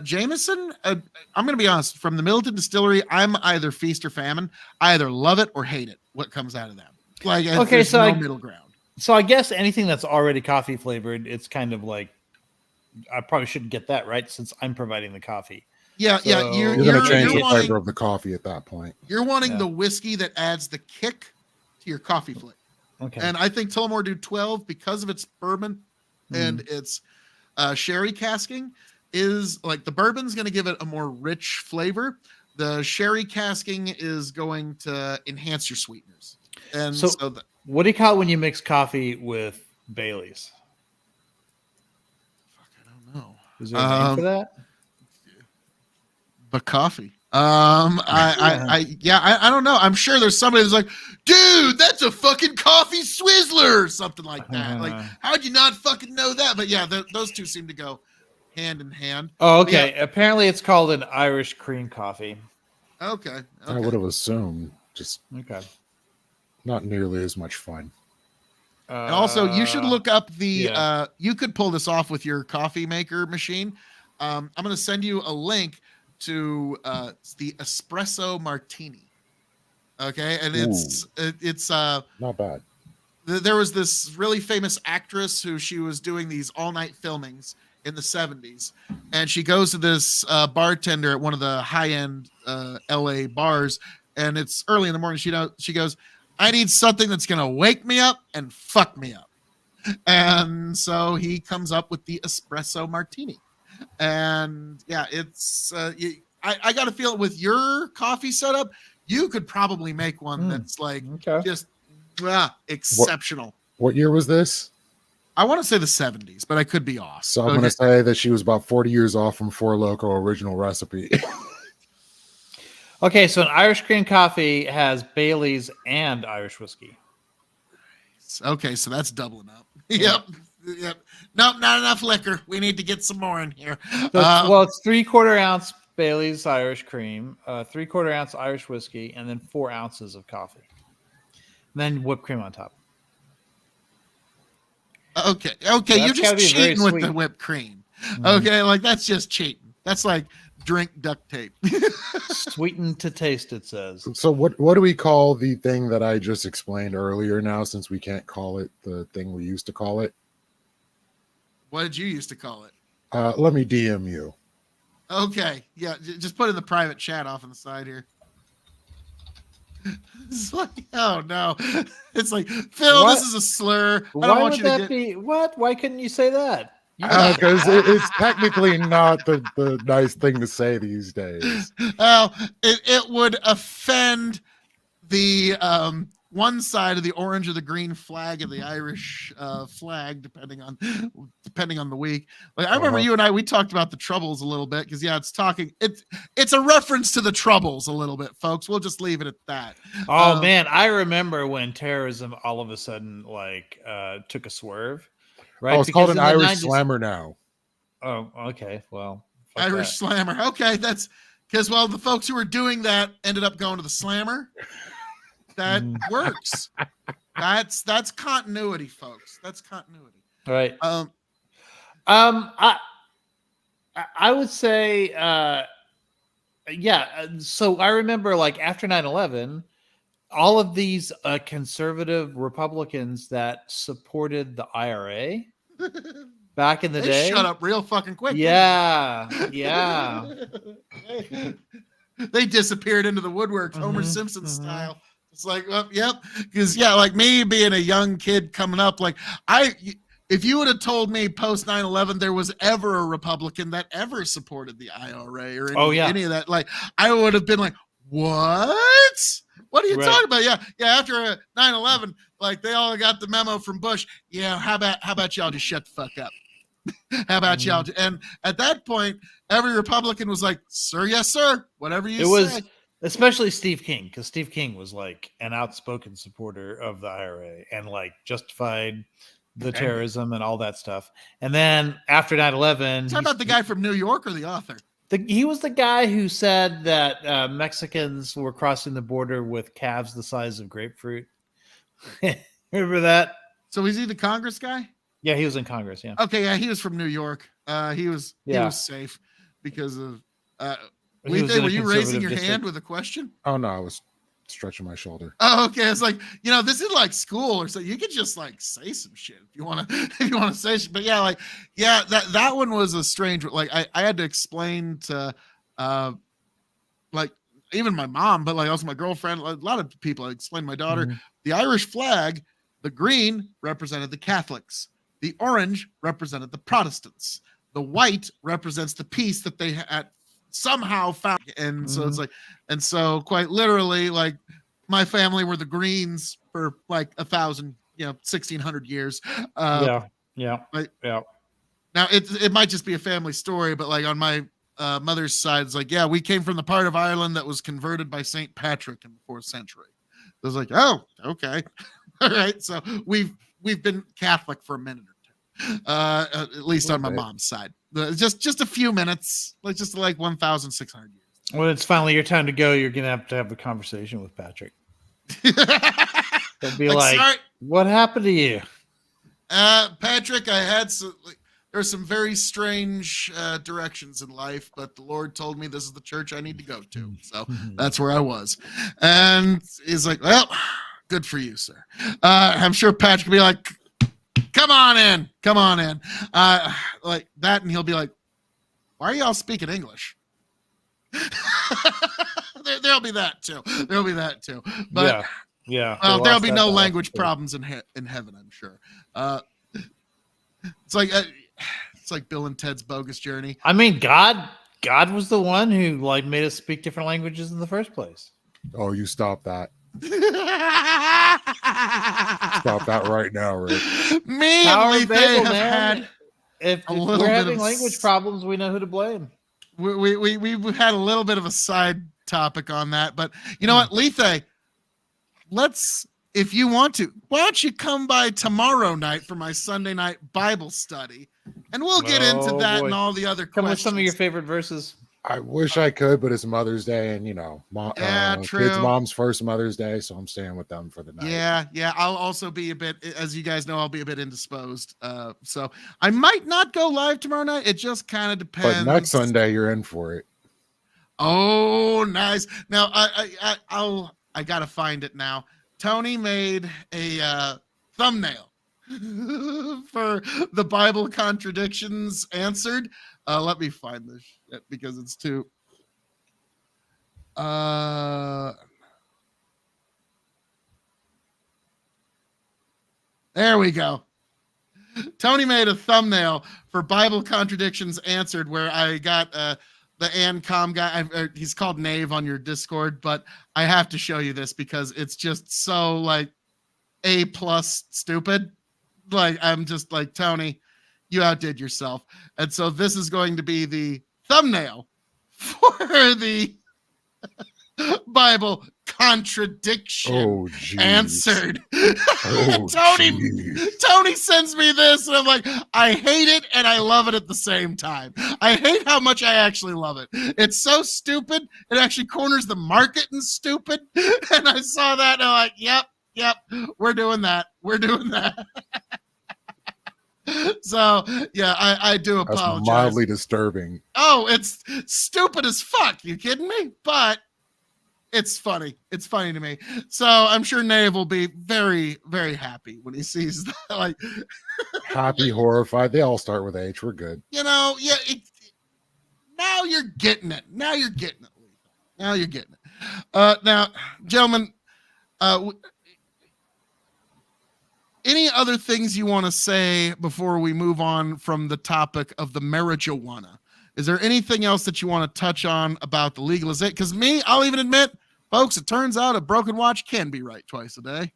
Jameson, I'm going to be honest, from the Middleton Distillery, I'm either feast or famine. I either love it or hate it, what comes out of that. Like, Okay, there's so no I- middle ground. So I guess anything that's already coffee flavored, it's kind of like I probably shouldn't get that, right? Since I'm providing the coffee. Yeah, So- you're You're going to change the wanting, flavor of the coffee at that point. you're wanting Yeah. the whiskey that adds the kick to your coffee flavor. Okay. And I think Tullamore Dew 12, because of its bourbon and its sherry casking, is like the bourbon's going to give it a more rich flavor. The sherry casking is going to enhance your sweeteners. And So- so, What do you call it when you mix coffee with Bailey's? I don't know. Is there a name for that? But coffee. I don't know. I'm sure there's somebody that's like, dude, that's a fucking coffee swizzler or something like that. Like, how'd you not fucking know that? But yeah, those two seem to go hand in hand. Oh, But yeah, okay. Apparently, it's called an Irish cream coffee. okay. I would have assumed, just Okay. not nearly as much fun. And also, you should look up the. yeah. You could pull this off with your coffee maker machine. I'm going to send you a link to the espresso martini. Okay, and it's Not bad. there was this really famous actress who she was doing these all-night filmings in the 70s, and she goes to this bartender at one of the high-end LA bars, and it's early in the morning. She goes, I need something that's gonna wake me up and fuck me up. And so he comes up with the espresso martini. And yeah, it's I got to feel it with your coffee setup. You could probably make one that's like just exceptional. What year was this? I want to say the 70s, but I could be off. So I'm going to say that she was about 40 years off from Four Loko original recipe. Okay, so an Irish cream coffee has Bailey's and Irish whiskey. Okay, so that's doubling up. Yep. Nope, not enough liquor. We need to get some more in here. So it's 3/4 ounce Bailey's Irish cream, 3/4 ounce Irish whiskey, and then 4 ounces of coffee. And then whipped cream on top. Okay, That's you're just gotta be very cheating with sweet. the whipped cream. Okay, like that's just cheating. That's like drink duct tape. Sweetened to taste, it says. So what do we call the thing that I just explained earlier now, since we can't call it the thing we used to call it? What did you used to call it? Let me DM you. Okay, yeah, just put it in the private chat off on the side here. It's like, oh no. It's like, Phil, What? this is a slur. I don't Why want would you to that get... be? What? Why couldn't you say that? Because it's technically not the nice thing to say these days. Well, it would offend the one side of the orange or the green flag of the Irish flag, depending on the week. Like I remember you and we talked about the Troubles a little bit because it's a reference to the Troubles a little bit, folks. We'll just leave it at that. Oh man, I remember when terrorism all of a sudden took a swerve. Right? Oh, it's called Because an in the Irish 90s slammer now. Oh, okay. Well, fuck Irish that. Slammer. Okay, that's because the folks who were doing that ended up going to the Slammer. That works. That's continuity, folks. That's continuity. All right. I would say, yeah. So I remember, like after 9/11, all of these conservative Republicans that supported the IRA back in the They day. shut up real fucking quick. Yeah. They disappeared into the woodwork, Homer Simpson style. It's like, well, yep. Because like me being a young kid coming up, like if you would have told me post 9/11 there was ever a Republican that ever supported the IRA or any of that, like I would have been like, what? What are you talking about? Yeah. After 9/11, like they all got the memo from Bush. Yeah. How about y'all just shut the fuck up? How about y'all? And at that point, every Republican was like, sir, yes, sir. Whatever you say. It was especially Steve King, because Steve King was like an outspoken supporter of the IRA and like justified the terrorism and all that stuff. And then after 9/11, talk about the guy from New York or the author? He was the guy who said that Mexicans were crossing the border with calves the size of grapefruit. Remember that? So is he the Congress guy? Yeah, he was in Congress. Yeah. Okay, yeah, he was from New York. He was safe because of. Were you raising your hand with a question? Oh no, I was stretching my shoulder. Oh, okay. It's like, this is like school or so. You could just like say some shit if you want to say shit. But that one was a strange. Like I had to explain to, like even my mom, but like also my girlfriend, a lot of people. I explained to my daughter the Irish flag, the green represented the Catholics, the orange represented the Protestants, the white represents the peace that they had somehow found. And so it's like, and so quite literally, like my family were the Greens for like 1,600 years. Yeah. Now it might just be a family story, but like on my mother's side is like, yeah, we came from the part of Ireland that was converted by St. Patrick in the 4th century. I was like, oh, okay. All right. So we've been Catholic for a minute or two, at least on my mom's side. Just a few minutes, like 1,600 years. When it's finally your time to go, you're going to have the conversation with Patrick. They'll be like, sorry, what happened to you? Patrick, I had there are some very strange directions in life, but the Lord told me this is the church I need to go to. So that's where I was. And he's like, well, good for you, sir. I'm sure Patrick will be like, come on in. Like that. And he'll be like, why are y'all speaking English? There'll be that too. But yeah. Well, there'll be no language problems in heaven, I'm sure. It's like Bill and Ted's Bogus Journey. I mean, God was the one who like made us speak different languages in the first place. Oh, you stop that. Stop that right now, Rick. Me Power and of Babel, have man. had If a we're little bit having of language problems, we know who to blame. we've had a little bit of a side topic on that, but you know what, Lethe, if you want to, why don't you come by tomorrow night for my Sunday night Bible study, and we'll get into that boy. and all the other Come questions. with some of your favorite verses. I wish I could, but it's Mother's Day, and true. kids' mom's first Mother's Day, so I'm staying with them for the night. Yeah. I'll also be a bit, as you guys know, I'll be a bit indisposed. So I might not go live tomorrow night. It just kind of depends. But next Sunday, you're in for it. Oh, nice. Now I gotta find it now. Tony made a thumbnail for the Bible contradictions answered. Let me find this shit because it's too. There we go. Tony made a thumbnail for Bible contradictions answered, where I got the Ancom guy. He's called Nave on your Discord, but I have to show you this because it's just so like A+ stupid. Like I'm just like, Tony, you outdid yourself. And so this is going to be the thumbnail for the Bible contradiction answered. Tony sends me this, and I'm like, I hate it and I love it at the same time. I hate how much I actually love it. It's so stupid. It actually corners the market in stupid. And I saw that and I'm like, yep, we're doing that. So yeah, I do apologize. That's mildly disturbing. Oh, it's stupid as fuck. You kidding me? But it's funny. It's funny to me. So I'm sure Nave will be very, very happy when he sees that. Like happy, horrified. They all start with H. We're good. Yeah. Now you're getting it. Now you're getting it. Now, gentlemen, any other things you want to say before we move on from the topic of the marijuana? Is there anything else that you want to touch on about the legalization? Because I'll even admit, folks, it turns out a broken watch can be right twice a day.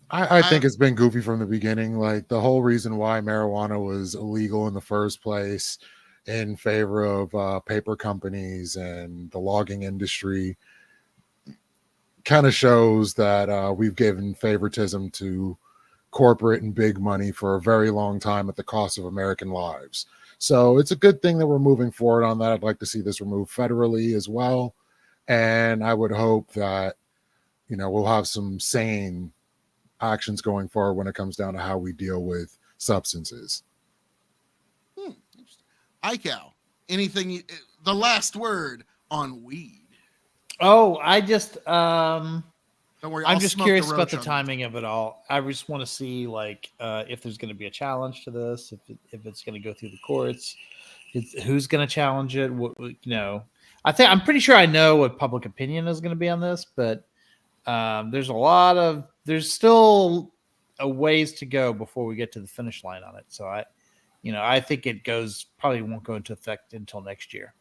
I think it's been goofy from the beginning. Like the whole reason why marijuana was illegal in the first place in favor of paper companies and the logging industry kind of shows that we've given favoritism to corporate and big money for a very long time at the cost of American lives. So it's a good thing that we're moving forward on that. I'd like to see this removed federally as well. And I would hope that, we'll have some sane actions going forward when it comes down to how we deal with substances. Ical, anything, the last word on weed? Oh, I just Don't worry, I'm just curious about the timing of it all. I just want to see if there's going to be a challenge to this, if it's going to go through the courts, who's going to challenge it. I'm pretty sure I know what public opinion is going to be on this, but there's still a ways to go before we get to the finish line on it. So I think it probably won't go into effect until next year.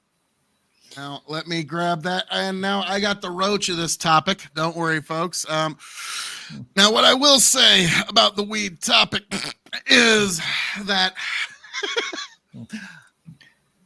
Now, let me grab that. And now I got the roach of this topic. Don't worry, folks. Now, what I will say about the weed topic is that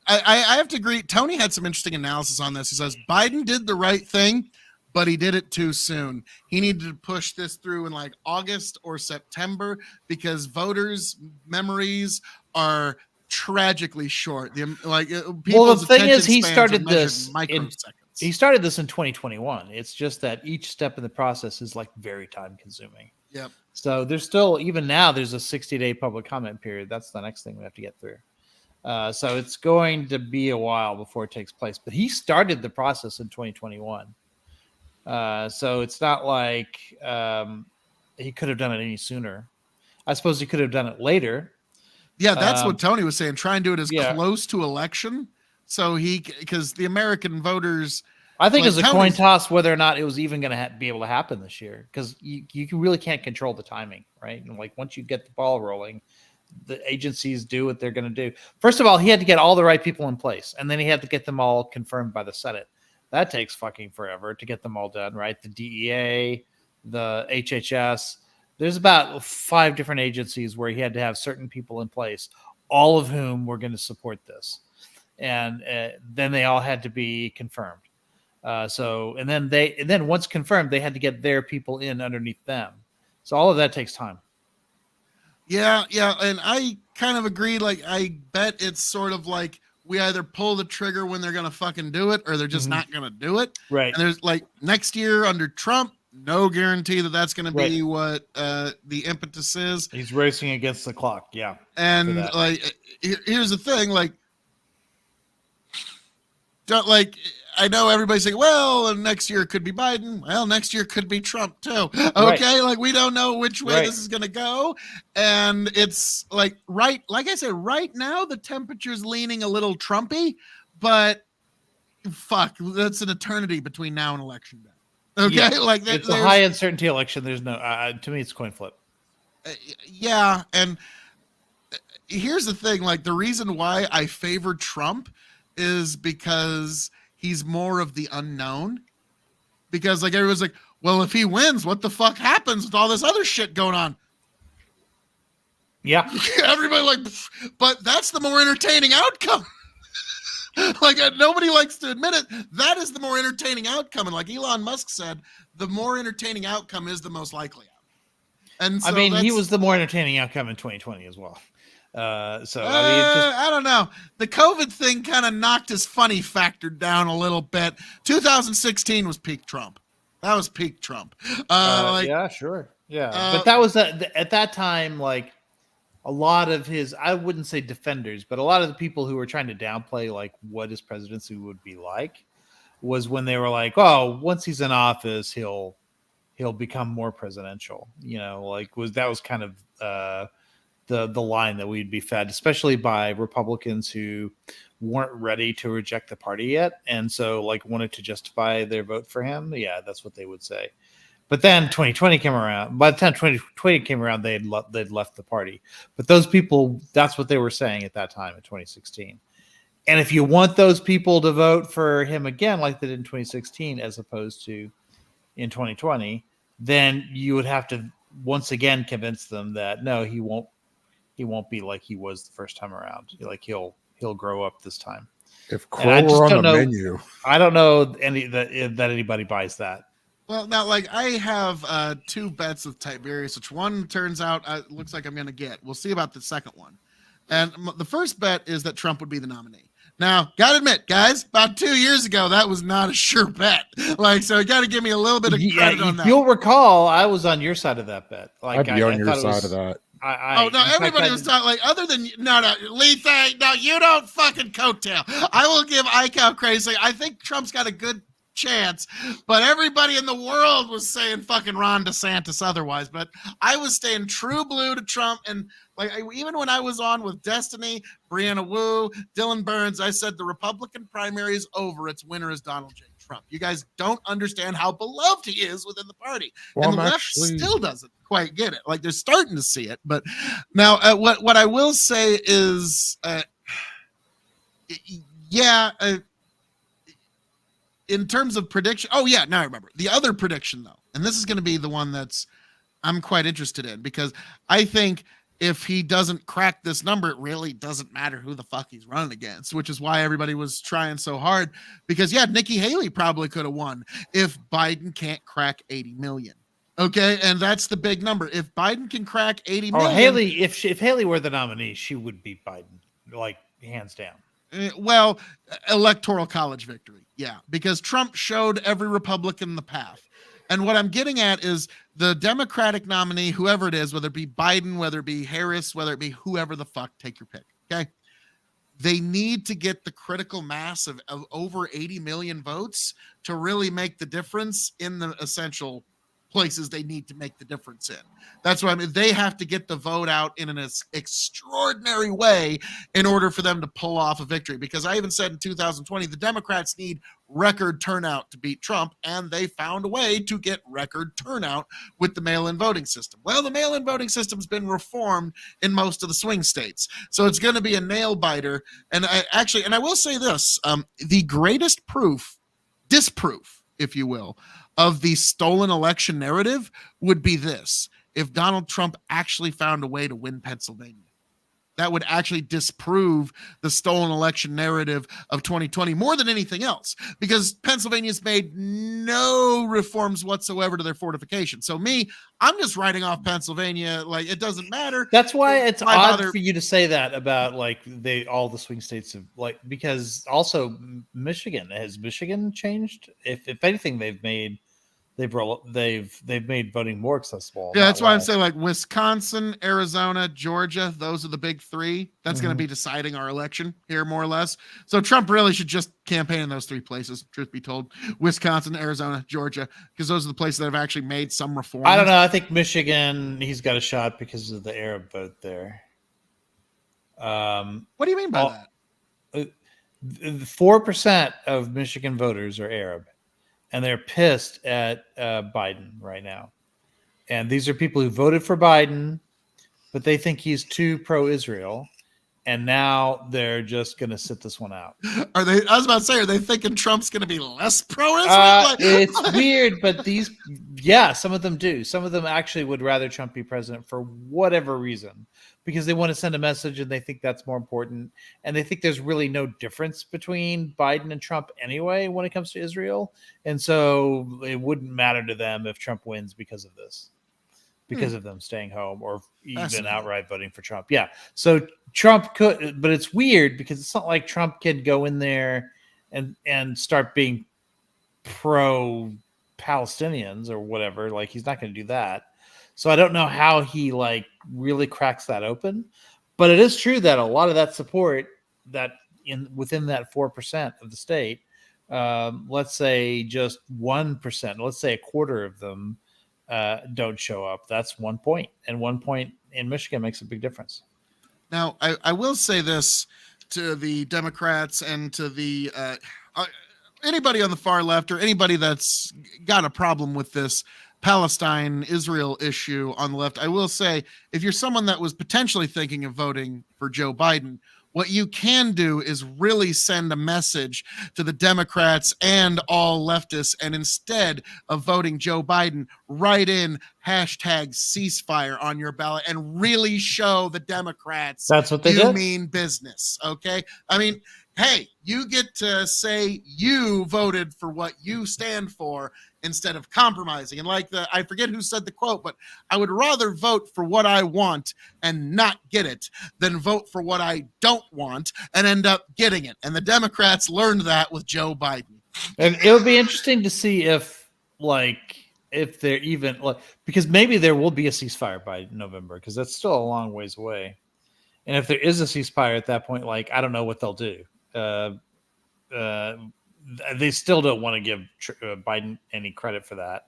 I have to agree. Tony had some interesting analysis on this. He says Biden did the right thing, but he did it too soon. He needed to push this through in like August or September because voters' memories are tragically short. Well, the thing is, he started this microseconds. He started this in 2021. It's just that each step in the process is like very time consuming. Yep. So there's still, even now, there's a 60-day public comment period. That's the next thing we have to get through. So it's going to be a while before it takes place. But he started the process in 2021. So it's not like he could have done it any sooner. I suppose he could have done it later. Yeah, that's what Tony was saying. Try and do it as close to election. So because the American voters, I think it's a coin toss whether or not it was even going to be able to happen this year, because you really can't control the timing, right? And like once you get the ball rolling, the agencies do what they're going to do. First of all, he had to get all the right people in place, and then he had to get them all confirmed by the Senate. That takes fucking forever to get them all done, right? The DEA, the HHS. There's about 5 different agencies where he had to have certain people in place, all of whom were going to support this. And then they all had to be confirmed. And then once confirmed, they had to get their people in underneath them. So all of that takes time. Yeah, and I kind of agree. Like, I bet it's sort of like we either pull the trigger when they're gonna fucking do it, or they're just not gonna do it. Right. And there's like next year under Trump, no guarantee that that's gonna be what the impetus is. He's racing against the clock. Yeah. And like, here's the thing, like. I know everybody's saying, well, next year it could be Biden. Well, next year could be Trump too. Okay. Right. Like we don't know which way this is going to go. And it's like I said, right now, the temperature's leaning a little Trumpy, but fuck, that's an eternity between now and election day. Okay. Yeah. Like it's a high uncertainty election. There's no, to me, it's a coin flip. Yeah. And here's the thing, like the reason why I favor Trump is because he's more of the unknown. Because like everyone's like, well, if he wins, what the fuck happens with all this other shit going on? Yeah. Everybody like, but that's the more entertaining outcome. Like nobody likes to admit it. That is the more entertaining outcome. And like Elon Musk said, the more entertaining outcome is the most likely outcome. And so he was the more entertaining outcome in 2020 as well. I don't know. The COVID thing kind of knocked his funny factor down a little bit. 2016 was peak Trump. That was peak Trump. Yeah, sure. Yeah. But that was at that time, like a lot of his, I wouldn't say defenders, but a lot of the people who were trying to downplay like what his presidency would be like was when they were like, oh, once he's in office, he'll become more presidential. You know, like that was kind of the line that we'd be fed, especially by Republicans who weren't ready to reject the party yet, and so like wanted to justify their vote for him. Yeah, that's what they would say. But then 2020 came around. By the time 2020 came around, they'd left the party. But those people, that's what they were saying at that time in 2016. And if you want those people to vote for him again, like they did in 2016, as opposed to in 2020, then you would have to once again convince them that no, he won't be like he was the first time around. Like he'll grow up this time. If Crow were on the menu, I don't know that anybody buys that. Well, now, like I have 2 bets with Tiberius, which one turns out looks like I'm going to get. We'll see about the second one. And the first bet is that Trump would be the nominee. Now, got to admit, guys, about 2 years ago, that was not a sure bet. Like, so you got to give me a little bit of credit on that. You'll recall, I was on your side of that bet. Like, I'd be on your side of that. Everybody was talking like other than Letha. No, you don't fucking coattail. I will give iCal crazy. I think Trump's got a good chance, but everybody in the world was saying fucking Ron DeSantis otherwise. But I was staying true blue to Trump, and like even when I was on with Destiny, Brianna Wu, Dylan Burns, I said the Republican primary is over. Its winner is Donald J. Trump. You guys don't understand how beloved he is within the party, and the left still doesn't quite get it. Like they're starting to see it, but now what I will say is, in terms of prediction. Oh yeah, now I remember the other prediction though, and this is going to be the one that's I'm quite interested in because I think if he doesn't crack this number, it really doesn't matter who the fuck he's running against, which is why everybody was trying so hard. Because yeah, Nikki Haley probably could have won if Biden can't crack 80 million. Okay, and that's the big number. If Biden can crack 80 million, Haley, if Haley were the nominee, she would beat Biden, like hands down. Well, electoral college victory. Yeah, because Trump showed every Republican the path. And what I'm getting at is the Democratic nominee, whoever it is, whether it be Biden, whether it be Harris, whether it be whoever the fuck, take your pick. Okay. They need to get the critical mass of over 80 million votes to really make the difference in the essential places they need to make the difference in. That's what I mean. They have to get the vote out in an extraordinary way in order for them to pull off a victory. Because I even said in 2020, the Democrats need record turnout to beat Trump, and they found a way to get record turnout with the mail-in voting system. Well, the mail-in voting system's been reformed in most of the swing states, so it's going to be a nail biter. And I will say this: the greatest disproof, if you will, of the stolen election narrative would be this: if Donald Trump actually found a way to win Pennsylvania. That would actually disprove the stolen election narrative of 2020 more than anything else, because Pennsylvania's made no reforms whatsoever to their fortification. So I'm just writing off Pennsylvania like it doesn't matter. That's why it's odd for you to say that about like all the swing states have, like, because also Michigan, has Michigan changed? If anything, they've made voting more accessible. Yeah, that's why I'm saying like Wisconsin, Arizona, Georgia, those are the big three. That's going to be deciding our election here, more or less. So Trump really should just campaign in those three places, truth be told: Wisconsin, Arizona, Georgia, because those are the places that have actually made some reforms. I don't know. I think Michigan, he's got a shot because of the Arab vote there. What do you mean by that? 4% of Michigan voters are Arab. And they're pissed at Biden right now. And these are people who voted for Biden, but they think he's too pro-Israel. And now they're just going to sit this one out. I was about to say, are they thinking Trump's going to be less pro-Israel? It's weird, but some of them do. Some of them actually would rather Trump be president for whatever reason, because they want to send a message and they think that's more important. And they think there's really no difference between Biden and Trump anyway when it comes to Israel. And so it wouldn't matter to them if Trump wins because of this, because of them staying home or even outright voting for Trump. Yeah. So Trump could, but it's weird because it's not like Trump can go in there and start being pro Palestinians or whatever. Like, he's not going to do that. So I don't know how he like really cracks that open, but it is true that a lot of that support that within that 4% of the state, let's say just 1%, let's say a quarter of them don't show up. That's 1 point, and 1 point in Michigan makes a big difference. Now, I will say this to the Democrats and to the anybody on the far left or anybody that's got a problem with this Palestine-Israel issue on the left. I will say, if you're someone that was potentially thinking of voting for Joe Biden, what you can do is really send a message to the Democrats and all leftists, and instead of voting Joe Biden, write in #ceasefire on your ballot and really show the Democrats that's what they did. Mean business. Okay. I mean, hey, you get to say you voted for what you stand for instead of compromising. And like I forget who said the quote, but I would rather vote for what I want and not get it than vote for what I don't want and end up getting it. And the Democrats learned that with Joe Biden. And it'll be interesting to see if they're even because maybe there will be a ceasefire by November, because that's still a long ways away. And if there is a ceasefire at that point, I don't know what they'll do. They still don't want to give Biden any credit for that,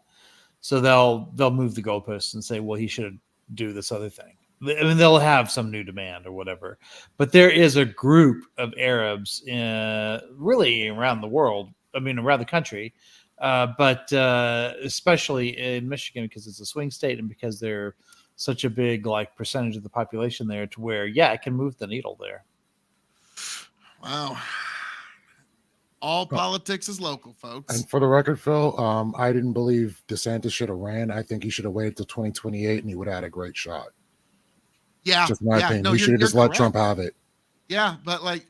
so they'll move the goalposts and say, well, he should do this other thing. I mean, they'll have some new demand or whatever. But there is a group of Arabs really around the world. I mean, around the country, but especially in Michigan, because it's a swing state and because they're such a big percentage of the population there, to where it can move the needle there. Wow. All politics is local, folks. And for the record, Phil, I didn't believe DeSantis should have ran. I think he should have waited till 2028, and he would have had a great shot. Yeah, Just my yeah. opinion. No, We should have just let correct. Trump have it. Yeah, but like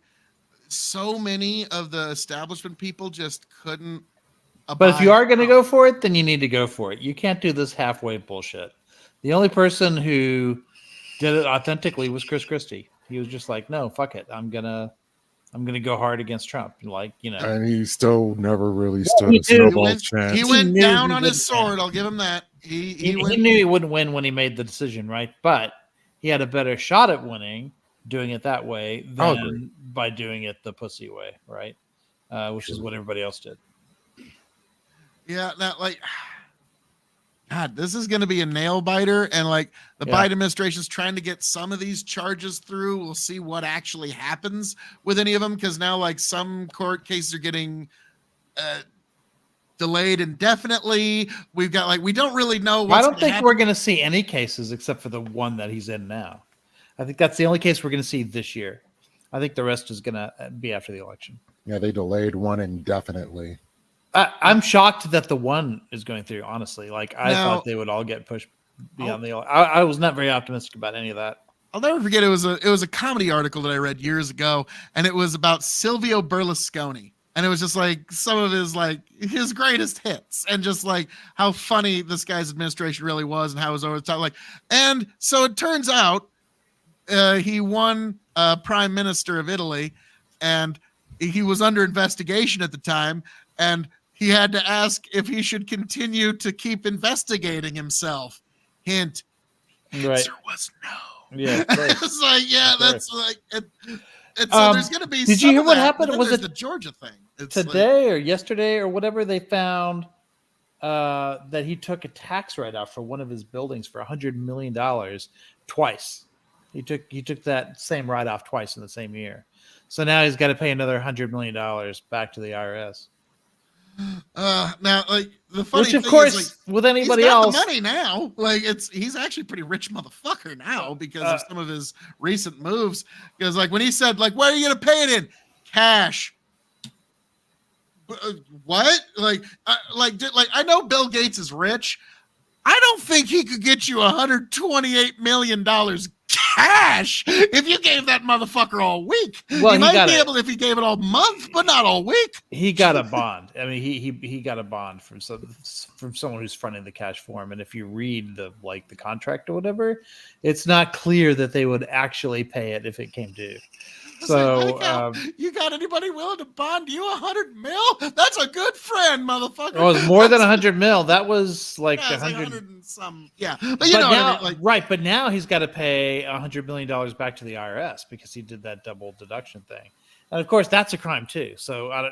so many of the establishment people just couldn't. But if you abide are going to Trump. go for it, then you need to go for it. You can't do this halfway bullshit. The only person who did it authentically was Chris Christie. He was just like, no, fuck it. I'm gonna go hard against Trump. Like, And he still never really stood he a did. snowball's he chance. went knew down he on his wouldn't sword. I'll give him that. He He went. knew he wouldn't win when he made the decision, right? But he had a better shot at winning doing it that way I'll agree. than by doing it the pussy way, right? Which is what everybody else did. Yeah, that like, God, this is going to be a nail biter, and like the Yeah. Biden administration's trying to get some of these charges through. We'll see what actually happens with any of them, because now like some court cases are getting delayed indefinitely. We've got like we don't really know. What's I don't gonna think happen. we're going to see any cases except for the one that he's in now. I think that's the only case we're going to see this year. I think the rest is going to be after the election. Yeah, they delayed one indefinitely. I'm shocked that the one is going through. Honestly, like I Now- thought they would all get pushed beyond the. I was not very optimistic about any of that. I'll never forget. It was a comedy article that I read years ago, and it was about Silvio Berlusconi, and it was just like some of his greatest hits, and just like how funny this guy's administration really was, and how it was over the top. Like, and so it turns out he won prime minister of Italy, and he was under investigation at the time, and he had to ask if he should continue to keep investigating himself. Hint: Right? answer was no. Yeah. of course. It's like, yeah, Of course. that's like it's so there's gonna be. Did some you hear of what that, happened? but then Was there's it the Georgia thing? It's like- Today or yesterday or whatever, they found that he took a tax write-off for one of his buildings for $100 million twice. He took that same write-off twice in the same year. So now he's got to pay another $100 million back to the IRS. now, like the funny Which, of thing course, is, like, with anybody he's got else, the money now. Like he's actually a pretty rich motherfucker now because of some of his recent moves. Because like when he said like, "Where are you gonna pay it in? Cash." What? Like I know Bill Gates is rich. I don't think he could get you $128 million cash if you gave that motherfucker all week. Well, he might got be it. able if he gave it all month, but not all week. he got a bond. I mean, he got a bond from someone who's fronting the cash for him. And if you read the contract or whatever, it's not clear that they would actually pay it if it came due. So You got anybody willing to bond you $100 million? That's a good friend, motherfucker. it was more than $100 million. That was like Yeah, it's like 100. 100 and some. Yeah, but you know now, what I mean. Like, right? But now he's got to pay $100 million back to the IRS because he did that double deduction thing, and of course that's a crime too. So I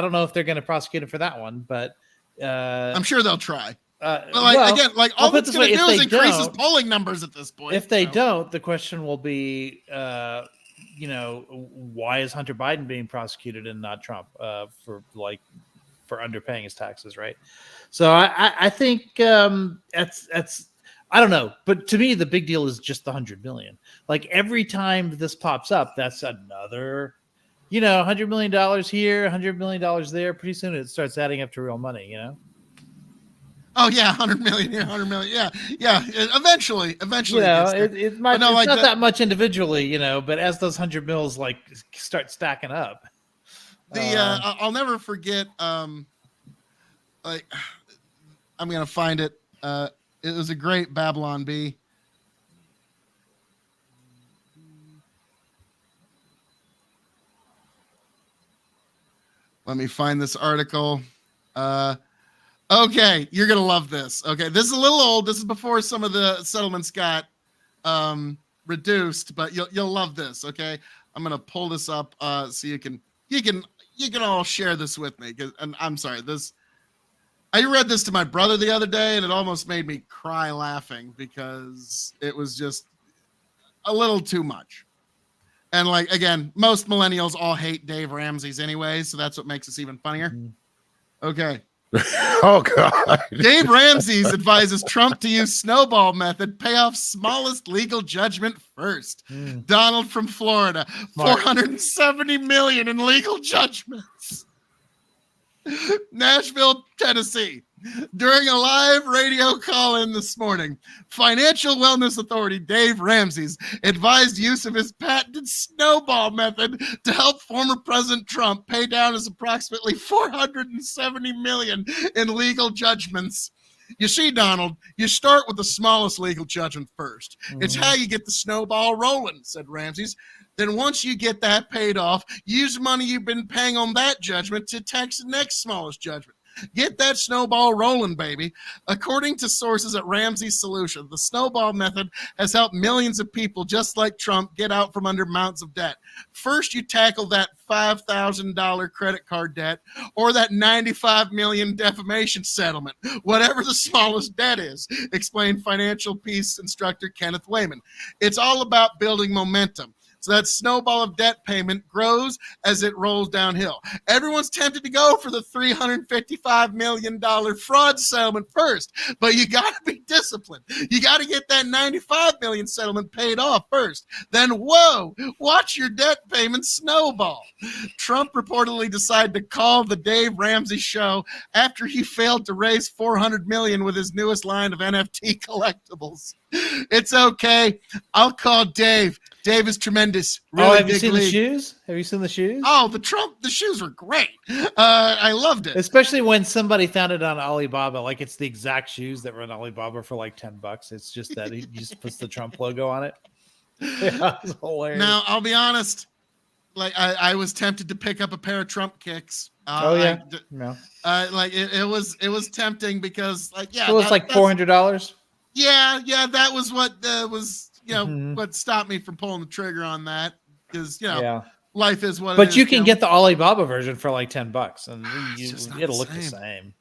don't know if they're going to prosecute him for that one, but I'm sure they'll try. But But like again, like all put it it's this going to way, do if is they increase his don't- polling numbers at this point. if they so. don't, the question will be, why is Hunter Biden being prosecuted and not Trump for underpaying his taxes, right? So I think that's I don't know, but to me the big deal is just the $100 million. Like every time this pops up, that's another, $100 million here, $100 million there. Pretty soon it starts adding up to real money, Oh yeah, 100 million here, 100 million. Yeah. Eventually. it might But no, it's like not that much individually, but as those 100 mils start stacking up. I'll never forget. Like I'm gonna find it. It was a great Babylon Bee. Let me find this article. Okay, you're gonna love this. Okay, this is a little old. This is before some of the settlements got reduced, but you'll love this. Okay, I'm gonna pull this up so you can all share this with me. And I'm sorry, I read this to my brother the other day, and it almost made me cry laughing because it was just a little too much. And like again, most millennials all hate Dave Ramsey's anyway, so that's what makes us even funnier. Okay. Oh God. Dave Ramsey's advises Trump to use snowball method, pay off smallest legal judgment first. Donald from Florida, Smart. 470 million in legal judgments. Nashville, Tennessee, During a live radio call-in this morning, Financial Wellness Authority Dave Ramsey advised use of his patented snowball method to help former President Trump pay down his approximately $470 million in legal judgments. You see, Donald, you start with the smallest legal judgment first. It's how you get the snowball rolling, said Ramsey. Then once you get that paid off, use money you've been paying on that judgment to tax the next smallest judgment. Get that snowball rolling, baby. According to sources at Ramsey's Solution, the snowball method has helped millions of people just like Trump get out from under mountains of debt. First, you tackle that $5,000 credit card debt or that $95 million defamation settlement, whatever the smallest debt is, explained financial peace instructor Kenneth Wayman. It's all about building momentum. So that snowball of debt payment grows as it rolls downhill. Everyone's tempted to go for the $355 million fraud settlement first, but you got to be disciplined. You got to get that $95 million settlement paid off first. Then, whoa, watch your debt payment snowball. Trump reportedly decided to call the Dave Ramsey show after he failed to raise $400 million with his newest line of NFT collectibles. It's okay. I'll call Dave. Dave is tremendous. Really have you seen league. the shoes? Have you seen the shoes? Oh, the shoes were great. I loved it. Especially when somebody found it on Alibaba, like it's the exact shoes that were on Alibaba for like $10. It's just that he just puts the Trump logo on it. Yeah, it's hilarious. Now, I'll be honest. Like I was tempted to pick up a pair of Trump kicks. No. Like it was tempting because like it was like $400. Yeah, that was what was what stopped me from pulling the trigger on that because life is what. But it is, you can get the Alibaba version for like $10, and it'll look the same.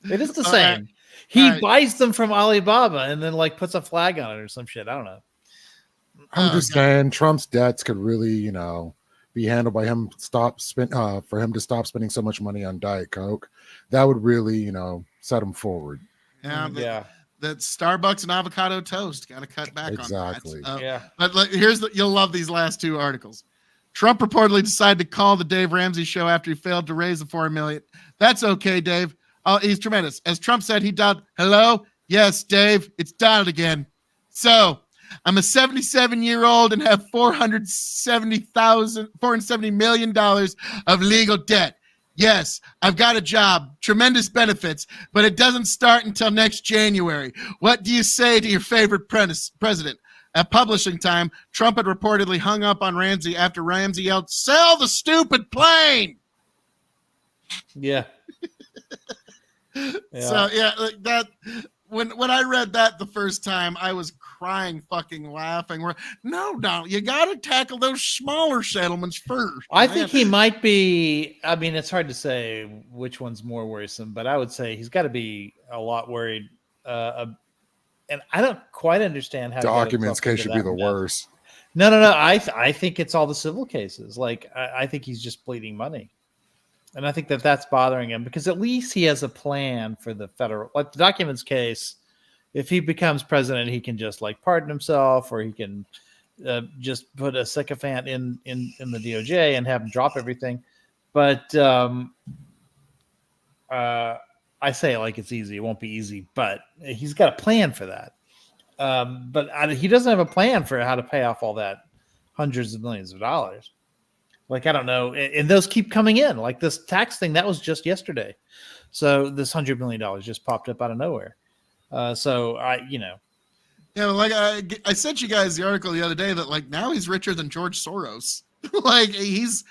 It is the same. He buys them from Alibaba and then like puts a flag on it or some shit. I don't know. I'm just saying, Trump's debts could really, be handled by him. For him to stop spending so much money on Diet Coke. That would really, set him forward. Yeah. That Starbucks and avocado toast. Got to cut back exactly. on that. But you'll love these last two articles. Trump reportedly decided to call the Dave Ramsey show after he failed to raise the $4 million. That's okay, Dave. Oh, he's tremendous. As Trump said, he dialed. Hello? Yes, Dave. It's dialed again. So I'm a 77-year-old and have $470 million of legal debt. Yes, I've got a job, tremendous benefits, but it doesn't start until next January. What do you say to your favorite president? At publishing time, Trump had reportedly hung up on Ramsey after Ramsey yelled, "Sell the stupid plane!" Yeah. So like that. When I read that the first time, I was crying, fucking laughing. No, you got to tackle those smaller settlements first. I think he might be. I mean, it's hard to say which one's more worrisome, but I would say he's got to be a lot worried. And I don't quite understand how documents case should be the worst. No. I think it's all the civil cases. Like I think he's just bleeding money. And I think that's bothering him because at least he has a plan for the federal, like the documents case. If he becomes president, he can just like pardon himself, or he can just put a sycophant in the DOJ and have him drop everything. But I say it like it's easy. It won't be easy, but he's got a plan for that. But he doesn't have a plan for how to pay off all that hundreds of millions of dollars. Like, I don't know. And those keep coming in. Like this tax thing, that was just yesterday. So this $100 million just popped up out of nowhere. So Yeah, like I sent you guys the article the other day that like now he's richer than George Soros. Like he's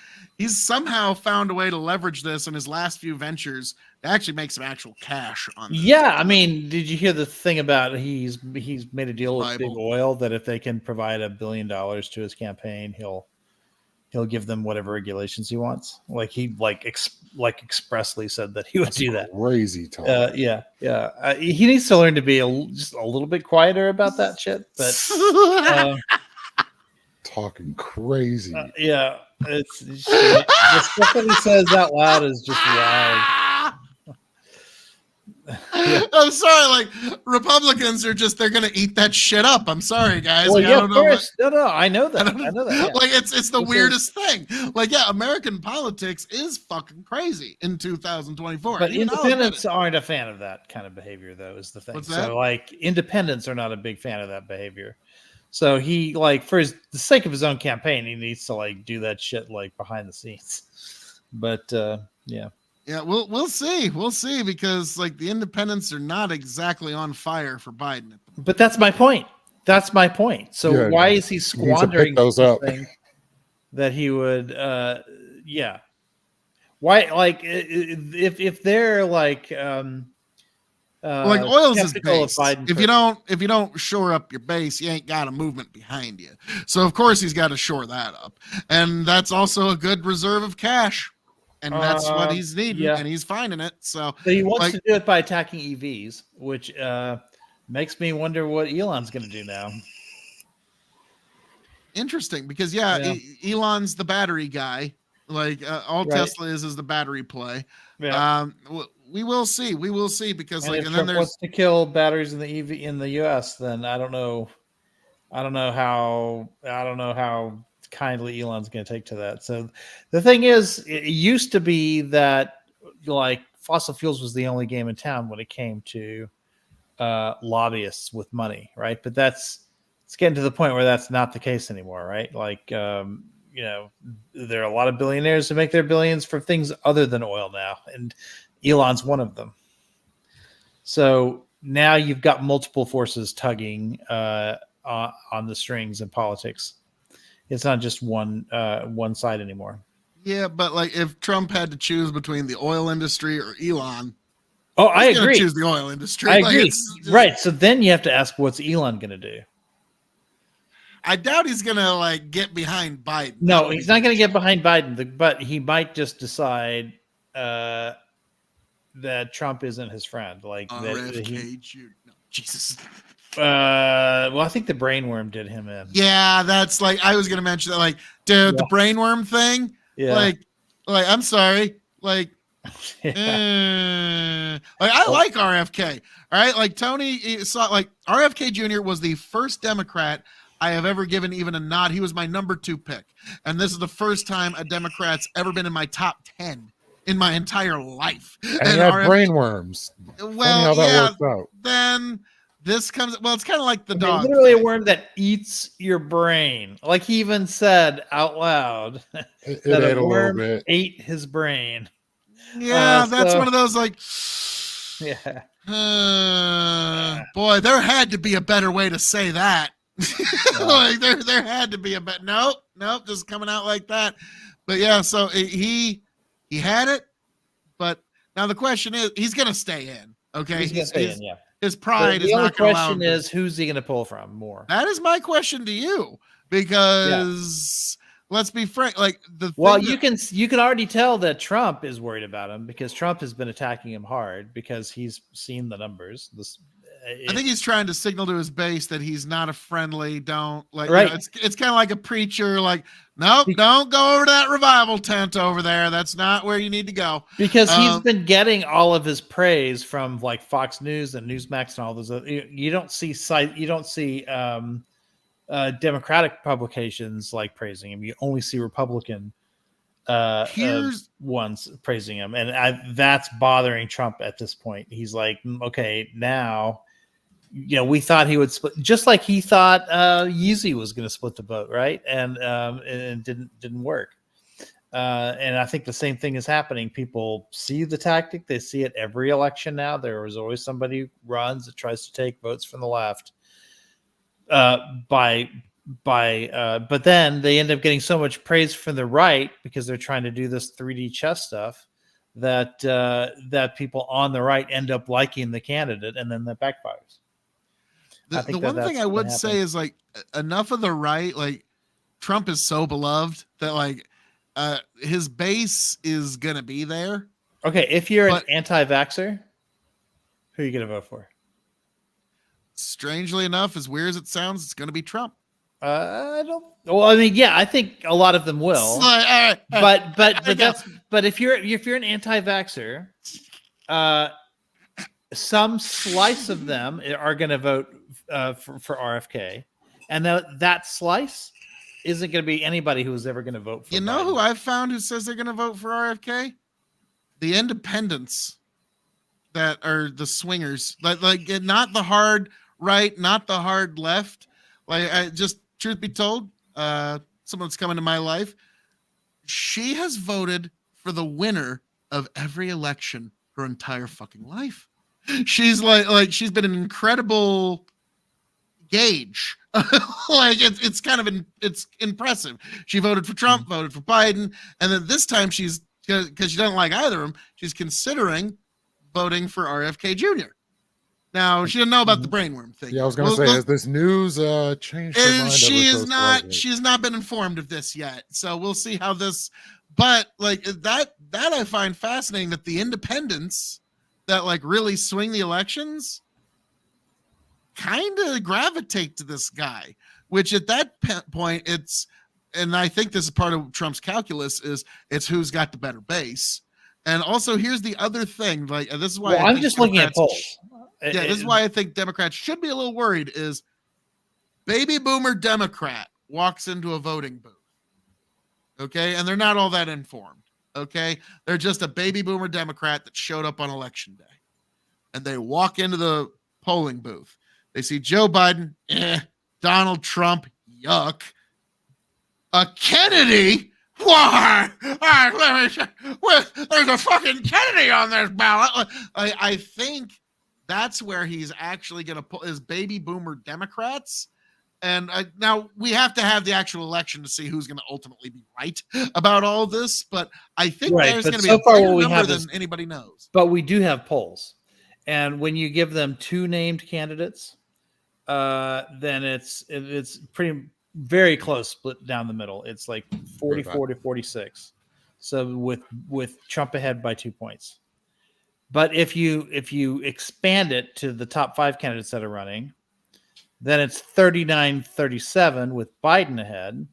somehow found a way to leverage this in his last few ventures to actually make some actual cash on this. Yeah, I mean, did you hear the thing about he's made a deal with Big Oil that if they can provide $1 billion to his campaign, he'll give them whatever regulations he wants. Like he expressly said that he would do that. Crazy talk. Yeah. He needs to learn to be just a little bit quieter about that shit. But talking crazy. It's the stuff that he says out loud is just wild. I'm sorry, like Republicans are just they're gonna eat that shit up. I'm sorry, guys. Well, Like, I yeah, don't of know what- course. No, I know that. I know that. Yeah. Like it's the This weirdest thing. Like, yeah, American politics is fucking crazy in 2024. But Even I'll admit independents it. aren't a fan of that kind of behavior, though, is the thing. What's that? So, like, independents are not a big fan of that behavior. So he, like, for the sake of his own campaign, he needs to like do that shit like behind the scenes. But yeah. Yeah, we'll see. We'll see because like the independents are not exactly on fire for Biden. But that's my point. That's my point. So Yeah, why is he needs to pick squandering those up. something that he would? Yeah. Why? Like, if they're like, Like oil's his skeptical of base. Biden If you don't shore up your base, you ain't got a movement behind you. So of course he's got to shore that up, and that's also a good reserve of cash, and that's what he's needing, yeah. and he's finding it. So he wants like- to do it by attacking EVs, which makes me wonder what Elon's going to do now. interesting because Elon's the battery guy. Like all Right. Tesla is the battery play. Yeah. We will see. We will see because And like if and then Trump there's wants to kill batteries in the EV in the U.S., then I don't know how kindly Elon's going to take to that. So the thing is, it used to be that like fossil fuels was the only game in town when it came to lobbyists with money, right? But it's getting to the point where that's not the case anymore, right? Like there are a lot of billionaires who make their billions for things other than oil now, and Elon's one of them. So now you've got multiple forces tugging on the strings in politics. It's not just one side anymore. yeah, but like if Trump had to choose between the oil industry or Elon, Oh, I he's gonna agree. choose the oil industry. I Like, agree. it's just- Right. So then you have to ask, what's Elon going to do? I doubt he's gonna like get behind Biden. No, he's not going to get behind Biden, but he might just decide that Trump isn't his friend. Like that he, No, Jesus. well, I think the brainworm did him in. Yeah, that's like I was gonna mention that. Like, dude, the brainworm thing. Yeah. Like I'm sorry. Like, like I like RFK. All right, like Tony saw like RFK Jr. was the first Democrat I have ever given even a nod. He was my number 2 pick, and this is the first time a Democrat's ever been in my top 10 in my entire life. And you have brainworms. Funny how that works out. Then this comes. Well, it's kind of like the Okay, dog. literally a thing. worm that eats your brain. Like he even said out loud It that ate a a little worm bit. ate his brain. Yeah, that's so- one of those like. Yeah. Boy, there had to be a better way to say that. Like there had to be a better. Nope, just coming out like that. But yeah, so he had it, but now the question is, he's gonna stay in. Okay, He's gonna stay in, yeah. His But pride is the only not gonna allow him question to- is, who's he going to pull from more? That is my question to you, because let's be frank. Like the Well, thing you can already tell that Trump is worried about him because Trump has been attacking him hard because he's seen the numbers. I think he's trying to signal to his base that he's not a friendly. Don't like. Right. It's kind of like a preacher. Like, nope, don't go over to that revival tent over there. That's not where you need to go. because he's been getting all of his praise from like Fox News and Newsmax and all those. You don't see Democratic publications like praising him. You only see Republican ones praising him, and that's bothering Trump at this point. He's like, okay, now, we thought he would split, just like he thought Yeezy was going to split the vote, right? And it didn't work. And I think the same thing is happening. People see the tactic; they see it every election now. There is always somebody who runs that tries to take votes from the left. But then they end up getting so much praise from the right because they're trying to do this 3D chess stuff that people on the right end up liking the candidate, and then that backfires. The one thing I would say is like enough of the right, like Trump is so beloved that like his base is gonna be there. Okay, if you're an anti-vaxxer, who are you gonna vote for? Strangely enough, as weird as it sounds, it's gonna be Trump. I don't. Well, I mean, yeah, I think a lot of them will. It's like, all right, But if you're an anti-vaxxer, some slice of them are going to vote for RFK, and that slice isn't going to be anybody who is ever going to vote for You know Biden. who I've found who says they're going to vote for RFK? The independents that are the swingers, like not the hard right, not the hard left. Like, I just truth be told, someone that's come into my life, she has voted for the winner of every election her entire fucking life. She's like she's been an incredible gauge. Like it's kind of it's impressive. She voted for Trump, voted for Biden, and then this time she's, because she doesn't like either of them, she's considering voting for RFK Jr. Now she didn't know about the brainworm thing. Yeah, I was going to say, has this news changed her mind? She's not been informed of this yet, so we'll see how this. But like that I find fascinating, that the independents that like really swing the elections kind of gravitate to this guy, which at that point it's, and I think this is part of Trump's calculus, is it's who's got the better base. And also here's the other thing, like this is why I'm just looking at polls. Yeah, this is why I think Democrats should be a little worried, is baby boomer Democrat walks into a voting booth. Okay, and they're not all that informed. Okay, they're just a baby boomer Democrat that showed up on election day, and they walk into the polling booth. They see Joe Biden, Donald Trump, yuck. A Kennedy? Why? There's a fucking Kennedy on this ballot. I think that's where he's actually going to pull his baby boomer Democrats. And now we have to have the actual election to see who's going to ultimately be right about all this. But I think there's going to be a bigger number than anybody knows. But we do have polls. And when you give them two named candidates, then it's pretty very close split down the middle. It's like 44 to 46. So with Trump ahead by 2 points. But if you expand it to the top 5 candidates that are running, then it's 39-37 with Biden ahead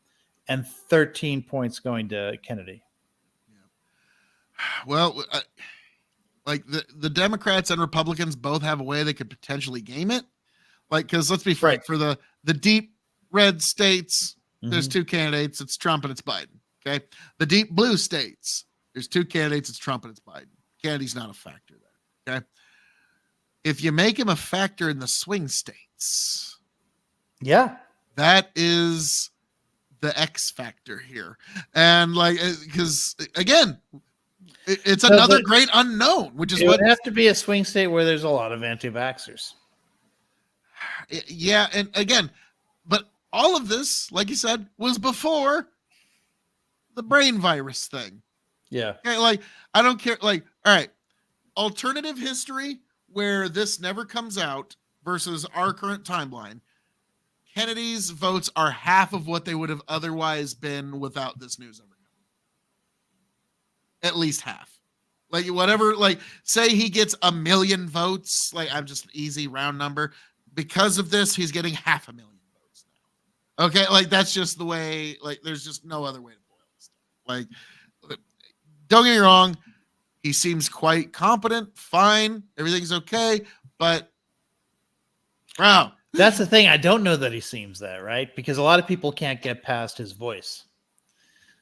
and 13 points going to Kennedy. Well, like the Democrats and Republicans both have a way they could potentially game it. Like, because let's be frank, for the deep red states, there's 2 candidates. It's Trump and it's Biden. Okay. The deep blue states, there's 2 candidates. It's Trump and it's Biden. Kennedy's not a factor there. Okay. If you make him a factor in the swing states, yeah, that is the X factor here. And like, because again, it's another great unknown, which is what would have to be a swing state where there's a lot of anti-vaxxers. Yeah. And again, but all of this, like you said, was before the brain virus thing. Yeah. Okay, like, I don't care. Like, all right, alternative history where this never comes out versus our current timeline. Kennedy's votes are half of what they would have otherwise been without this news ever coming. At least half. Like, whatever, like, say he gets 1 million votes, like, I'm just easy round number. Because of this, he's getting 500,000 votes now. Okay, like, that's just the way, like, there's just no other way to boil this down. Like, don't get me wrong, he seems quite competent, fine, everything's okay, but wow. That's the thing. I don't know that he seems that, right? Because a lot of people can't get past his voice.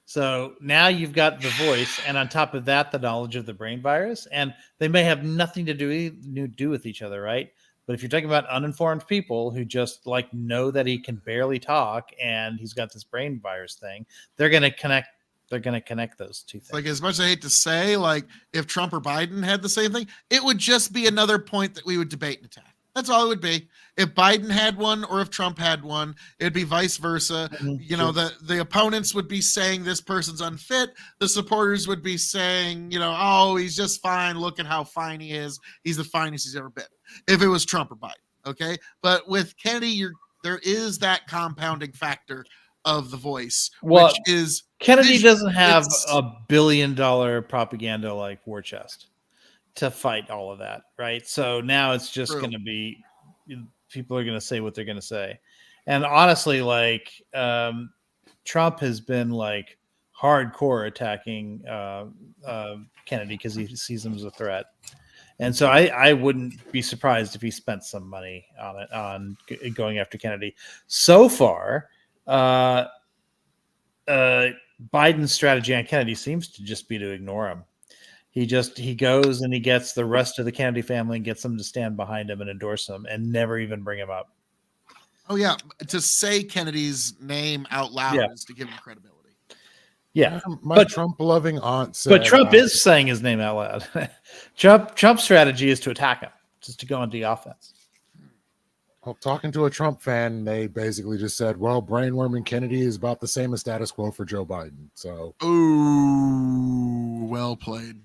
So now you've got the voice, and on top of that, the knowledge of the brain virus, and they may have nothing to do with each other, right? But if you're talking about uninformed people who just like know that he can barely talk and he's got this brain virus thing, they're going to connect. They're going to connect those two things. Like, as much as I hate to say, like, if Trump or Biden had the same thing, it would just be another point that we would debate and attack. That's all it would be. If Biden had one or if Trump had one, it'd be vice versa. You know, the opponents would be saying this person's unfit. The supporters would be saying, you know, oh, he's just fine. Look at how fine he is. He's the finest he's ever been. If it was Trump or Biden, okay? But with Kennedy, there is that compounding factor of the voice, well, which is Kennedy doesn't have $1 billion propaganda like war chest to fight all of that, right? So now it's just going to be, people are going to say what they're going to say. And honestly, like, Trump has been like hardcore attacking Kennedy because he sees him as a threat. And so I wouldn't be surprised if he spent some money on it, on going after Kennedy. So far, Biden's strategy on Kennedy seems to just be to ignore him. He goes and he gets the rest of the Kennedy family and gets them to stand behind him and endorse him and never even bring him up. Oh yeah, to say Kennedy's name out loud is to give him credibility. Yeah, my Trump-loving aunt said. But Trump is saying his name out loud. Trump's strategy is to attack him, just to go on the offense. Well, talking to a Trump fan, they basically just said, well, brainworming Kennedy is about the same as status quo for Joe Biden. So, ooh, well played.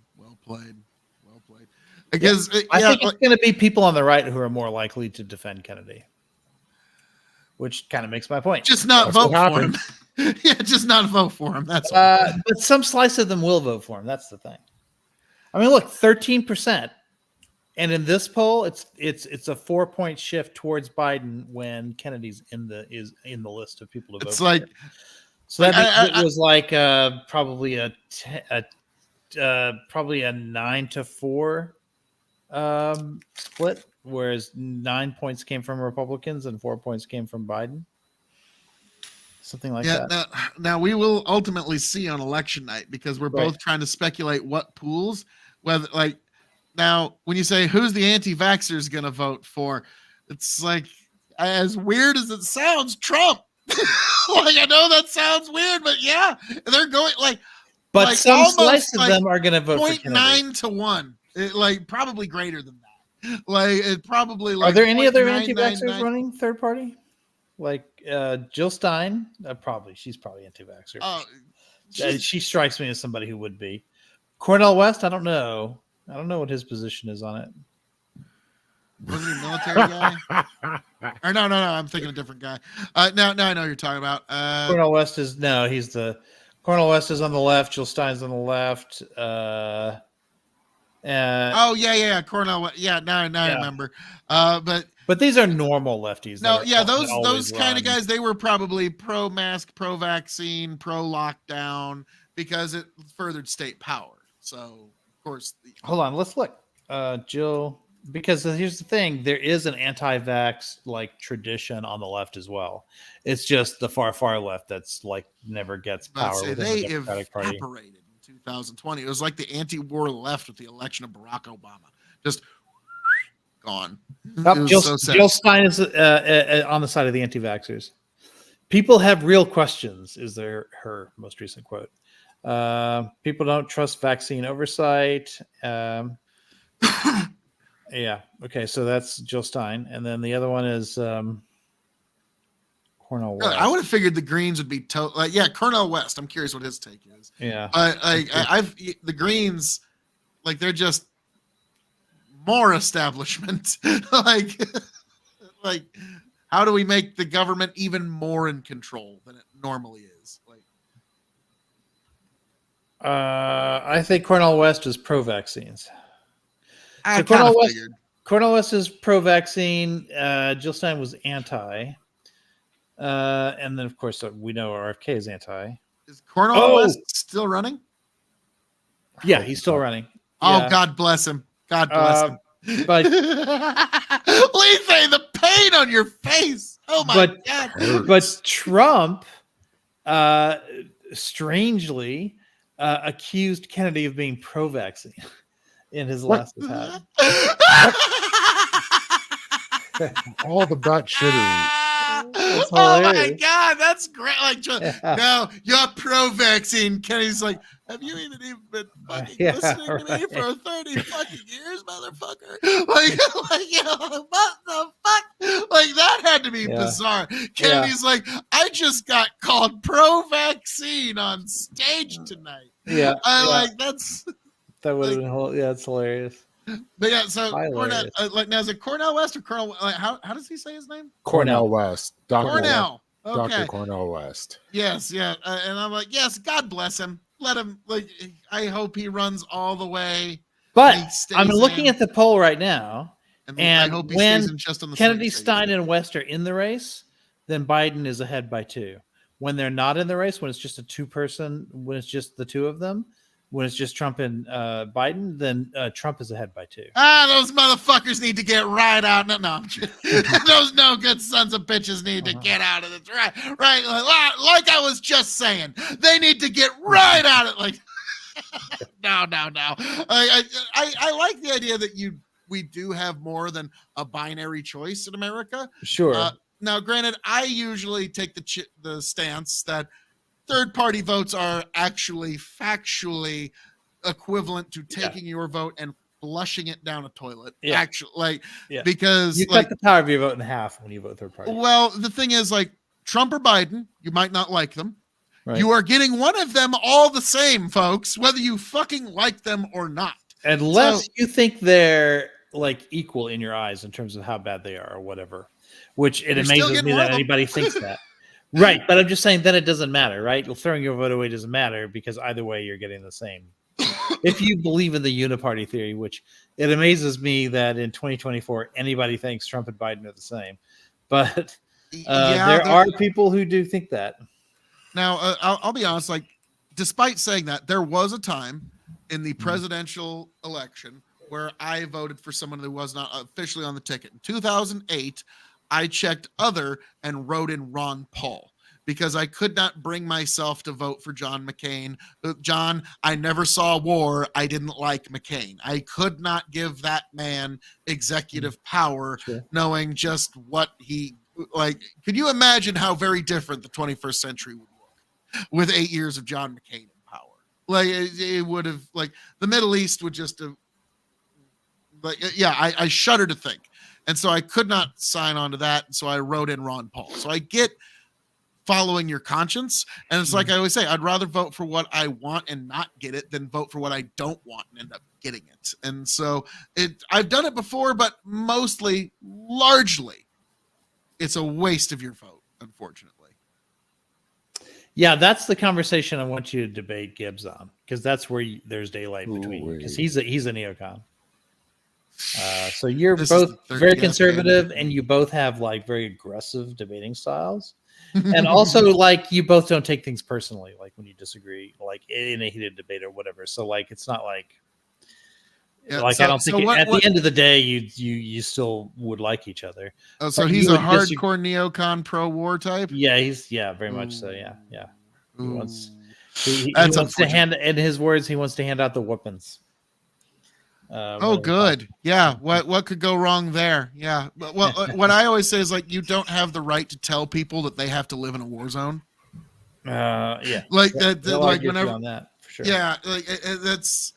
Because I think it's going to be people on the right who are more likely to defend Kennedy, which kind of makes my point. Just not vote for him. Yeah, just not vote for him. That's but some slice of them will vote for him. That's the thing. I mean, look, 13%. And in this poll, it's a 4-point shift towards Biden when Kennedy's in the list of people to vote. It's like, so that it was like probably a 9-4 split, whereas 9 points came from Republicans and 4 points came from Biden. Something like that. Now we will ultimately see on election night, because we're both trying to speculate what pools, whether like. Now, when you say who's the anti-vaxxers going to vote for, it's like, as weird as it sounds, Trump. Like, I know that sounds weird, but yeah, they're going But some slice of them are going to vote for Kennedy. 0.9 to 1, probably greater than that. Like, it probably like. Are there any other anti-vaxxers running third party? Like Jill Stein, she's probably anti-vaxxer. Oh, she strikes me as somebody who would be. Cornel West, I don't know. I don't know what his position is on it. Was he a military guy? Or no, I'm thinking a different guy. Now I know who you're talking about. Cornel West is Cornel West is on the left. Jill Stein's on the left. Oh yeah. Cornel West. Yeah, now I remember. But these are normal lefties. No, yeah, those kind of guys, they were probably pro-mask, pro-vaccine, pro-lockdown, because it furthered state power. So. Of course. Hold on, let's look. Jill, because here's the thing, there is an anti-vax tradition on the left as well. It's just the far left that's never gets power within the Democratic Party. Evaporated in 2020. It was like the anti-war left with the election of Barack Obama. Just gone. Jill Stein is on the side of the anti-vaxxers. People have real questions, is her most recent quote. People don't trust vaccine oversight. Yeah. Okay. So that's Jill Stein. And then the other one is Cornel West. I would have figured the Greens would be Cornel West. I'm curious what his take is. Yeah. The Greens, they're just more establishment. How do we make the government even more in control than it normally is? I think Cornel West is pro-vaccines. Cornel West is pro-vaccine. Jill Stein was anti. And then, of course, we know RFK is anti. Is Cornel West still running? Yeah, he's still running. Oh, yeah. God bless him. God bless him. But Lise, the pain on your face. Oh, my God. But Trump, strangely, accused Kennedy of being pro-vaccine in his last attack. All the batshittery. Oh my God, that's great! No, you're pro-vaccine. Kennedy's like, have you even been fucking listening to me for 30 fucking years, motherfucker? What the fuck? That had to be bizarre. Kennedy's like, I just got called pro-vaccine on stage tonight. Yeah, that would have been it's hilarious. But yeah, so Cornel, now is it Cornel West or Colonel? How does he say his name? Cornel West. Cornel. Okay. Dr. Cornel West. Yes, yeah, and I'm like, yes, God bless him. Let him. I hope he runs all the way. But I'm looking at the poll right now, and I hope he when stays in just on the Kennedy, Stein, and West are in the race, then Biden is ahead by 2. When they're not in the race, when it's just a 2-person, when it's just the 2 of them, when it's just Trump and Biden, then Trump is ahead by 2. Those motherfuckers need to get right out. No, I'm just, those no good sons of bitches need to get out of this. Right. Like I was just saying, they need to get right out of like. No. I like the idea that we do have more than a binary choice in America. Sure. Now, granted, I usually take the stance that third-party votes are actually factually equivalent to taking your vote and flushing it down a toilet. Yeah. Actually, because you cut the power of your vote in half when you vote third party. Well, the thing is, like Trump or Biden, you might not like them. Right. You are getting one of them all the same, folks, whether you fucking like them or not. Unless you think they're like equal in your eyes in terms of how bad they are or whatever, which it amazes me that anybody thinks that. Right. But I'm just saying then it doesn't matter, right? Throwing your vote away doesn't matter because either way you're getting the same. If you believe in the uniparty theory, which it amazes me that in 2024 anybody thinks Trump and Biden are the same. But there are people who do think that. Now, I'll be honest, like, despite saying that, there was a time in the presidential election where I voted for someone who was not officially on the ticket. In 2008, I checked other and wrote in Ron Paul because I could not bring myself to vote for John McCain. John, I never saw war. I didn't like McCain. I could not give that man executive power, knowing just what he, like, could you imagine how very different the 21st century would look with 8 years of John McCain in power? Like, it would have, like, the Middle East would just have, like, yeah, I shudder to think. And so I could not sign on to that. And so I wrote in Ron Paul. So I get following your conscience. And it's like I always say, I'd rather vote for what I want and not get it than vote for what I don't want and end up getting it. And so I've done it before, but largely, it's a waste of your vote, unfortunately. Yeah, that's the conversation I want you to debate Gibbs on, because that's where there's daylight between you, because he's a neocon. So you're both very conservative and you both have like very aggressive debating styles. And also like you both don't take things personally, like when you disagree, like in a heated debate or whatever. So like it's not like I don't think at the end of the day you still would like each other. Oh, so he's a hardcore neocon pro-war type? Yeah, he's very much so. Yeah. He wants to hand, in his words, he wants to hand out the weapons. Good. Yeah. What could go wrong there? Yeah. Well, what I always say is like, you don't have the right to tell people that they have to live in a war zone. Yeah. Like that. Like whenever on that for sure. Yeah. Like that's.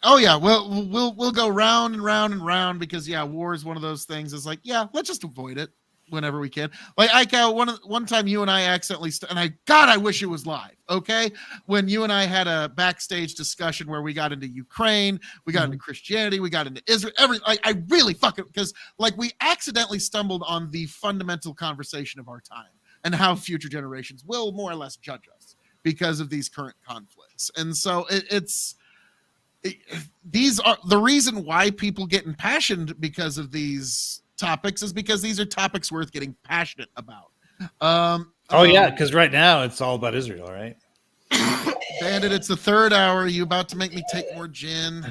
Oh yeah. Well, we'll go round and round and round because war is one of those things. It's like, let's just avoid it whenever we can. Like one time you and I accidentally I wish it was live. Okay, when you and I had a backstage discussion where we got into Ukraine, we got into Christianity, we got into Israel. I really fucking, because like we accidentally stumbled on the fundamental conversation of our time and how future generations will more or less judge us because of these current conflicts. And so these are the reason why people get impassioned because of these topics is because these are topics worth getting passionate about. Because right now it's all about Israel, right? Bandit, it's the third hour. Are you about to make me take more gin?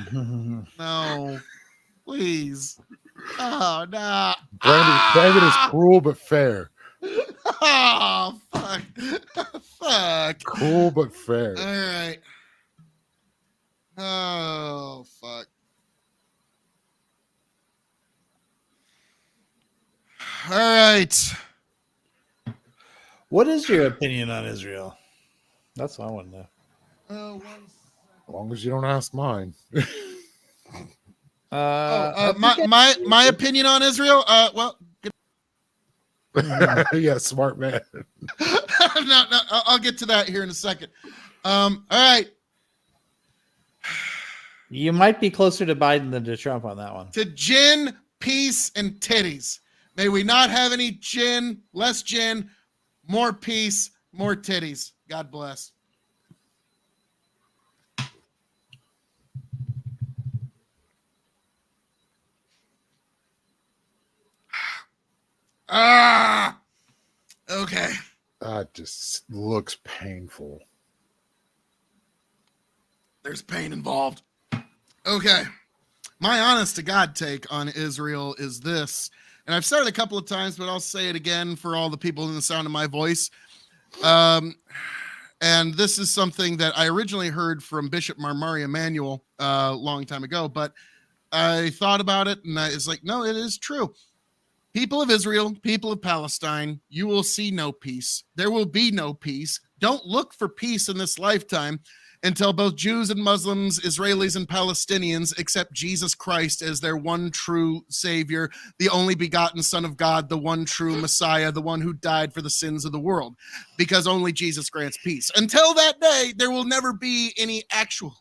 No, please. Oh no. Brandon is cruel but fair. Oh fuck. Fuck. Cool but fair. All right. Oh fuck. All right. What is your opinion on Israel? That's what I want to know. As long as you don't ask mine. My opinion on Israel. Yeah, smart man. No, I'll get to that here in a second. All right. You might be closer to Biden than to Trump on that one. To gin, peace, and titties. May we not have any gin, less gin, more peace, more titties. God bless. Okay. That just looks painful. There's pain involved. Okay. My honest to God take on Israel is this, and I've said it a couple of times, but I'll say it again for all the people in the sound of my voice. And this is something that I originally heard from Bishop Marmari Emanuel a long time ago, but I thought about it and it's like, no, it is true. People of Israel, people of Palestine, you will see no peace. There will be no peace. Don't look for peace in this lifetime until both Jews and Muslims, Israelis and Palestinians accept Jesus Christ as their one true Savior, the only begotten Son of God, the one true Messiah, the one who died for the sins of the world, because only Jesus grants peace. Until that day, there will never be any actual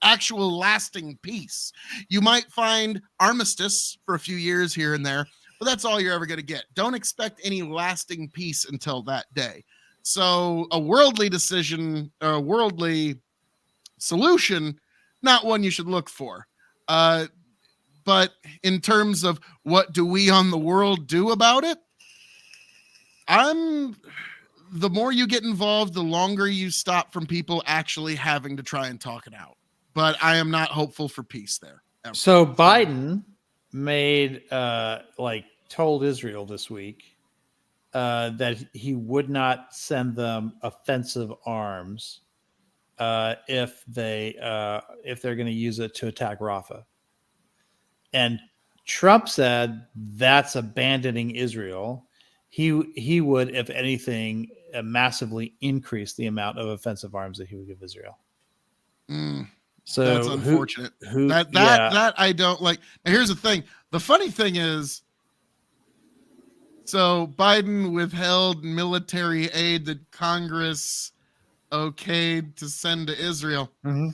lasting peace. You might find armistice for a few years here and there, but that's all you're ever going to get. Don't expect any lasting peace until that day. So a worldly decision, or a worldly solution, not one you should look for. But in terms of what do we on the world do about it, the more you get involved, the longer you stop from people actually having to try and talk it out. But I am not hopeful for peace there. Ever. So Biden told Israel this week that he would not send them offensive arms if they're going to use it to attack Rafah. And Trump said that's abandoning Israel. He would, if anything, massively increase the amount of offensive arms that he would give Israel. So that's unfortunate. That I don't like. Now, here's the thing. The funny thing is, so Biden withheld military aid that Congress okayed to send to Israel. Mm-hmm.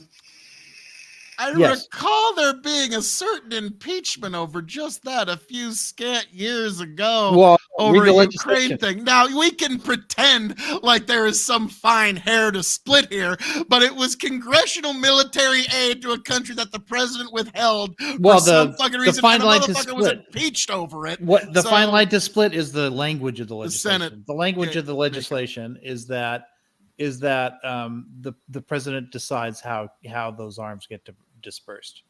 I recall there being a certain impeachment over just that a few scant years ago over a Ukraine thing. Now, we can pretend like there is some fine hair to split here, but it was congressional military aid to a country that the president withheld for some fucking reason. The fine line to split was impeached over it. The fine line to split is the language of the legislation. The Senate. The language of the legislation is that the president decides how those arms get dispersed.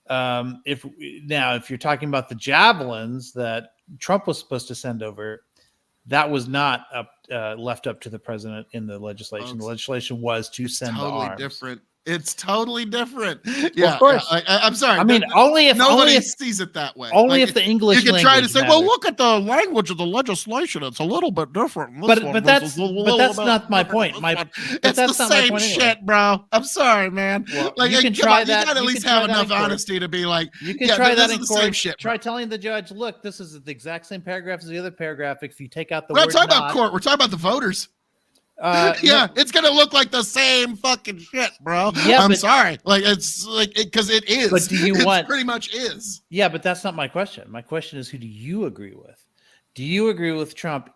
If you're talking about the javelins that Trump was supposed to send over, that was not left up to the president in the legislation. The legislation was to send the arms. Different. It's totally different. Yeah, well, of course. I'm sorry. I mean, only if nobody sees it that way. Only if the English. You can try to say, matters. "Well, look at the language of the legislation; it's a little bit different." But that's not my point. It's the same shit, bro. I'm sorry, man. Well, you can try that. You got to at least have enough honesty to be like, you can try that in court. Same shit, try telling the judge, "Look, this is the exact same paragraph as the other paragraph. If you take out the we're word not talking not, about court. We're talking about the voters." It's gonna look like the same fucking shit, bro. Yeah, I'm sorry. It's because it is. But do you want? Pretty much is. Yeah, but that's not my question. My question is, who do you agree with? Do you agree with Trump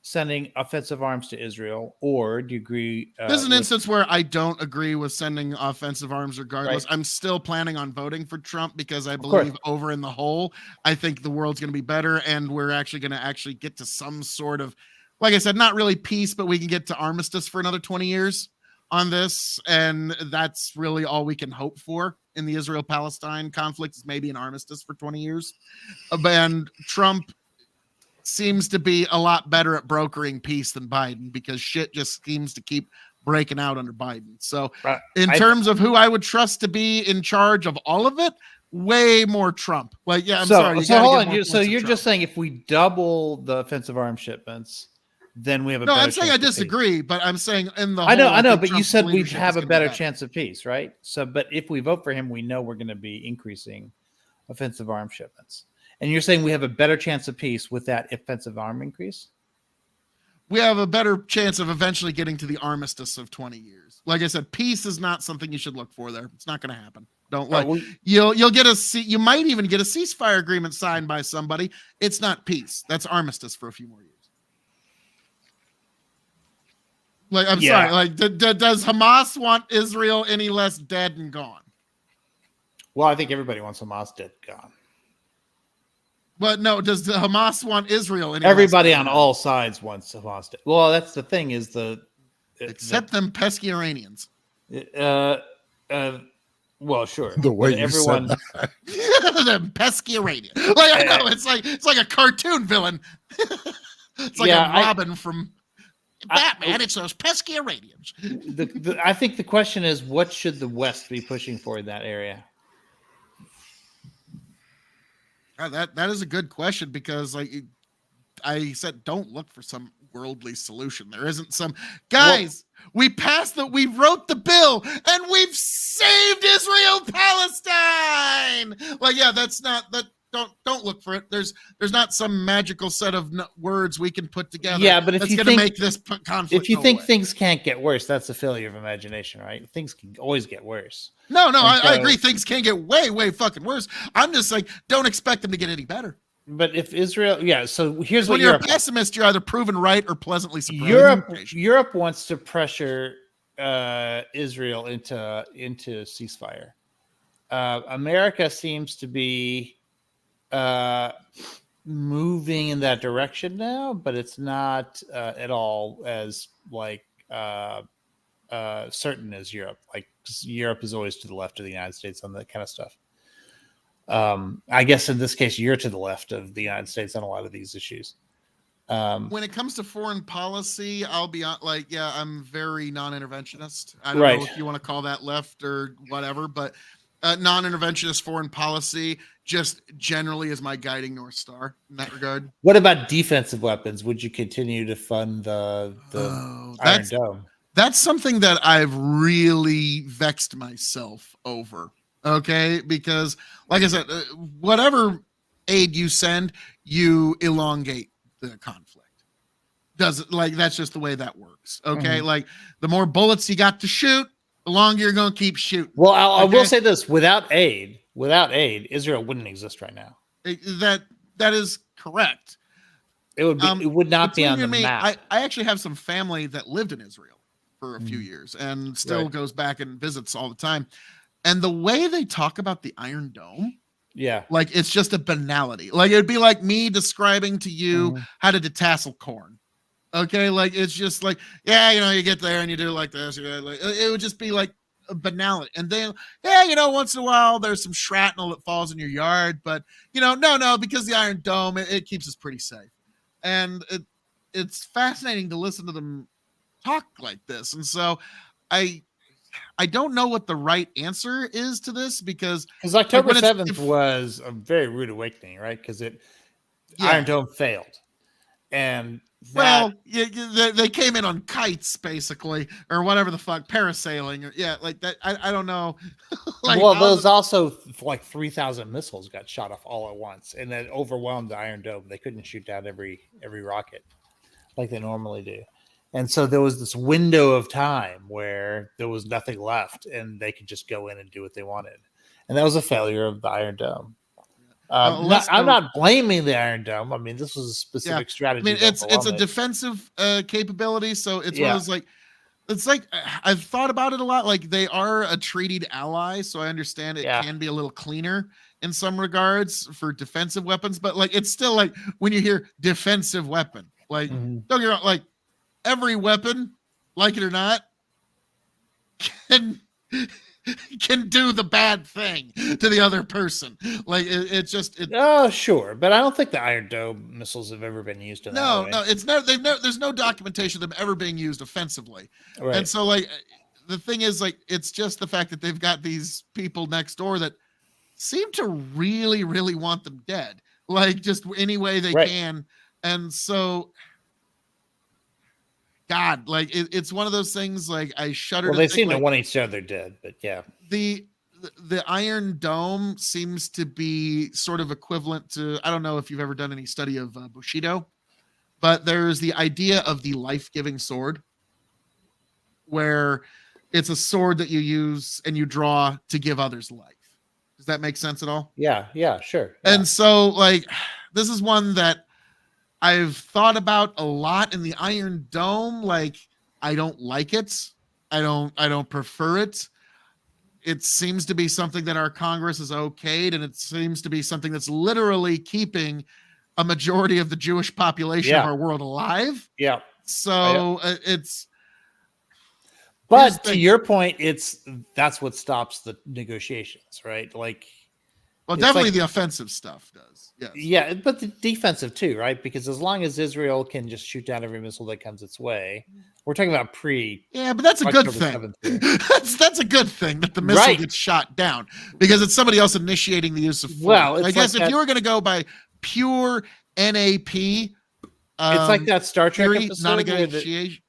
sending offensive arms to Israel, or do you agree? This is an instance where I don't agree with sending offensive arms regardless. Right. I'm still planning on voting for Trump because I believe over in the whole, I think the world's going to be better and we're actually going to get to some sort of, like I said, not really peace, but we can get to armistice for another 20 years on this. And that's really all we can hope for in the Israel-Palestine conflict, is maybe an armistice for 20 years. And Trump seems to be a lot better at brokering peace than Biden, because shit just seems to keep breaking out under Biden. So in terms of who I would trust to be in charge of all of it, way more Trump. Like, yeah, I'm sorry. So hold on. So you're just saying if we double the offensive arms shipments, then we have a better chance. No, I'm saying I disagree, but I'm saying in the whole, I know, but Trump's you said we'd have a better chance of peace, right? So, but if we vote for him, we know we're going to be increasing offensive arms shipments. And you're saying we have a better chance of peace with that offensive arm increase? We have a better chance of eventually getting to the armistice of 20 years. Like I said, peace is not something you should look for there. It's not going to happen. Don't you'll get you might even get a ceasefire agreement signed by somebody. It's not peace. That's armistice for a few more years. Like, I'm sorry. Like, does Hamas want Israel any less dead and gone? Well, I think everybody wants Hamas dead and gone. But no, does the Hamas want Israel any Everybody less on all sides wants Hamas dead. Well, that's the thing is except them pesky Iranians. Uh, uh, well, sure. The way But you said everyone, that. The pesky Iranian. Like I know it's like a cartoon villain. It's like Yeah, a Robin from Batman. I- It's those pesky Iranians. I think the question is, what should the West be pushing for in that area? That is a good question because like I said, don't look for some worldly solution. There isn't some guys. We wrote the bill and we've saved Israel Palestine. Like, yeah, that's not that. Don't look for it. There's not some magical set of words we can put together. Yeah, but if that's you going to think make this conflict. if you go think away. things can't get worse, that's a failure of imagination, right? Things can always get worse. No, And I so- agree. Things can get way fucking worse. I'm just like, don't expect them to get any better. But if Israel, yeah, so here's When what you're Europe a pessimist, you're either proven right or pleasantly surprised. Europe wants to pressure Israel into ceasefire. America seems to be moving in that direction now, but it's not at all as like certain as Europe. Like Europe is always to the left of the United States on that kind of stuff. I guess in this case, you're to the left of the United States on a lot of these issues. When it comes to foreign policy, I'll be like, yeah, I'm very non-interventionist. I don't Right. know if you want to call that left or whatever, but non-interventionist foreign policy just generally is my guiding North Star in that regard. What about defensive weapons? Would you continue to fund the Iron Dome? That's something that I've really vexed myself over. Okay, because like I said, whatever aid you send, you elongate the conflict. Does it like that's just the way that works? Okay, like the more bullets you got to shoot, the longer you're going to keep shooting. Well, I will say this: without aid, Israel wouldn't exist right now. That is correct. It would be. It would not be on the map. I actually have some family that lived in Israel for a few years and still goes back and visits all the time. And the way they talk about the Iron Dome, yeah, like it's just a banality. Like it'd be like me describing to you how to detassel corn. Okay, like it's just like, yeah, you get there and you do like this. Like, it would just be like a banality. And then, yeah, once in a while there's some shrapnel that falls in your yard, but no, because the Iron Dome it keeps us pretty safe. And it's fascinating to listen to them talk like this. And so I don't know what the right answer is to this because October 7th was a very rude awakening, right? Because Iron Dome failed, and they came in on kites basically, or whatever the fuck, parasailing, or like that. I don't know. Like, well, those also like 3,000 missiles got shot off all at once, and that overwhelmed the Iron Dome. They couldn't shoot down every rocket like they normally do. And so there was this window of time where there was nothing left and they could just go in and do what they wanted. And that was a failure of the Iron Dome. I'm not blaming the Iron Dome. I mean, this was a specific strategy. I mean, it's a defensive capability. So it's one of those it's like I've thought about it a lot. Like they are a treated ally. So I understand it can be a little cleaner in some regards for defensive weapons. But like it's still like when you hear defensive weapon, like don't get me wrong, like every weapon, like it or not, can do the bad thing to the other person. Like oh, sure, but I don't think the Iron Dome missiles have ever been used in that way. No, it's there's no documentation of them ever being used offensively. Right. And so like the thing is like it's just the fact that they've got these people next door that seem to really, really want them dead. Like just any way they can. And so God, like it's one of those things. Like I shudder. Well, they seem to want each other dead, but yeah. The Iron Dome seems to be sort of equivalent to. I don't know if you've ever done any study of Bushido, but there's the idea of the life-giving sword, where it's a sword that you use and you draw to give others life. Does that make sense at all? Yeah, sure. Yeah. And so, like, this is one that I've thought about a lot in the Iron Dome. Like, I don't like it. I don't prefer it. It seems to be something that our Congress has okayed, and it seems to be something that's literally keeping a majority of the Jewish population of our world alive. Yeah. So it's. But to your point, that's what stops the negotiations, right? Like, Well, it's definitely like- the offensive stuff does. Yes. yeah, but the defensive too, right? Because as long as Israel can just shoot down every missile that comes its way, we're talking about pre. Yeah, but that's a good October thing. 7th here. that's a good thing that the missile Right. gets shot down because it's somebody else initiating the use of force. Well, I it's guess like if that- you were going to go by pure NAP, It's like that Star Trek theory, episode. where the-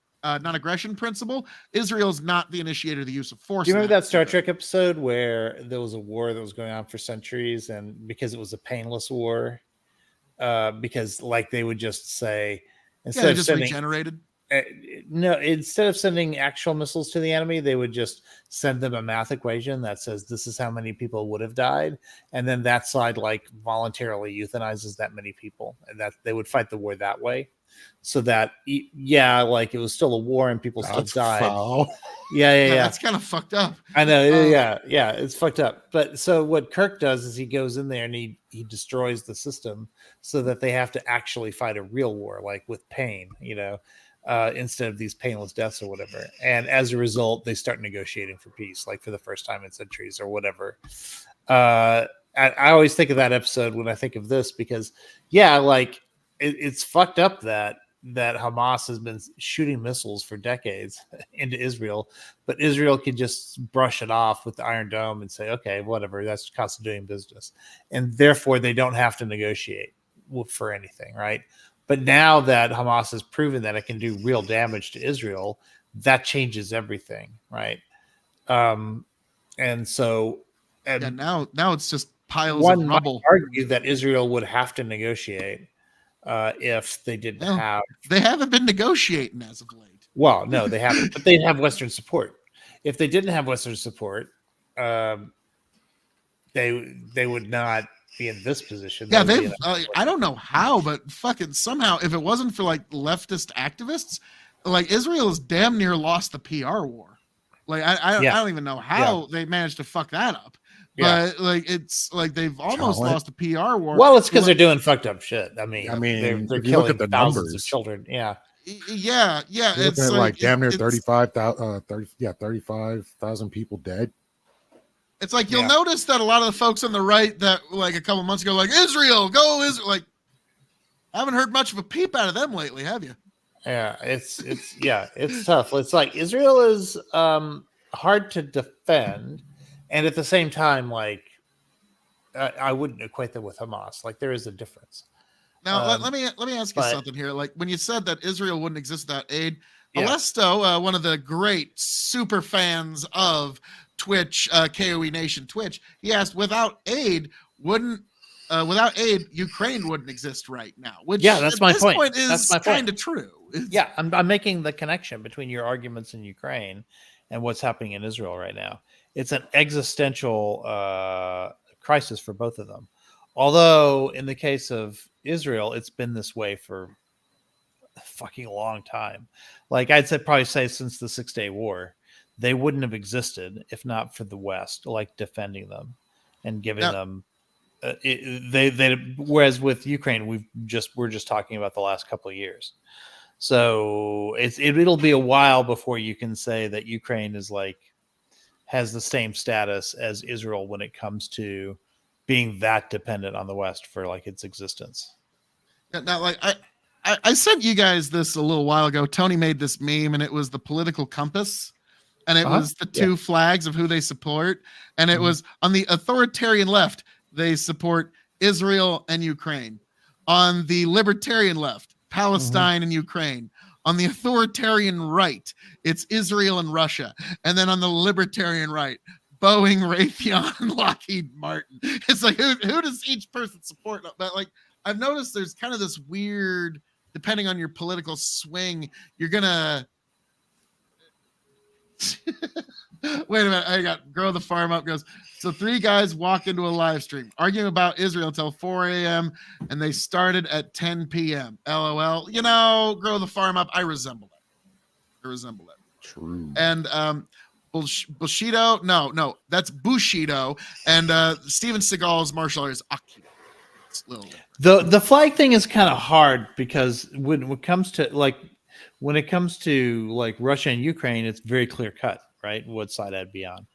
non-aggression principle, Israel's not the initiator of the use of force. Do you remember in that Star Trek episode where there was a war that was going on for centuries, and because it was a painless war, because like they would just say Yeah, instead they of just sending regenerated. no, instead of sending actual missiles to the enemy, they would just send them a math equation that says this is how many people would have died, and then that side like voluntarily euthanizes that many people, and that they would fight the war that way. So that yeah, like it was still a war and people still That's died. foul. Yeah. That's kind of fucked up. I know. Yeah, it's fucked up. But so what Kirk does is he goes in there and he destroys the system so that they have to actually fight a real war, like with pain, instead of these painless deaths or whatever. And as a result, they start negotiating for peace, like for the first time in centuries or whatever. I always think of that episode when I think of this because, yeah, like it's fucked up that Hamas has been shooting missiles for decades into Israel, but Israel can just brush it off with the Iron Dome and say, okay, whatever, that's the cost of doing business. And therefore they don't have to negotiate for anything, right? But now that Hamas has proven that it can do real damage to Israel, that changes everything, right? And so now it's just piles one of might rubble. argue that Israel would have to negotiate if they didn't have. They haven't been negotiating as of late. Well, no, they haven't, but they have Western support. If they didn't have Western support, they would not be in this position. Yeah, They would they've. be in I don't know how, but fucking somehow, if it wasn't for like leftist activists, like Israel has damn near lost the PR war. Like I don't even know how they managed to fuck that up. Yeah. But like it's like they've almost Talent. lost the PR war. Well, it's because they're doing fucked up shit. I mean, they're if you look killing at the thousands numbers, of children. Yeah, Yeah. you're It's looking at like damn near it's- 35,000 people dead. It's like you'll Yeah. notice that a lot of the folks on the right that like a couple months ago, like Israel, go Israel, like I haven't heard much of a peep out of them lately, have you? yeah, it's tough. It's like Israel is hard to defend, and at the same time, like I wouldn't equate them with Hamas. Like there is a difference. Now let me ask you but- something here. Like when you said that Israel wouldn't exist without aid, Yeah. Alesto, one of the great super fans of Twitch, KOE Nation Twitch, he asked, without aid, Ukraine wouldn't exist right now. Which Yeah, that's at my this point. point is That's my point. kind of true. It's- Yeah, I'm making the connection between your arguments in Ukraine and what's happening in Israel right now. It's an existential crisis for both of them. Although in the case of Israel, it's been this way for a fucking long time. Like probably say since the 6-Day War, they wouldn't have existed if not for the West, like defending them and giving them. Whereas with Ukraine, we're just talking about the last couple of years. So it'll be a while before you can say that Ukraine has the same status as Israel when it comes to being that dependent on the West for like its existence. Now, like I sent you guys this a little while ago. Tony made this meme, and it was the political compass, and it was the two flags of who they support, and it was on the authoritarian left, they support Israel and Ukraine. On the libertarian left, Palestine and Ukraine. On the authoritarian right, it's Israel and Russia. And then on the libertarian right, Boeing, Raytheon, Lockheed Martin. It's like, who does each person support? But like, I've noticed there's kind of this weird, depending on your political swing, you're going to... Wait a minute. I got Grow the Farm Up goes, so 3 guys walk into a live stream arguing about Israel until 4 a.m. and they started at 10 p.m. LOL. Grow the Farm Up. I resemble it. True. And Bushido. No, that's Bushido. And Steven Seagal's martial art is Aikido. The flag thing is kind of hard because when it comes to like When it comes to like Russia and Ukraine, it's very clear cut, right? What side I'd be on.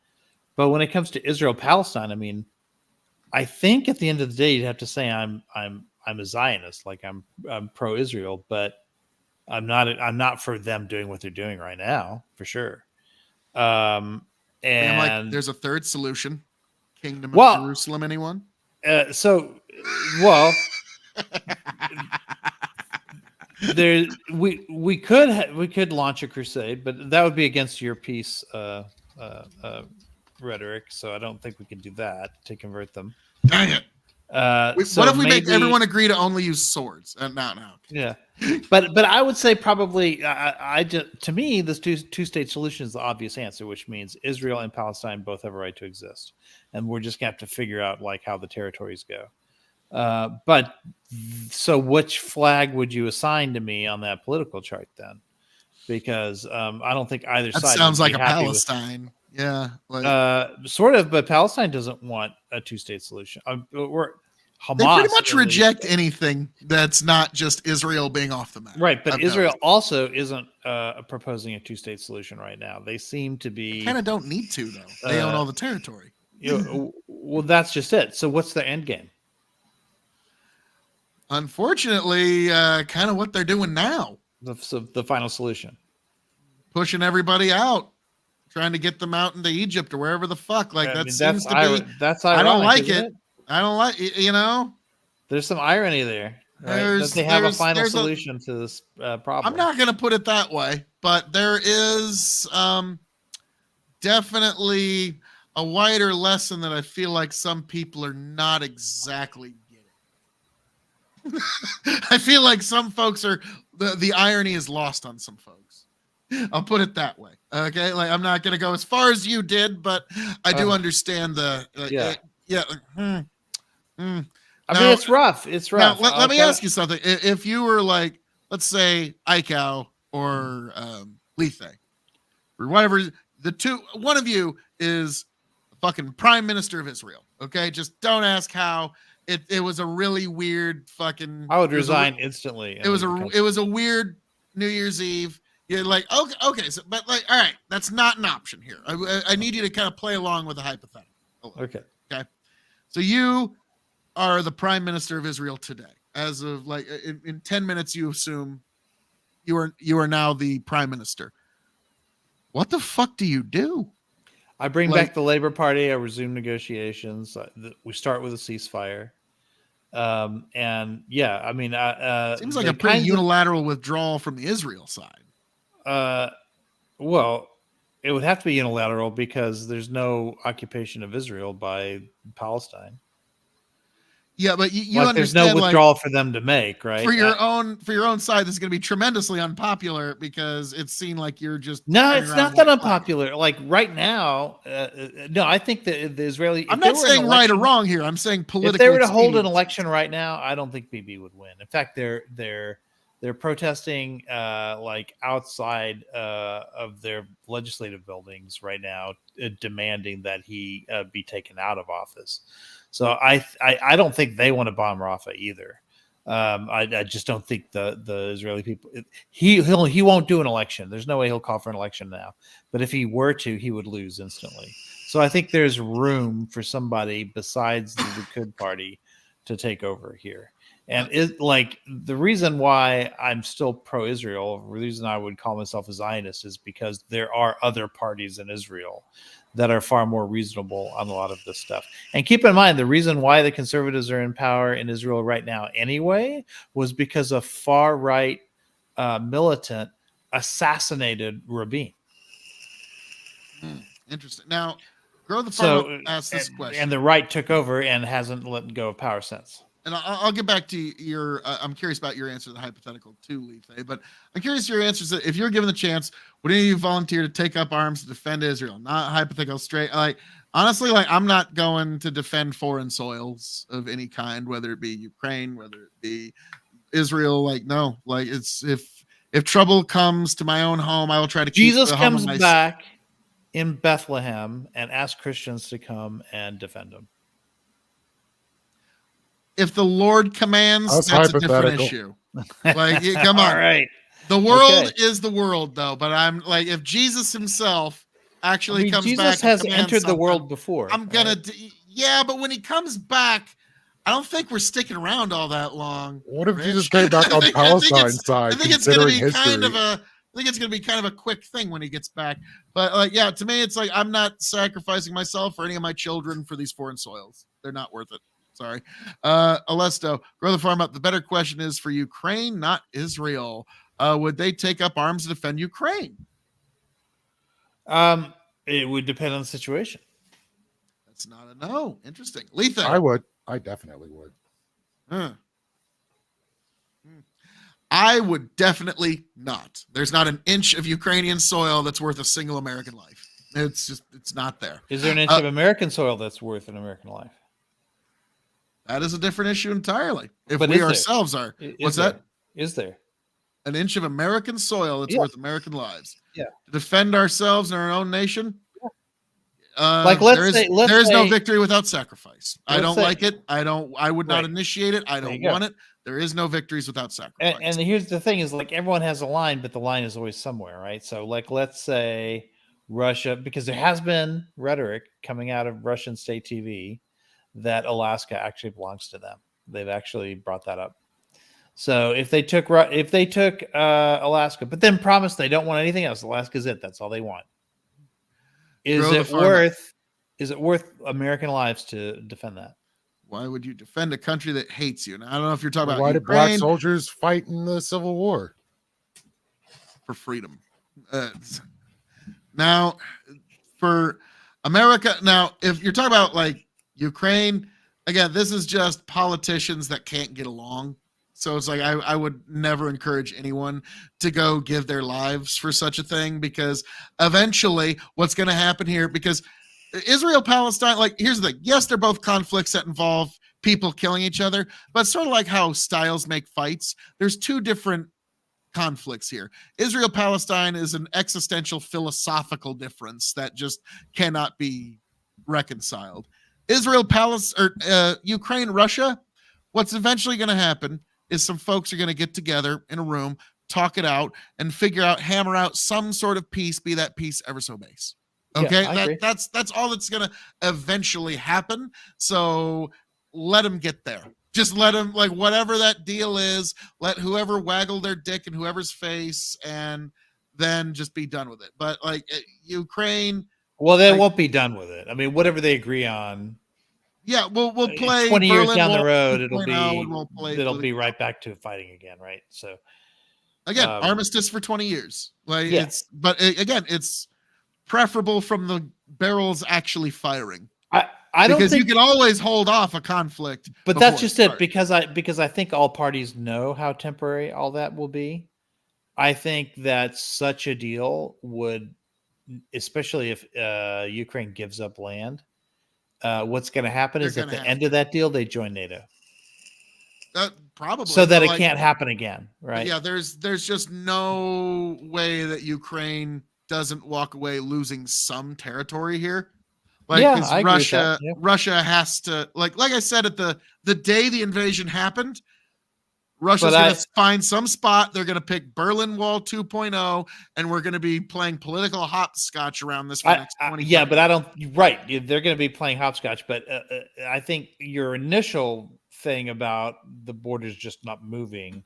But when it comes to Israel Palestine, I mean, I think at the end of the day, you'd have to say I'm a Zionist, like I'm pro Israel, but I'm not for them doing what they're doing right now, for sure. And I'm like, there's a third solution. Kingdom of Well, Jerusalem, anyone? Well, there we could launch a crusade, but that would be against your peace rhetoric. So I don't think we can do that to convert them. Dang it. So what if we make maybe- everyone agree to only use swords? No. Yeah, but I would say probably I just, to me this two-state solution is the obvious answer, which means Israel and Palestine both have a right to exist, and we're just gonna have to figure out like how the territories go. But so which flag would you assign to me on that political chart then? Because I don't think either That side sounds would like be a happy with- Palestine. Yeah, like, sort of, but Palestine doesn't want a two-state solution. We're Hamas they pretty much at least. reject anything that's not just Israel being off the map. Right, but I've Israel noticed. also isn't proposing a two-state solution right now. They seem to be. Kind of don't need to though. They own all the territory. Well, that's just it. So, what's the end game? Unfortunately, kind of what they're doing now, The final solution. pushing everybody out, trying to get them out into Egypt or wherever the fuck. Like that seems to be. That's I ironic, don't like isn't it. I don't like. You know, There's some irony there. Right? That they have a final solution to this problem. I'm not going to put it that way, but there is definitely a wider lesson that I feel like some people are not exactly getting. I feel like some folks are the irony is lost on some folks. I'll put it that way. Okay, like I'm not going to go as far as you did, but I do understand the yeah. I mean, it's rough. It's rough. Now, let me ask you something. If you were like, let's say, Eichau or Lethe, or whatever, one of you is fucking prime minister of Israel. Okay, just don't ask how. It was a really weird fucking. I would resign instantly. It was a weird New Year's Eve. You're like, okay, so, but like, all right, that's not an option here. I need you to kind of play along with the hypothetical. Okay. So you are the prime minister of Israel today. As of like in 10 minutes, you assume you are now the prime minister. What the fuck do you do? I bring back the Labor Party. I resume negotiations. We start with a ceasefire. And yeah, I mean, seems like a pretty unilateral withdrawal from the Israel side. Well, it would have to be unilateral because there's no occupation of Israel by Palestine. Yeah, but you like, understand there's no withdrawal for them to make, right? For your own side, this is going to be tremendously unpopular because it's seen like you're just no, it's not that unpopular. Like right now, no, I think that the Israeli. I'm not saying right or wrong here. I'm saying politically. If they were to hold an election right now, I don't think Bibi would win. In fact, they're protesting like outside of their legislative buildings right now, demanding that he be taken out of office. So I don't think they want to bomb Rafah either. I just don't think the Israeli people. He won't do an election. There's no way he'll call for an election now. But if he were to, he would lose instantly. So I think there's room for somebody besides the Likud party to take over here. And the reason why I'm still pro-Israel, the reason I would call myself a Zionist is because there are other parties in Israel that are far more reasonable on a lot of this stuff. And keep in mind, the reason why the conservatives are in power in Israel right now anyway was because a far-right militant assassinated Rabin. Interesting. Now, Grow the Farmer asked this question. And the right took over and hasn't let go of power since. And I'll get back to your. I'm curious about your answer to the hypothetical too, Lethe. But I'm curious your answers. If you're given the chance, would any of you volunteer to take up arms to defend Israel? Not hypothetical, straight. Like honestly, like I'm not going to defend foreign soils of any kind, whether it be Ukraine, whether it be Israel. Like no, like it's if trouble comes to my own home, I will try to. Jesus keep comes back in Bethlehem and asks Christians to come and defend him. If the Lord commands, that's a different issue. Like, come on. All right. The world Okay. is the world, though. But I'm like, if Jesus himself actually comes Jesus back, has and commands entered the something, world before. I'm gonna. right? Yeah, but when he comes back, I don't think we're sticking around all that long. What if Jesus Rich. came back on Palestine's I side, think it's gonna considering be kind of history? a. I think it's gonna be kind of a quick thing when he gets back. But like, yeah, to me, it's like I'm not sacrificing myself or any of my children for these foreign soils. They're not worth it. Sorry. Alesto, grow the farm up. The better question is for Ukraine, not Israel. Would they take up arms to defend Ukraine? It would depend on the situation. That's not a no. Interesting. Letha. I would. I definitely would. Huh. I would definitely not. There's not an inch of Ukrainian soil that's worth a single American life. It's not there. Is there an inch of American soil that's worth an American life? That is a different issue entirely. If But we is there? ourselves are, what's that? Is there? An inch of American soil that's Yeah. worth American lives. Yeah. To defend ourselves and our own nation. Like, there is no victory without sacrifice. I let's don't say- like it. I would not Right. initiate it. I There don't you go. want it. There is no victories without sacrifice. And here's the thing: is like everyone has a line, but the line is always somewhere, right? So, like, let's say Russia, because there has been rhetoric coming out of Russian state TV that Alaska actually belongs to them. They've actually brought that up. So if they took Alaska, but then promised they don't want anything else, Alaska's it. That's all they want. Is Grow the it farm. worth? Is it worth American lives to defend that? Why would you defend a country that hates you? Now, I don't know if you're talking about Why did black Ukraine soldiers fight in the Civil War? for freedom. Now, for America, now, if you're talking about like Ukraine, again, this is just politicians that can't get along. So it's like I would never encourage anyone to go give their lives for such a thing, because eventually what's going to happen here, because Israel, Palestine, like, here's the thing. Yes, they're both conflicts that involve people killing each other, but sort of like how styles make fights, there's two different conflicts here. Israel, Palestine is an existential philosophical difference that just cannot be reconciled. Israel, Palestine, or Ukraine, Russia, what's eventually going to happen is some folks are going to get together in a room, talk it out, and figure out, hammer out some sort of peace, be that peace ever so base. Okay, I agree. that's all that's going to eventually happen. So let them get there. Just let them, like, whatever that deal is, let whoever waggle their dick in whoever's face, and then just be done with it. But like Ukraine, Well, they like, won't be done with it. I mean, whatever they agree on, yeah, we'll play 20 years Berlin down the Wall road, it'll 2.0, be and we'll play it'll be right back to fighting again, right? So again, um, armistice for 20 years. Like, Yeah. again, it's preferable from the barrels actually firing, I don't because think, you can always hold off a conflict. but before that's just starts. it because I think all parties know how temporary all that will be. I think that such a deal would, especially if Ukraine gives up land, what's going to happen is They're at gonna the have end of that deal they join NATO, Probably, so that but, it like, can't happen again, but right? yeah, there's just no way that Ukraine doesn't walk away losing some territory here. Like, Yeah, 'cause I agree with that, Russia, yeah. Russia has to, like I said, at the day the invasion happened, Russia's But going to find some spot. They're going to pick Berlin Wall 2.0, and we're going to be playing political hopscotch around this for the next 20 yeah, years. but I don't. Right, they're going to be playing hopscotch. But I think your initial thing about the borders just not moving,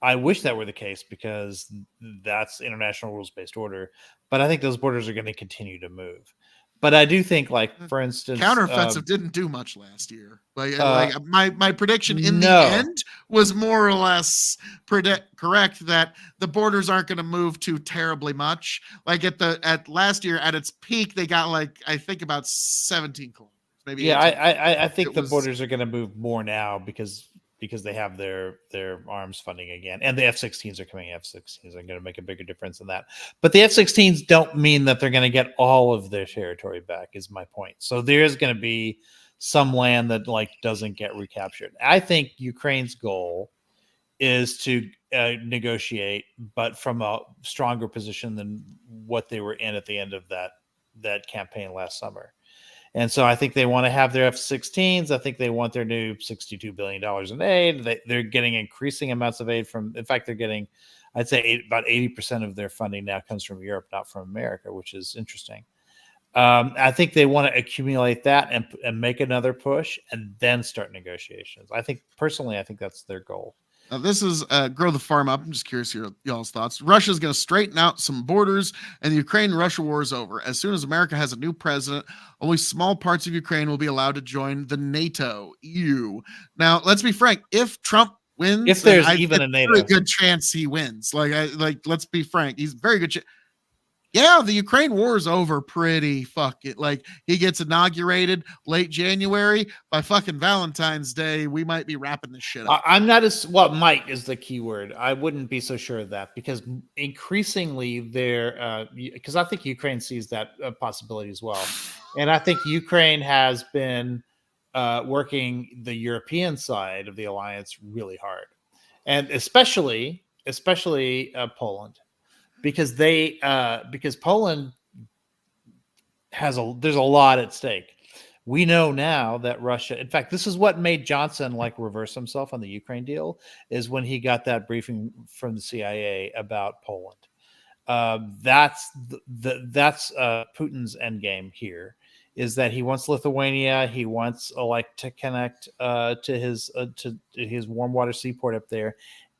I wish that were the case, because that's international rules-based order. But I think those borders are going to continue to move. But I do think, like, for instance, Counteroffensive didn't do much last year. Like my prediction in no. the end was more or less correct, that the borders aren't going to move too terribly much. Like at last year at its peak, they got, like, I think about 17 kilometers, maybe. Yeah, 18. I think It the was- borders are going to move more now because they have their arms funding again, and the F-16s are coming. F-16s are going to make a bigger difference in that. But the F-16s don't mean that they're going to get all of their territory back, is my point. So there is going to be some land that, like, doesn't get recaptured. I think Ukraine's goal is to negotiate, but from a stronger position than what they were in at the end of that campaign last summer. And so I think they want to have their F-16s. I think they want their new $62 billion in aid. They're getting increasing amounts of aid from, in fact, they're getting, I'd say about 80% of their funding now comes from Europe, not from America, which is interesting. I think they want to accumulate that and make another push and then start negotiations. I think that's their goal. Now, this is Grow the Farm Up. I'm just curious your y'all's thoughts. Russia's going to straighten out some borders, and the Ukraine-Russia war is over. As soon as America has a new president, only small parts of Ukraine will be allowed to join the NATO, EU. Now, let's be frank. If Trump wins, if there's even a NATO, very good chance he wins. Let's be frank. He's very good. Yeah, the Ukraine war is over pretty fucking like he gets inaugurated late January. By fucking Valentine's Day, we might be wrapping this shit up. I'm not as might is the key word. I wouldn't be so sure of that because increasingly because I think Ukraine sees that possibility as well. And I think Ukraine has been working the European side of the alliance really hard. And especially Poland. Because Poland there's a lot at stake. We know now that Russia, in fact, this is what made Johnson reverse himself on the Ukraine deal, is when he got that briefing from the CIA about Poland. That's Putin's endgame here, is that he wants Lithuania, he wants to connect to his warm water seaport up there,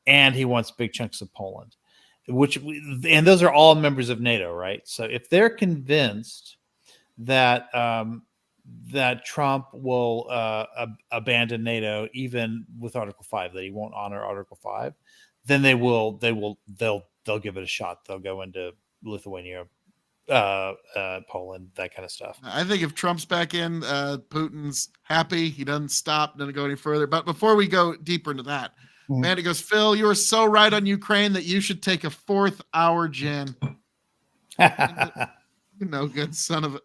and he wants big chunks of Poland. And those are all members of NATO, right? So if they're convinced that that Trump will abandon NATO, even with Article 5, that he won't honor Article 5, then they'll give it a shot. They'll go into Lithuania, Poland, that kind of stuff. I think if Trump's back in, Putin's happy. He doesn't stop, doesn't go any further. But before we go deeper into that, Mandy goes, Phil, you are so right on Ukraine that you should take a 4th-hour gin. No good son of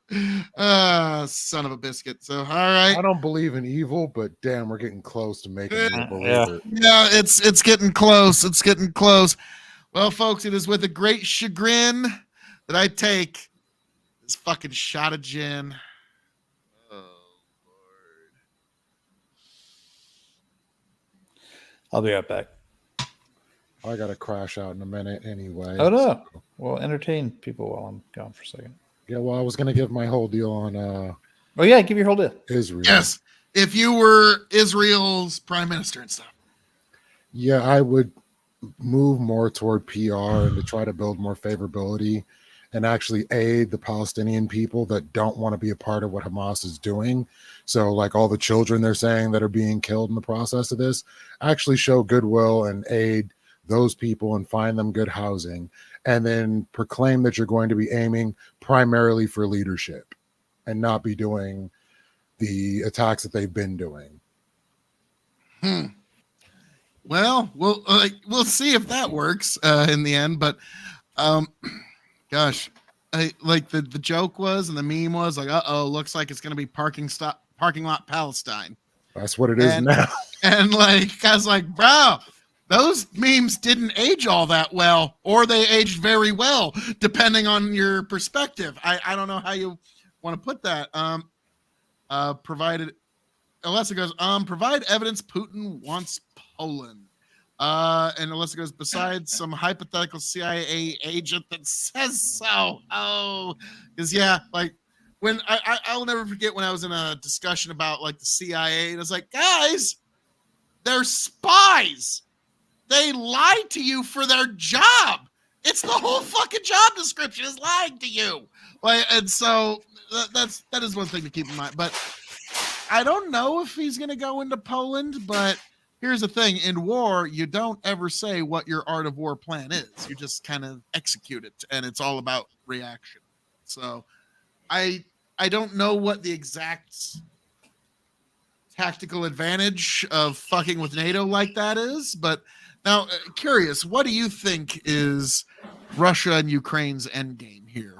a biscuit. So, all right. I don't believe in evil, but damn, we're getting close to making me believe it. Yeah, it's getting close. It's getting close. Well, folks, it is with a great chagrin that I take this fucking shot of gin. I'll be right back. I gotta crash out in a minute anyway. Oh no! So. Well, entertain people while I'm gone for a second. Yeah, well, I was gonna give my whole deal on. Oh yeah, give your whole deal. Israel. Yes, if you were Israel's prime minister and stuff. Yeah, I would move more toward PR and to try to build more favorability, and actually aid the Palestinian people that don't want to be a part of what Hamas is doing. So like all the children they're saying that are being killed in the process of this, actually show goodwill and aid those people and find them good housing, and then proclaim that you're going to be aiming primarily for leadership and not be doing the attacks that they've been doing. Well, we'll see if that works in the end, but gosh, the joke was and the meme was like, looks like it's going to be parking lot Palestine. That's what it is now. And I was like, bro, those memes didn't age all that well, or they aged very well, depending on your perspective. I don't know how you want to put that. Provided Alyssa goes, provide evidence Putin wants Poland. And Alyssa goes, besides some hypothetical CIA agent that says so. Because when I'll never forget when I was in a discussion about the CIA, and I was like, guys, they're spies. They lie to you for their job. It's the whole fucking job description is lying to you. And so that is one thing to keep in mind. But I don't know if he's going to go into Poland, but here's the thing. In war, you don't ever say what your art of war plan is. You just kind of execute it, and it's all about reaction. So I don't know what the exact tactical advantage of fucking with NATO like that is, but now curious, what do you think is Russia and Ukraine's endgame here?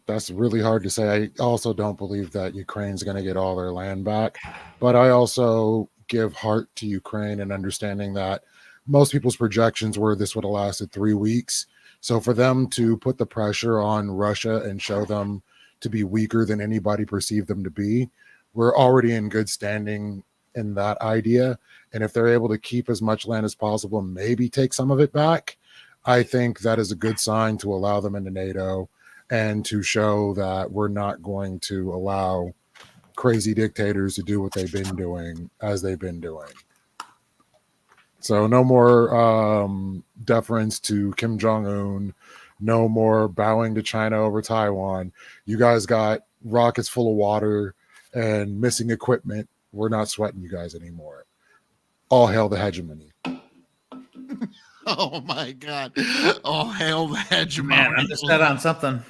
That's really hard to say. I also don't believe that Ukraine's going to get all their land back, but I also give heart to Ukraine and understanding that most people's projections were this would have lasted 3 weeks. So for them to put the pressure on Russia and show them to be weaker than anybody perceived them to be, we're already in good standing in that idea. And if they're able to keep as much land as possible, maybe take some of it back, I think that is a good sign to allow them into NATO and to show that we're not going to allow crazy dictators to do what they've been doing as they've been doing. So no more deference to Kim Jong-un, no more bowing to China over Taiwan. You guys got rockets full of water and missing equipment. We're not sweating you guys anymore. All hail the hegemony. Oh my God! All hail the hegemony. Man, I'm just set on something.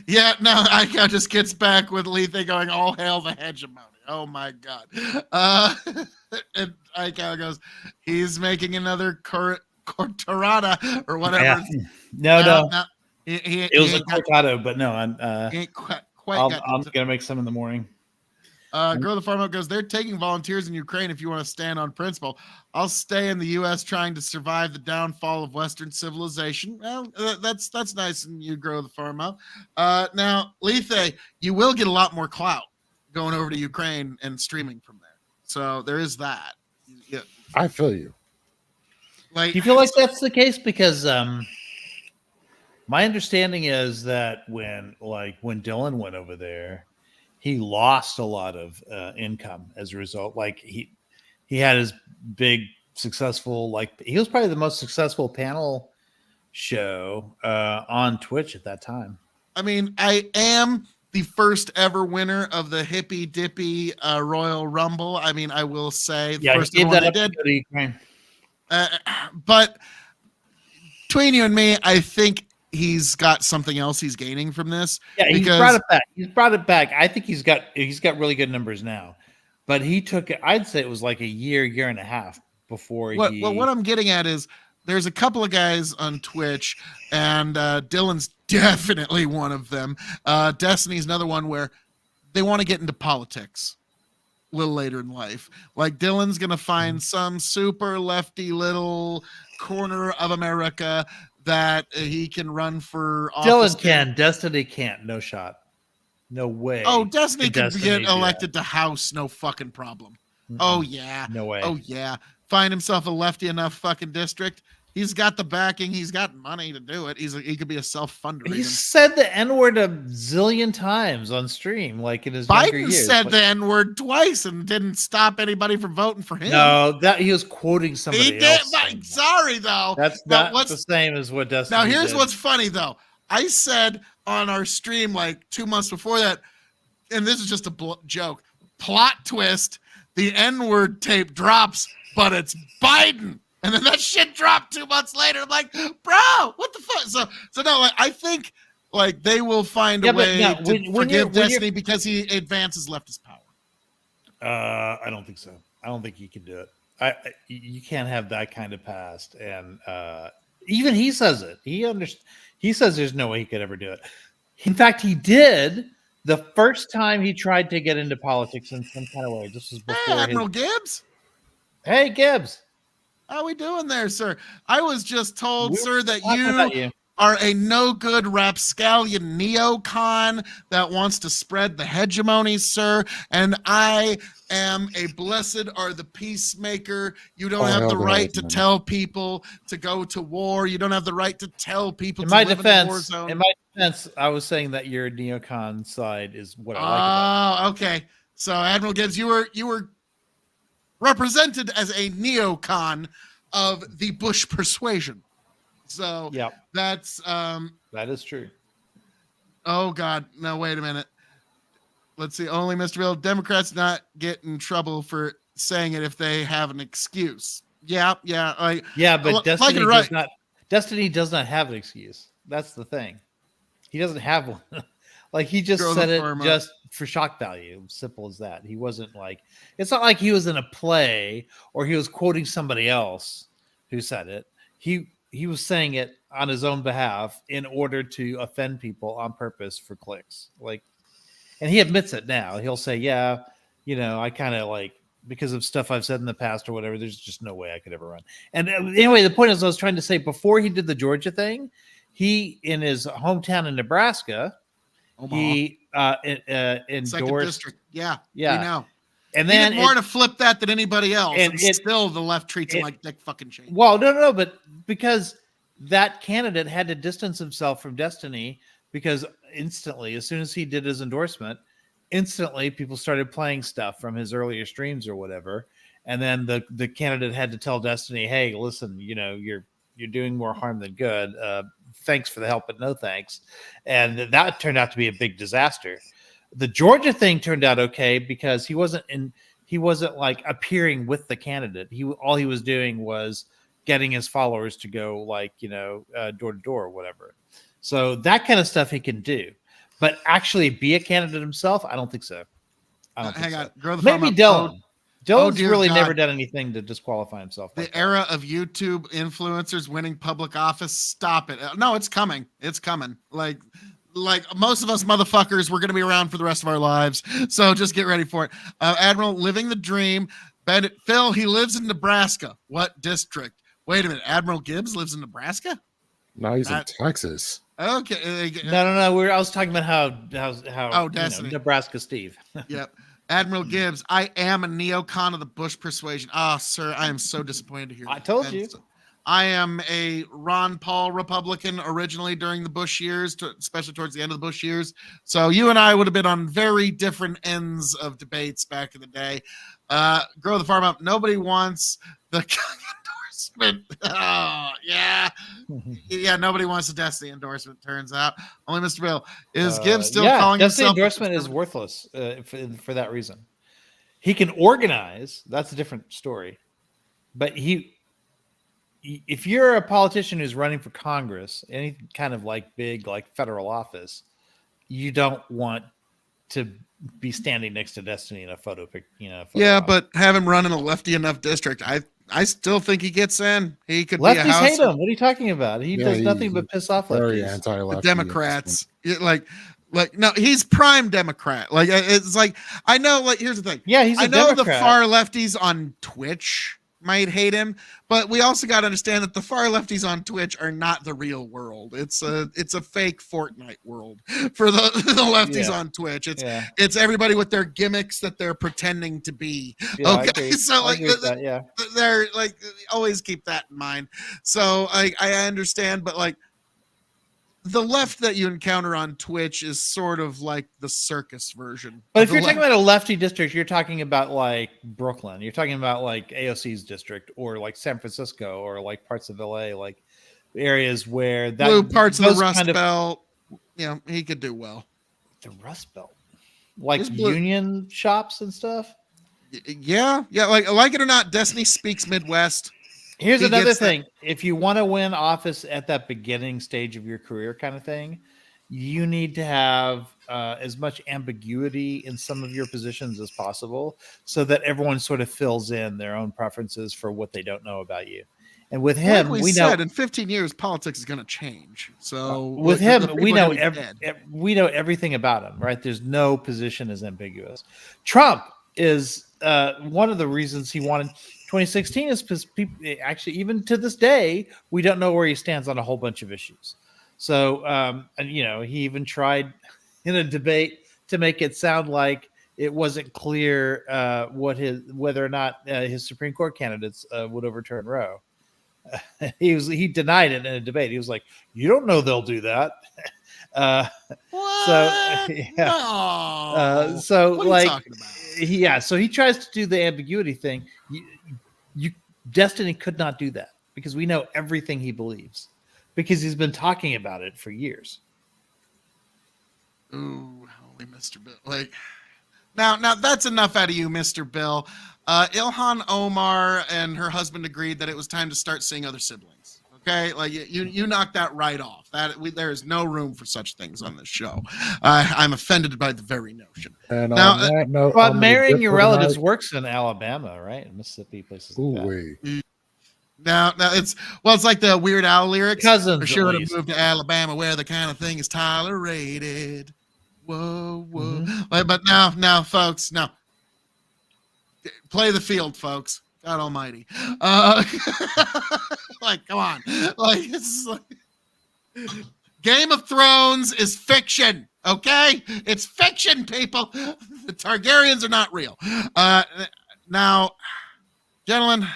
Yeah, no, Iko just gets back with Lethe going, all hail the hegemony. Oh my God. And Iko goes, he's making another cortorada or whatever. Yeah. No. It was a cortado, but no, he ain't quite I'm got gonna make some in the morning. Grow the Farm Out goes, they're taking volunteers in Ukraine if you want to stand on principle. I'll stay in the U.S. trying to survive the downfall of Western civilization. Well, that's nice, and you Grow the Farm Out. Now, Lethe, you will get a lot more clout going over to Ukraine and streaming from there. So there is that. Yeah. I feel you. Do you feel like that's the case? Because my understanding is that when Dylan went over there, he lost a lot of income as a result. Like he had his big successful, he was probably the most successful panel show on Twitch at that time. I mean, I am the first ever winner of the Hippy Dippy Royal Rumble. I mean, I will say the first he gave one that they up did. to Ukraine. But between you and me, I think he's got something else he's gaining from this. Yeah, he's brought it back. He's brought it back. I think he's got really good numbers now. But he took it, I'd say it was like a year and a half before what I'm getting at is there's a couple of guys on Twitch, and Dylan's definitely one of them. Destiny's another one where they want to get into politics a little later in life. Like Dylan's gonna find some super lefty little corner of America that he can run for office. Dylan can. Destiny can't. No shot. No way. Oh, Destiny can get do elected to House. No fucking problem. Oh, yeah. No way. Oh, yeah. Find himself a lefty enough fucking district. He's got the backing. He's got money to do it. He could be a self-funder. He said the N-word a zillion times on stream, like in his younger Biden years. said the N-word twice and didn't stop anybody from voting for him. No, that he was quoting somebody He did. else. Sorry, though. That's not the same as what Destiny Now, here's did. what's funny, though. I said on our stream like 2 months before that, and this is just a joke, plot twist, the N-word tape drops, but it's Biden. And then that shit dropped 2 months later. I'm like, bro, what the fuck? So no, I think they will find a way to forgive Destiny because he advances leftist power. I don't think so. I don't think he can do it. You can't have that kind of past. And even he says it. He says there's no way he could ever do it. In fact, he did the first time he tried to get into politics in some kind of way. This was before Admiral Gibbs. Hey, Gibbs. How we doing there, sir? I was just told, sir, that you are a no-good rapscallion neocon that wants to spread the hegemony, sir. And I am a blessed are the peacemaker. You don't have the right to tell people to go to war. You don't have the right to tell people to live in a war zone. In my defense, I was saying that your neocon side is what I like about it. Oh, okay. So, Admiral Gibbs, you were represented as a neocon of the Bush persuasion. So that is true. Oh God, no, wait a minute. Let's see. Only Mr. Bill, Democrats not get in trouble for saying it if they have an excuse. Yeah. But Destiny does not have an excuse. That's the thing. He doesn't have one. He just said it just for shock value. Simple as that. He wasn't it's not like he was in a play or he was quoting somebody else who said it. He was saying it on his own behalf in order to offend people on purpose for clicks. And he admits it now. He'll say, I kind of because of stuff I've said in the past or whatever, there's just no way I could ever run. And anyway, the point is I was trying to say before he did the Georgia thing, he, in his hometown in Nebraska, Omaha. He endorsed. Second district. Yeah. We know. And He then did more to flip that than anybody else, and and it- still the left treats him it- like Dick fucking Cheney. well, no, but because that candidate had to distance himself from Destiny, because instantly, as soon as he did his endorsement, instantly people started playing stuff from his earlier streams or whatever. And then the candidate had to tell Destiny, hey, listen, you're doing more harm than good. Thanks for the help, but no thanks. And that turned out to be a big disaster. The Georgia thing turned out okay because he wasn't like appearing with the candidate. All he was doing was getting his followers to go like, door to door or whatever. So that kind of stuff he can do, but actually be a candidate himself, I don't think so. I don't think Hang so. on, grow the farm Maybe up. Dylan. Dylan's dear really God. never done anything to disqualify himself. The like that. era of YouTube influencers winning public office. Stop it. No, it's coming. It's coming. Like most of us motherfuckers, we're going to be around for the rest of our lives. So just get ready for it. Admiral living the dream. Phil, he lives in Nebraska. What district? Wait a minute. Admiral Gibbs lives in Nebraska? No, he's in Texas. Okay. No. I was talking about how Destiny. Nebraska Steve. Yep. Admiral Gibbs, I am a neocon of the Bush persuasion. Ah, sir, I am so disappointed to hear that. I told you. I am a Ron Paul Republican originally during the Bush years, especially towards the end of the Bush years. So you and I would have been on very different ends of debates back in the day. Grow the farm up. Nobody wants the endorsement. Oh, yeah. Yeah, nobody wants the Destiny endorsement, turns out. Only Mr. Bill. Is Gibbs still calling Destiny himself? endorsement is worthless for that reason. He can organize. That's a different story. But if you're a politician who's running for Congress, any kind of like big like federal office, you don't want to be standing next to Destiny in a photo pic. Yeah, but have him run in a lefty enough district. I still think he gets in. He could lefties be a house. hate him. What are you talking about? He does nothing but piss off Very lefties. anti-lefty. The Democrats. No, he's prime Democrat. Like it's like I know. Like here's the thing. Yeah, he's a I know Democrat. the far lefties on Twitch might hate him, but we also got to understand that the far lefties on Twitch are not the real world. It's a fake Fortnite world for the lefties on Twitch. It's everybody with their gimmicks that they're pretending to be. Yeah, okay, so like yeah, they're like always keep that in mind. So I understand, but like the left that you encounter on Twitch is sort of like the circus version. But if you're talking about a lefty district, you're talking about like Brooklyn. You're talking about like AOC's district or like San Francisco or like parts of LA, like areas where that blue parts of the Rust Belt. He could do well. The Rust Belt, like union shops and stuff. Yeah. Like it or not, Destiny speaks Midwest. Here's another thing. If you want to win office at that beginning stage of your career kind of thing, you need to have as much ambiguity in some of your positions as possible so that everyone sort of fills in their own preferences for what they don't know about you. And with him, like we said, in 15 years, politics is going to change. So with him, we know everything about him, right? There's no position as ambiguous. Trump is one of the reasons he wanted 2016 is because people actually, even to this day, we don't know where he stands on a whole bunch of issues. So, and he even tried in a debate to make it sound like it wasn't clear whether or not his Supreme Court candidates would overturn Roe. He denied it in a debate. He was like, "You don't know they'll do that." What? So yeah. No. So what are like, you talking about? so he tries to do the ambiguity thing. Destiny could not do that because we know everything he believes because he's been talking about it for years. Ooh, holy Mr. Bill! Like now that's enough out of you, Mr. Bill. Ilhan Omar and her husband agreed that it was time to start seeing other siblings. Okay, like you knocked that right off. There is no room for such things on this show. I'm offended by the very notion. And now, on that note, but marrying your relatives works in Alabama, right? In Mississippi, places like that. Now it's like the Weird Al lyrics. Cousins, for sure to move to Alabama where the kind of thing is tolerated. Whoa. Mm-hmm. But now, folks, no. Play the field, folks. God Almighty. Like, come on. Like, it's like Game of Thrones is fiction. Okay, it's fiction, people. The Targaryens are not real. Now, gentlemen,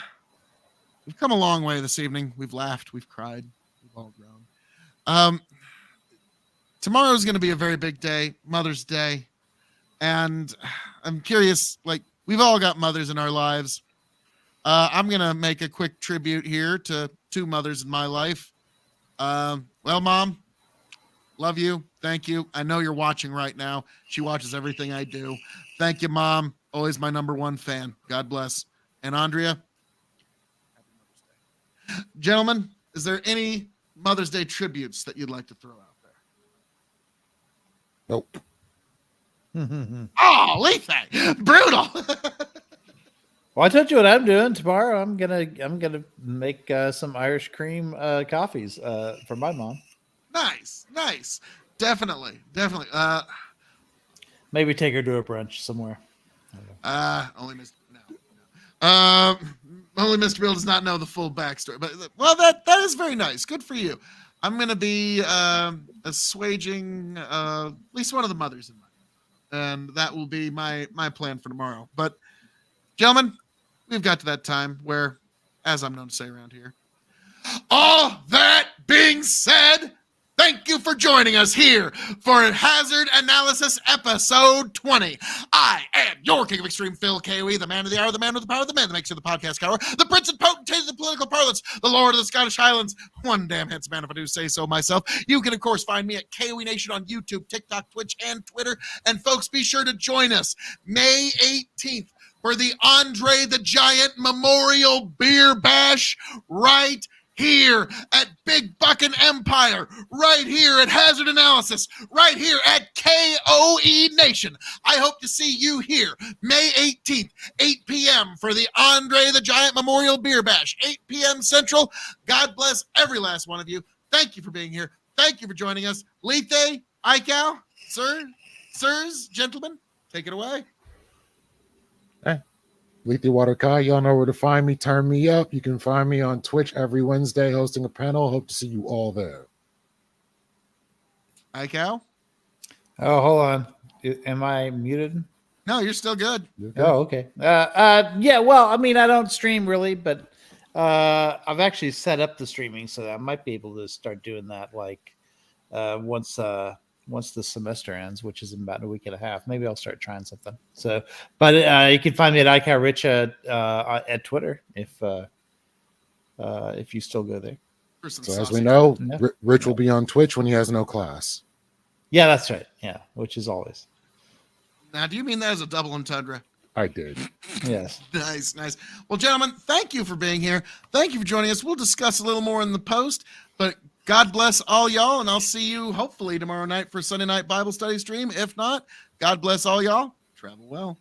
we've come a long way this evening. We've laughed, we've cried, we've all grown. Tomorrow's going to be a very big day, Mother's Day. And I'm curious, like, we've all got mothers in our lives. I'm going to make a quick tribute here to two mothers in my life. Well, Mom, love you. Thank you. I know you're watching right now. She watches everything I do. Thank you, Mom. Always my number one fan. God bless. And Andrea, happy Mother's Day. Gentlemen, is there any Mother's Day tributes that you'd like to throw out there? Nope. Oh, Lethe, brutal. Well, I told you what I'm doing tomorrow. I'm gonna make some Irish cream coffees for my mom. Nice. Definitely. Maybe take her to a brunch somewhere. Only Mr. Bill does not know the full backstory, but well, that is very nice. Good for you. I'm gonna be assuaging at least one of the mothers in my life, and that will be my plan for tomorrow. But gentlemen, we've got to that time where, as I'm known to say around here, all that being said, thank you for joining us here for Hazard Analysis Episode 20. I am your King of Extreme, Phil KOE, the man of the hour, the man with the power, the man that makes you the podcast cower, the prince and potentate of the political parlance, the lord of the Scottish Highlands, one damn handsome man if I do say so myself. You can, of course, find me at KOE Nation on YouTube, TikTok, Twitch, and Twitter. And folks, be sure to join us May 18th for the Andre the Giant Memorial Beer Bash right here at Big Buckin' Empire, right here at Hazard Analysis, right here at KOE Nation. I hope to see you here May 18th, 8 p.m. for the Andre the Giant Memorial Beer Bash, 8 p.m. Central. God bless every last one of you. Thank you for being here. Thank you for joining us. Lethe, Aikau, sirs, gentlemen, take it away. Lethe Water Kai, y'all know where to find me. Turn me up. You can find me on Twitch every Wednesday hosting a panel. Hope to see you all there. Aikau? Oh, hold on. Am I muted? No, you're still good. Oh, okay. Yeah. Well, I mean, I don't stream really, but I've actually set up the streaming, so I might be able to start doing that like once the semester ends, which is in about a week and a half. Maybe I'll start trying something. So, but you can find me at ICowRich at Twitter if you still go there. So as we know, Rich will be on Twitch when he has no class. Yeah, that's right. Yeah, which is always. Now, do you mean that as a double entendre? I did. Yes. Nice. Well, gentlemen, thank you for being here. Thank you for joining us. We'll discuss a little more in the post, but God bless all y'all, and I'll see you hopefully tomorrow night for Sunday night Bible study stream. If not, God bless all y'all. Travel well.